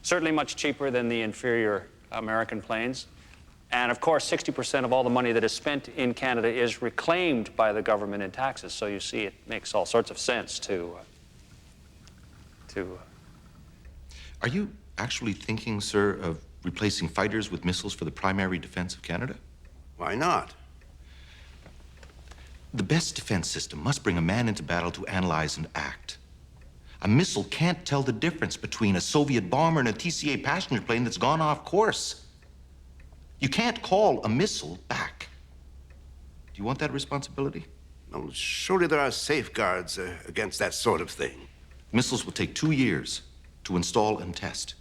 Certainly much cheaper than the inferior American planes. And of course, 60% of all the money that is spent in Canada is reclaimed by the government in taxes. So you see, it makes all sorts of sense to Are you actually thinking, sir, of replacing fighters with missiles for the primary defense of Canada? Why not? The best defense system must bring a man into battle to analyze and act. A missile can't tell the difference between a Soviet bomber and a TCA passenger plane that's gone off course. You can't call a missile back. Do you want that responsibility? Well, surely there are safeguards against that sort of thing. Missiles will take 2 years to install and test.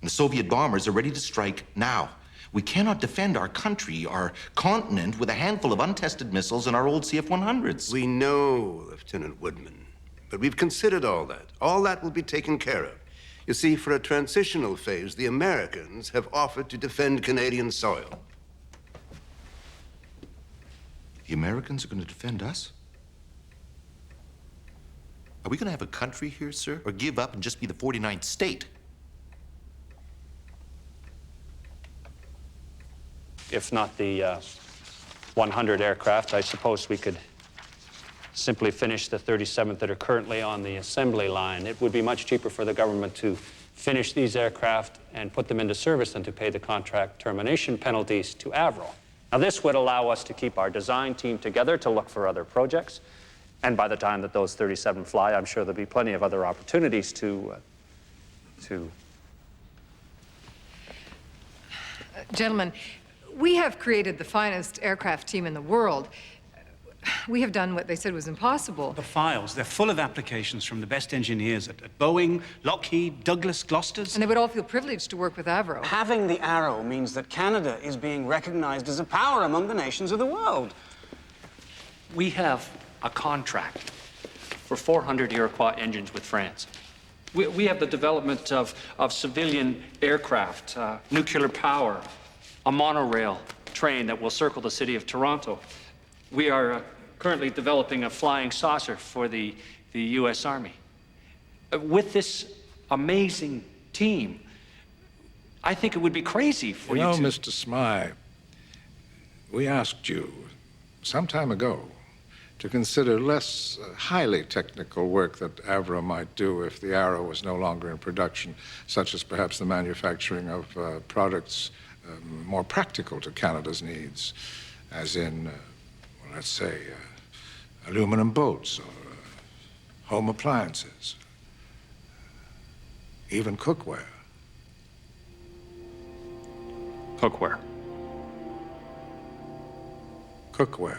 And the Soviet bombers are ready to strike now. We cannot defend our country, our continent, with a handful of untested missiles and our old CF-100s. We know, Lieutenant Woodman, but we've considered all that. All that will be taken care of. You see, for a transitional phase, the Americans have offered to defend Canadian soil. The Americans are going to defend us? Are we going to have a country here, sir? Or give up and just be the 49th state? If not the 100 aircraft, I suppose we could simply finish the 37 that are currently on the assembly line. It would be much cheaper for the government to finish these aircraft and put them into service than to pay the contract termination penalties to Avro. Now, this would allow us to keep our design team together to look for other projects. And by the time that those 37 fly, I'm sure there'll be plenty of other opportunities to Gentlemen, we have created the finest aircraft team in the world. We have done what they said was impossible. The files, they're full of applications from the best engineers at Boeing, Lockheed, Douglas, Glosters. And they would all feel privileged to work with Avro. Having the Arrow means that Canada is being recognized as a power among the nations of the world. We have a contract for 400 Iroquois engines with France. We have the development of civilian aircraft, nuclear power, a monorail train that will circle the city of Toronto. We are currently developing a flying saucer for the U.S. Army. With this amazing team, I think it would be crazy for you to... You know, Mr. Smythe, we asked you some time ago to consider less highly technical work that Avro might do if the Arrow was no longer in production, such as perhaps the manufacturing of products more practical to Canada's needs, as in, well, let's say, aluminum boats or home appliances, even cookware. Cookware. Cookware.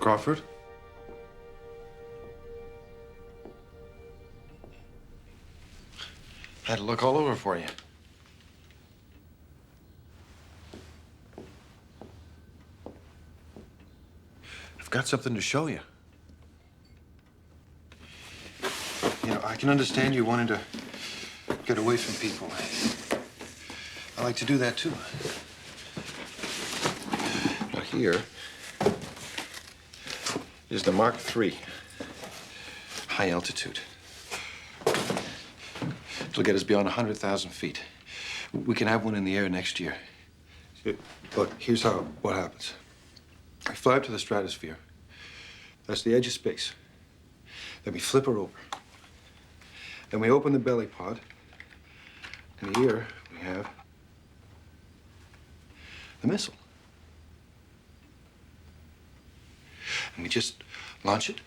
Crawford? I had to look all over for you. I've got something to show you. You know, I can understand you wanting to get away from people. I like to do that, too. Now, here is the Mark III, high altitude. It'll get us beyond 100,000 feet. We can have one in the air next year. Look, here's what happens. I fly up to the stratosphere. That's the edge of space. Then we flip her over. Then we open the belly pod. And here we have the missile. And we just launch it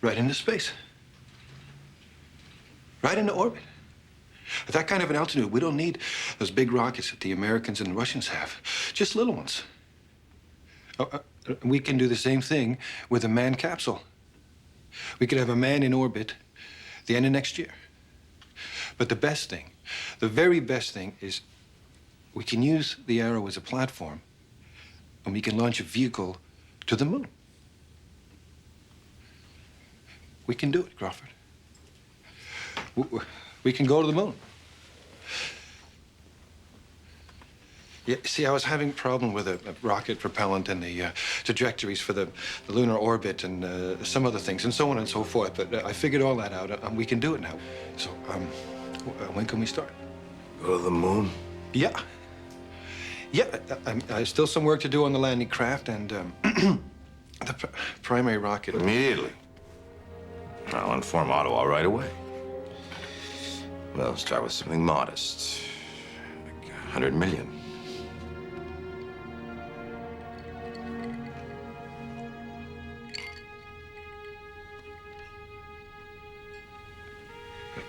right into space. Right into orbit. At that kind of an altitude, we don't need those big rockets that the Americans and the Russians have. Just little ones. We can do the same thing with a manned capsule. We could have a man in orbit the end of next year. But the best thing, the very best thing is we can use the Arrow as a platform and we can launch a vehicle to the moon. We can do it, Crawford. We can go to the moon. Yeah, see, I was having a problem with a rocket propellant and the trajectories for the lunar orbit and some other things and so on and so forth. But I figured all that out, and we can do it now. So, when can we start? Go to the moon? Yeah. Yeah, I still some work to do on the landing craft and the primary rocket. Immediately. I'll inform Ottawa right away. Well, start with something modest. Like 100 million.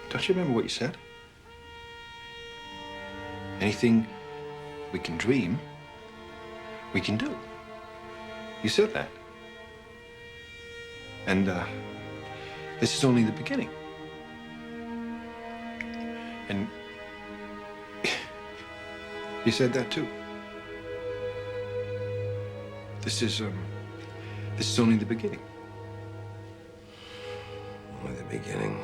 Don't you remember what you said? Anything we can dream, we can do. You said that. And this is only the beginning. And you said that too. This is only the beginning. Only the beginning.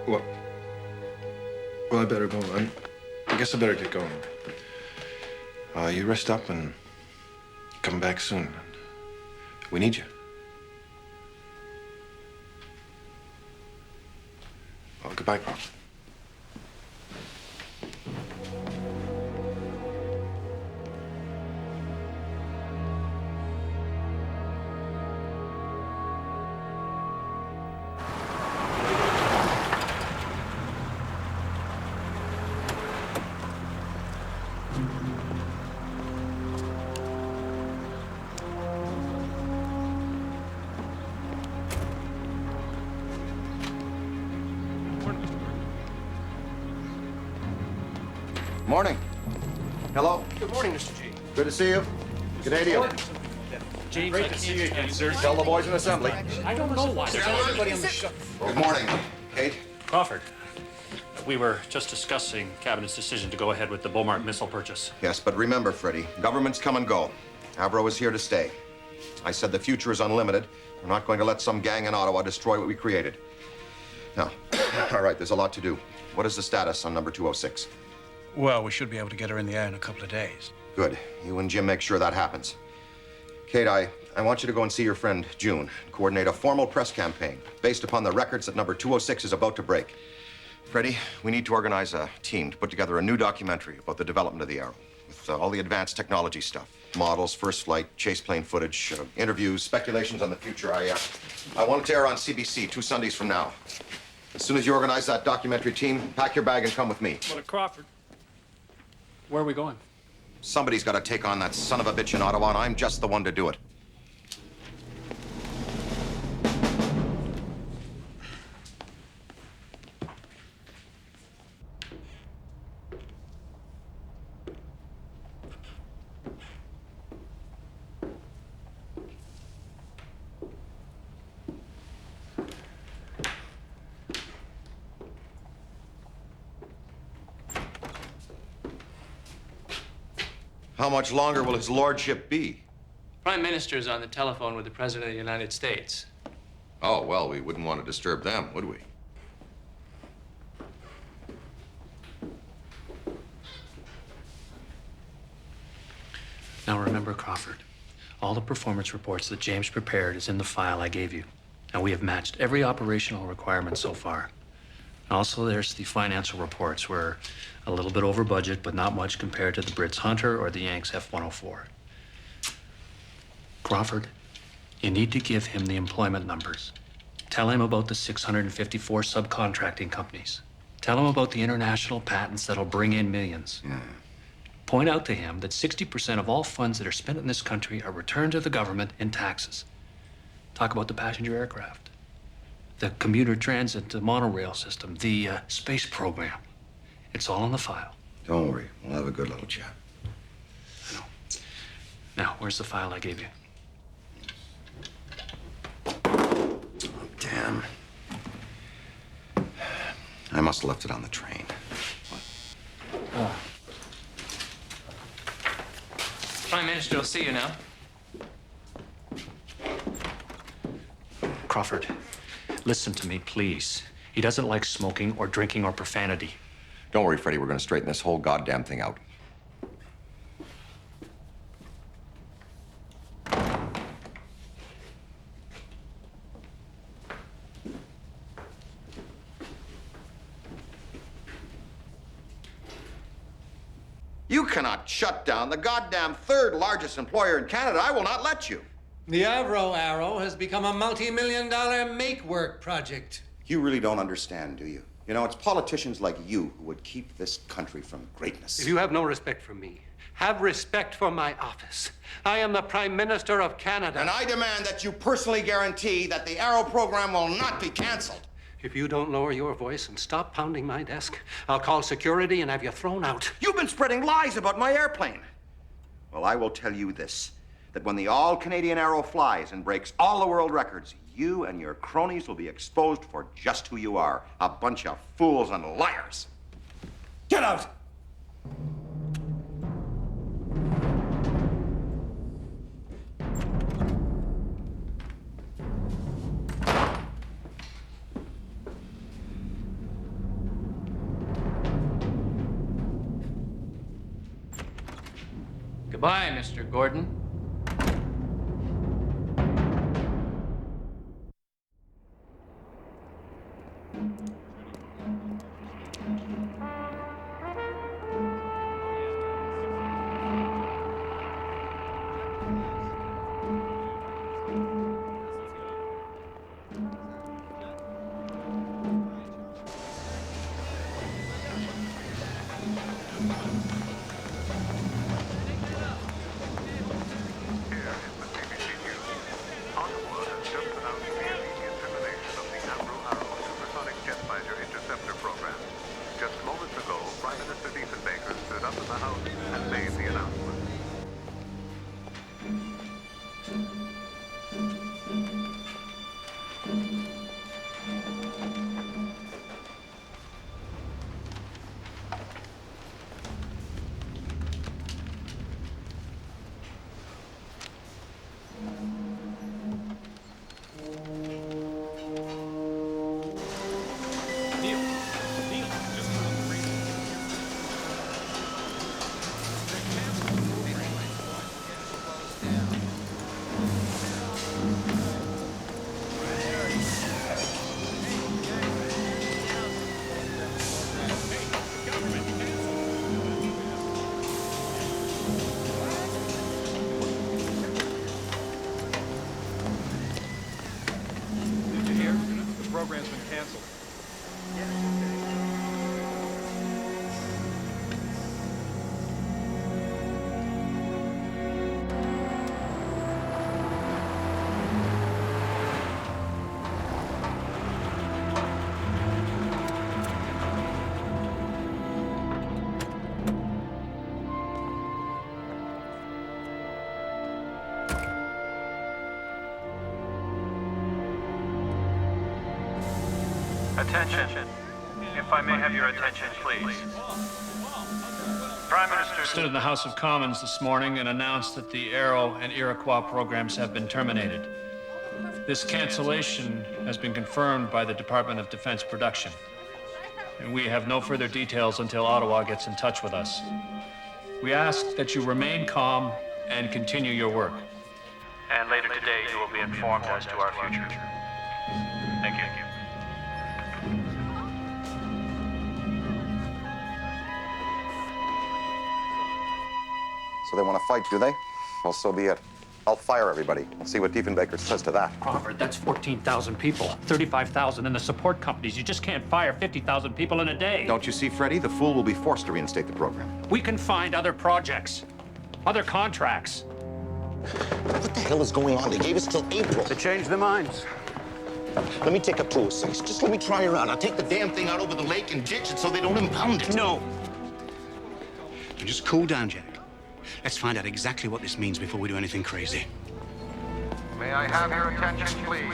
Well, I better go. I guess I better get going. You rest up and come back soon. We need you. Well, goodbye, Pop. Morning. Hello. Good morning, Mr. G. Good to see you. Canadian. James, great to see you again, sir. Tell the boys in assembly. I don't know why. There's everybody on the show. Good morning, Kate. Crawford, we were just discussing Cabinet's decision to go ahead with the Beaumont missile purchase. Yes, but remember, Freddie, governments come and go. Avro is here to stay. I said the future is unlimited. We're not going to let some gang in Ottawa destroy what we created. Now, all right, there's a lot to do. What is the status on number 206? Well, we should be able to get her in the air in a couple of days. Good. You and Jim make sure that happens. Kate, I want you to go and see your friend June and coordinate a formal press campaign based upon the records that number 206 is about to break. Freddie, we need to organize a team to put together a new documentary about the development of the Arrow with all the advanced technology stuff. Models, first flight, chase plane footage, interviews, speculations on the future. I want it to air on CBC 2 Sundays from now. As soon as you organize that documentary team, pack your bag and come with me. What a Crawford. Where are we going? Somebody's got to take on that son of a bitch in Ottawa, and I'm just the one to do it. How much longer will his lordship be? Prime Minister's on the telephone with the President of the United States. Oh, well, we wouldn't want to disturb them, would we? Now remember, Crawford, all the performance reports that James prepared is in the file I gave you. And we have matched every operational requirement so far. Also, there's the financial reports. We're a little bit over budget, but not much compared to the Brits Hunter or the Yanks F-104. Crawford, you need to give him the employment numbers. Tell him about the 654 subcontracting companies. Tell him about the international patents that'll bring in millions. Yeah. Point out to him that 60% of all funds that are spent in this country are returned to the government in taxes. Talk about the passenger aircraft, the commuter transit, the monorail system, the space program. It's all in the file. Don't worry. We'll have a good little chat. I know. Now, where's the file I gave you? Oh, damn. I must have left it on the train. Oh. Prime Minister will see you now. Crawford, listen to me, please. He doesn't like smoking or drinking or profanity. Don't worry, Freddie. We're going to straighten this whole goddamn thing out. You cannot shut down the goddamn third largest employer in Canada. I will not let you. The Arrow has become a multi-million-dollar make-work project. You really don't understand, do you? You know, it's politicians like you who would keep this country from greatness. If you have no respect for me, have respect for my office. I am the Prime Minister of Canada. And I demand that you personally guarantee that the Arrow program will not be canceled. If you don't lower your voice and stop pounding my desk, I'll call security and have you thrown out. You've been spreading lies about my airplane. Well, I will tell you this, that when the all-Canadian Arrow flies and breaks all the world records, you and your cronies will be exposed for just who you are, a bunch of fools and liars. Get out! Goodbye, Mr. Gordon. Program's been canceled. Attention. If I may have your attention, please. Prime Minister stood in the House of Commons this morning and announced that the Arrow and Iroquois programs have been terminated. This cancellation has been confirmed by the Department of Defense Production. And we have no further details until Ottawa gets in touch with us. We ask that you remain calm and continue your work. And later today, you will be informed as to our future. Thank you. So they want to fight, do they? Well, so be it. I'll fire everybody. We'll see what Diefenbaker says to that. Crawford, that's 14,000 people, 35,000 in the support companies. You just can't fire 50,000 people in a day. Don't you see, Freddie? The fool will be forced to reinstate the program. We can find other projects, other contracts. What the hell is going on? They gave us till April. They changed their minds. Let me take up 206. Just let me try around. I'll take the damn thing out over the lake and ditch it so they don't impound it. No. Now just cool down, Jack. Let's find out exactly what this means before we do anything crazy. May I have your attention, please?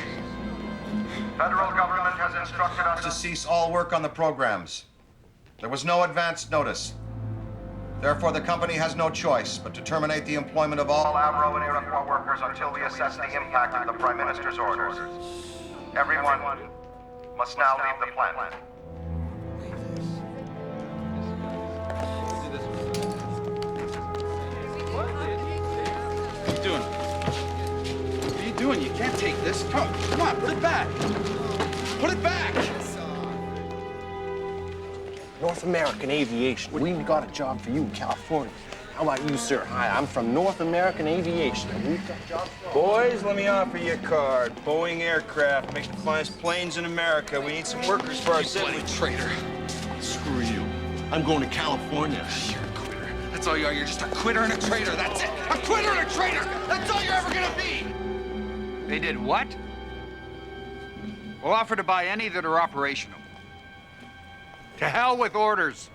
Federal government has instructed us To cease all work on the programs. There was no advance notice. Therefore, the company has no choice but to terminate the employment of all Avro and Iroquois workers until we assess the impact of the Prime Minister's orders. Everyone must now leave the plant. What are you doing? What are you doing? You can't take this. Come on, put it back. Put it back. North American Aviation. We've got a job for you in California. How about you, sir? Hi, I'm from North American Aviation, and we've got jobs for all. Boys, let me offer you a card. Boeing Aircraft, make the finest planes in America. We need some workers for our Bloody traitor. Screw you. I'm going to California. You're a quitter. That's all you are. You're just a quitter and a traitor. That's it. A quitter and a traitor. That's all you're ever gonna be. They did what? We'll offer to buy any that are operational. To hell with orders.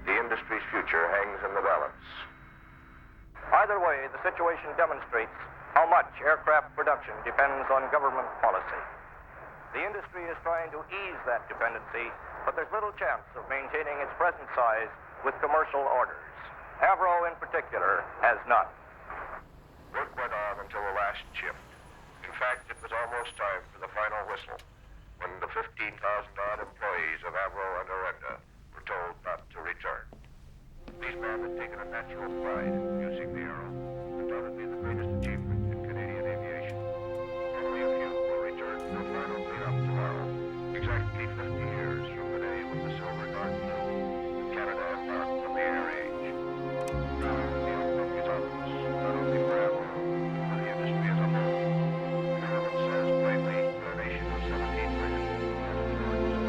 The industry's future hangs in the balance. Either way, the situation demonstrates how much aircraft production depends on government policy. The industry is trying to ease that dependency, but there's little chance of maintaining its present size with commercial orders. Avro, in particular, has not. Work went on until the last shift. In fact, it was almost time for the final whistle when the 15,000-odd employees of Avro and Orenda were told not to return. These men had taken a natural pride in using the Arrow, undoubtedly the greatest achievement in Canadian aviation. Only a few will return to the final cleanup tomorrow, exactly 50 years from the day when the Silver Dart flew and Canada embarked on the air age. Now, the outlook is on us, not only for Avro, but for the industry as a whole. The government says plainly that a nation of 17 million has enjoyed this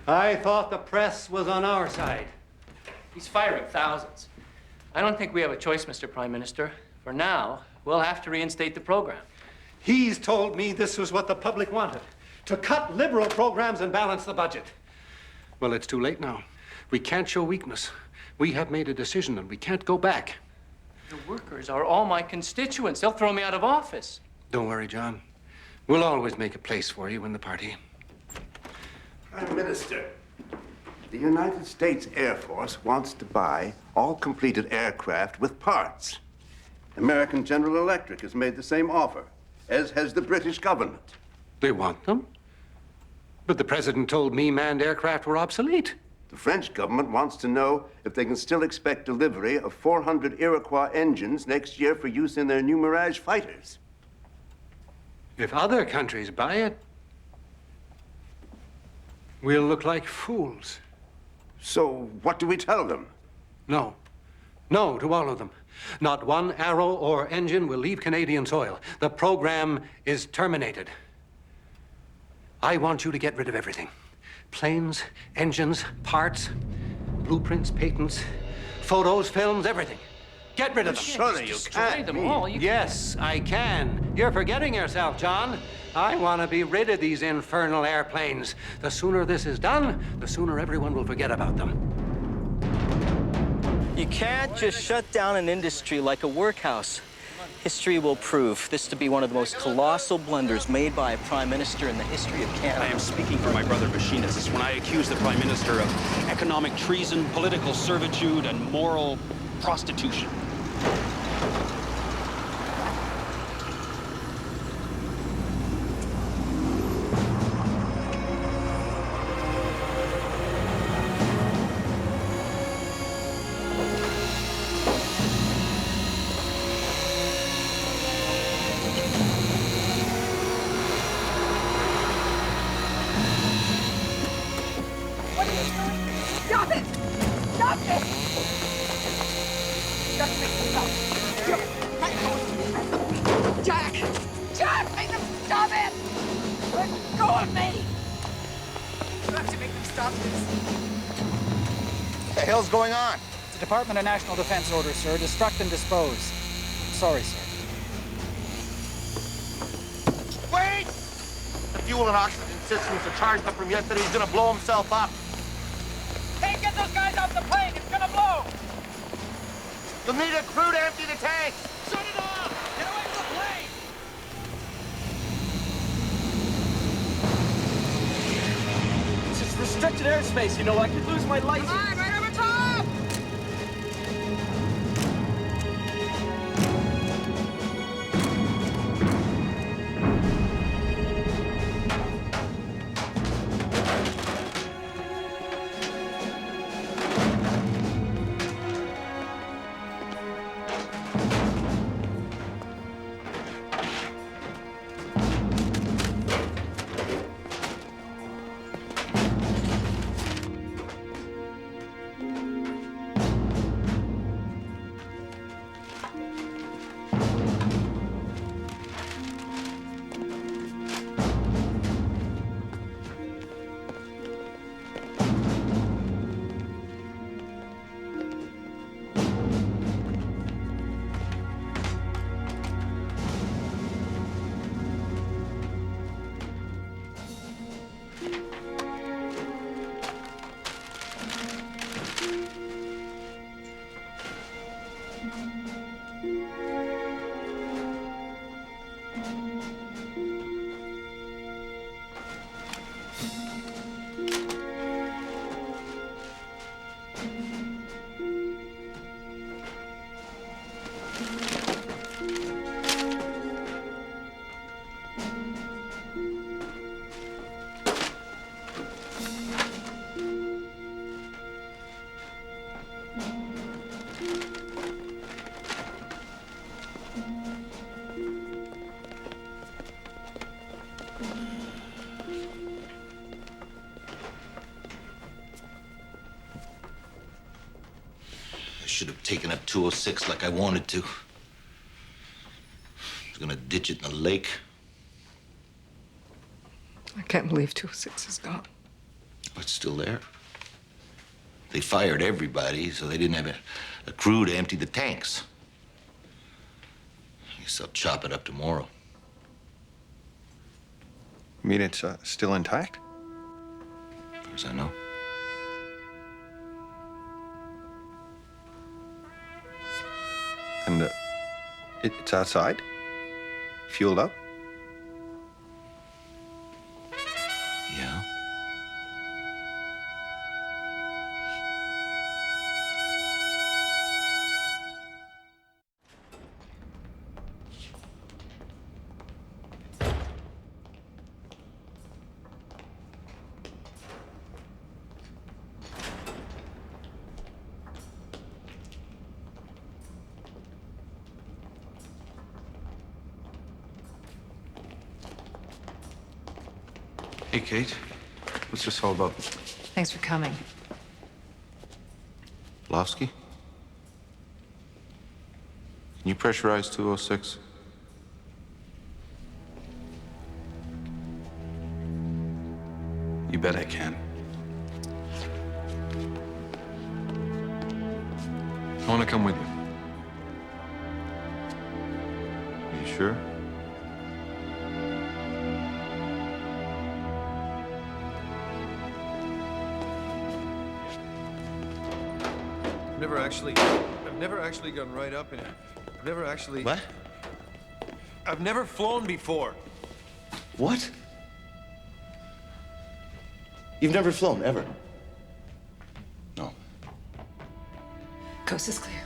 I thought the press was on our side. He's firing thousands. I don't think we have a choice, Mr. Prime Minister. For now, we'll have to reinstate the program. He's told me this was what the public wanted, to cut liberal programs and balance the budget. Well, it's too late now. We can't show weakness. We have made a decision and we can't go back. The workers are all my constituents. They'll throw me out of office. Don't worry, John. We'll always make a place for you in the party. Prime Minister, the United States Air Force wants to buy all completed aircraft with parts. American General Electric has made the same offer, as has the British government. They want them? But the president told me manned aircraft were obsolete. The French government wants to know if they can still expect delivery of 400 Iroquois engines next year for use in their new Mirage fighters. If other countries buy it, we'll look like fools. So what do we tell them? No. No to all of them. Not one arrow or engine will leave Canadian soil. The program is terminated. I want you to get rid of everything. Planes, engines, parts, blueprints, patents, photos, films, everything. Get rid of them. Surely you can't. them all. Yes, I can. You're forgetting yourself, John. I want to be rid of these infernal airplanes. The sooner this is done, the sooner everyone will forget about them. You can't just shut down an industry like a workhouse. History will prove this to be one of the most colossal blunders made by a prime minister in the history of Canada. I am speaking for my brother machinists when I accuse the prime minister of economic treason, political servitude, and moral prostitution. Stop it! Stop it! Just make them stop. Jack! Jack, make them stop it! Let go of me! You have to make them stop this. What the hell's going on? It's a Department of National Defense order, sir. Destruct and dispose. Sorry, sir. Wait! The fuel and oxygen systems are charged up from yesterday. He's gonna blow himself up. Hey, get those guys off the plane! It's gonna blow! You'll need a crew to empty the tank. Shut it off! Get away from the plane! This is restricted airspace, you know. I could lose my license. Come on, right over top! I should have taken up 206 like I wanted to. I was gonna ditch it in the lake. I can't believe 206 is gone. But it's still there. They fired everybody, so they didn't have a crew to empty the tanks. I guess I'll chop it up tomorrow. You mean it's still intact? As far as I know. And it's outside? Fueled up? Yeah. Hey, Kate. What's this all about? Thanks for coming. Lofsky? Can you pressurize 206? You bet I can. I want to come with you. Are you sure? I've never actually gone right up in it. I've never actually... What? I've never flown before. What? You've never flown, ever? No. Coast is clear.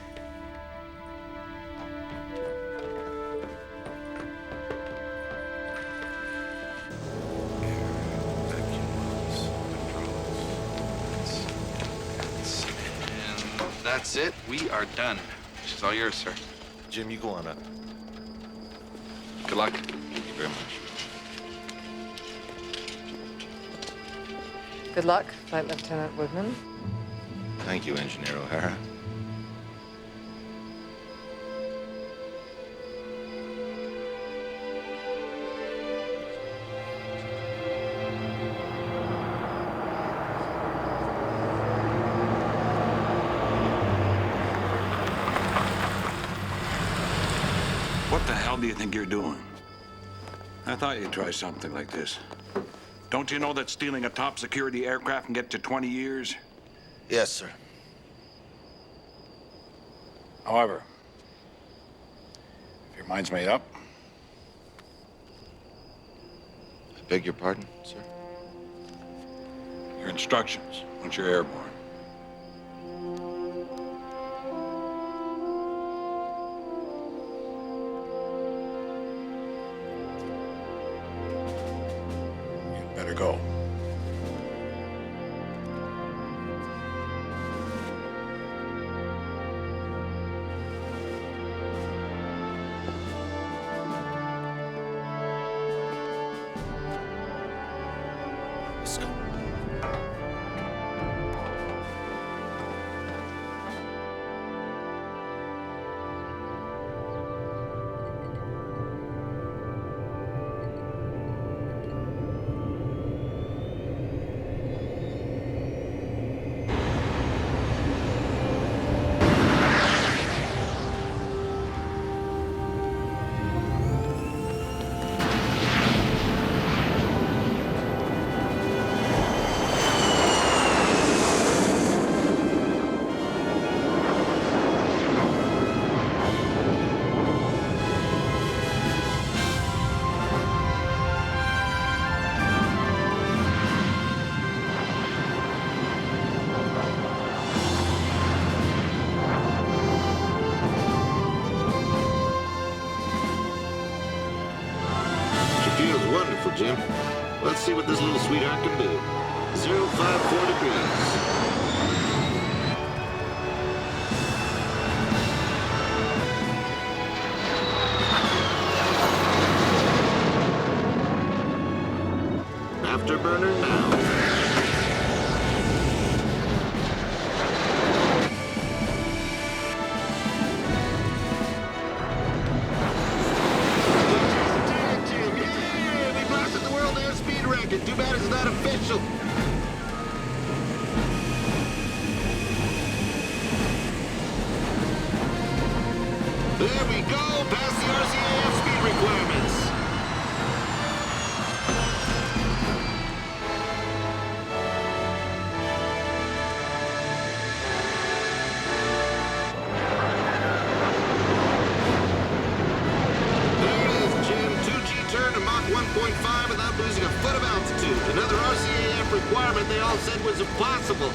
That's it. We are done. She's all yours, sir. Jim, you go on up. Good luck. Thank you very much. Good luck, Flight Lieutenant Woodman. Thank you, Engineer O'Hara. What the hell do you think you're doing? I thought you'd try something like this. Don't you know that stealing a top security aircraft can get to 20 years? Yes, sir. However, if your mind's made up, I beg your pardon, sir? your instructions once you're airborne. You'd better go. Let's go. She feels wonderful, Jim. Let's see what this little sweetheart can do. 054 degrees. Afterburner now. Too bad it's not official. There we go, past the RCAF speed requirements. There it is, Jim. 2G turn to Mach 1.5 without losing a foot of altitude. Another RCAF requirement they all said was impossible.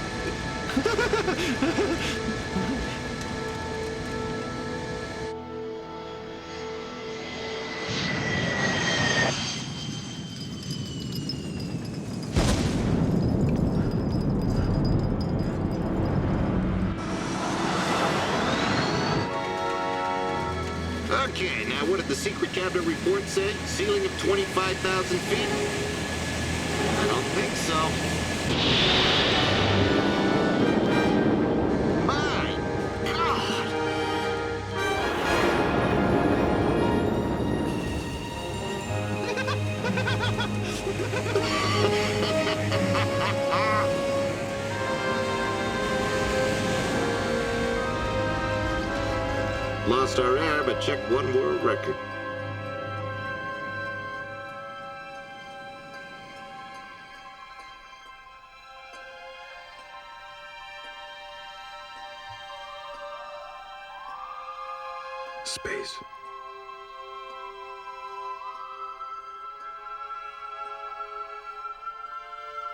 Okay, now what did the secret cabinet report say? Ceiling of 25,000 feet? I don't think so. My God! Lost our air, but checked one world record. Space.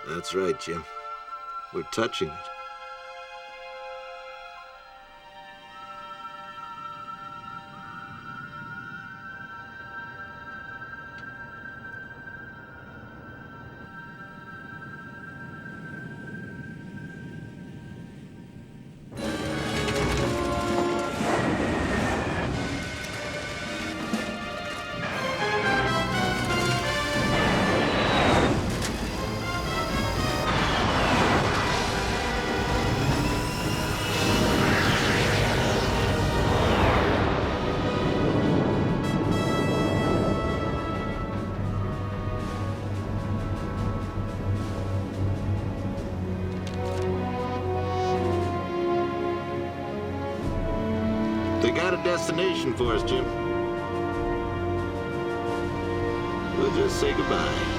That's right, Jim. We're touching it. They got a destination for us, Jim. We'll just say goodbye.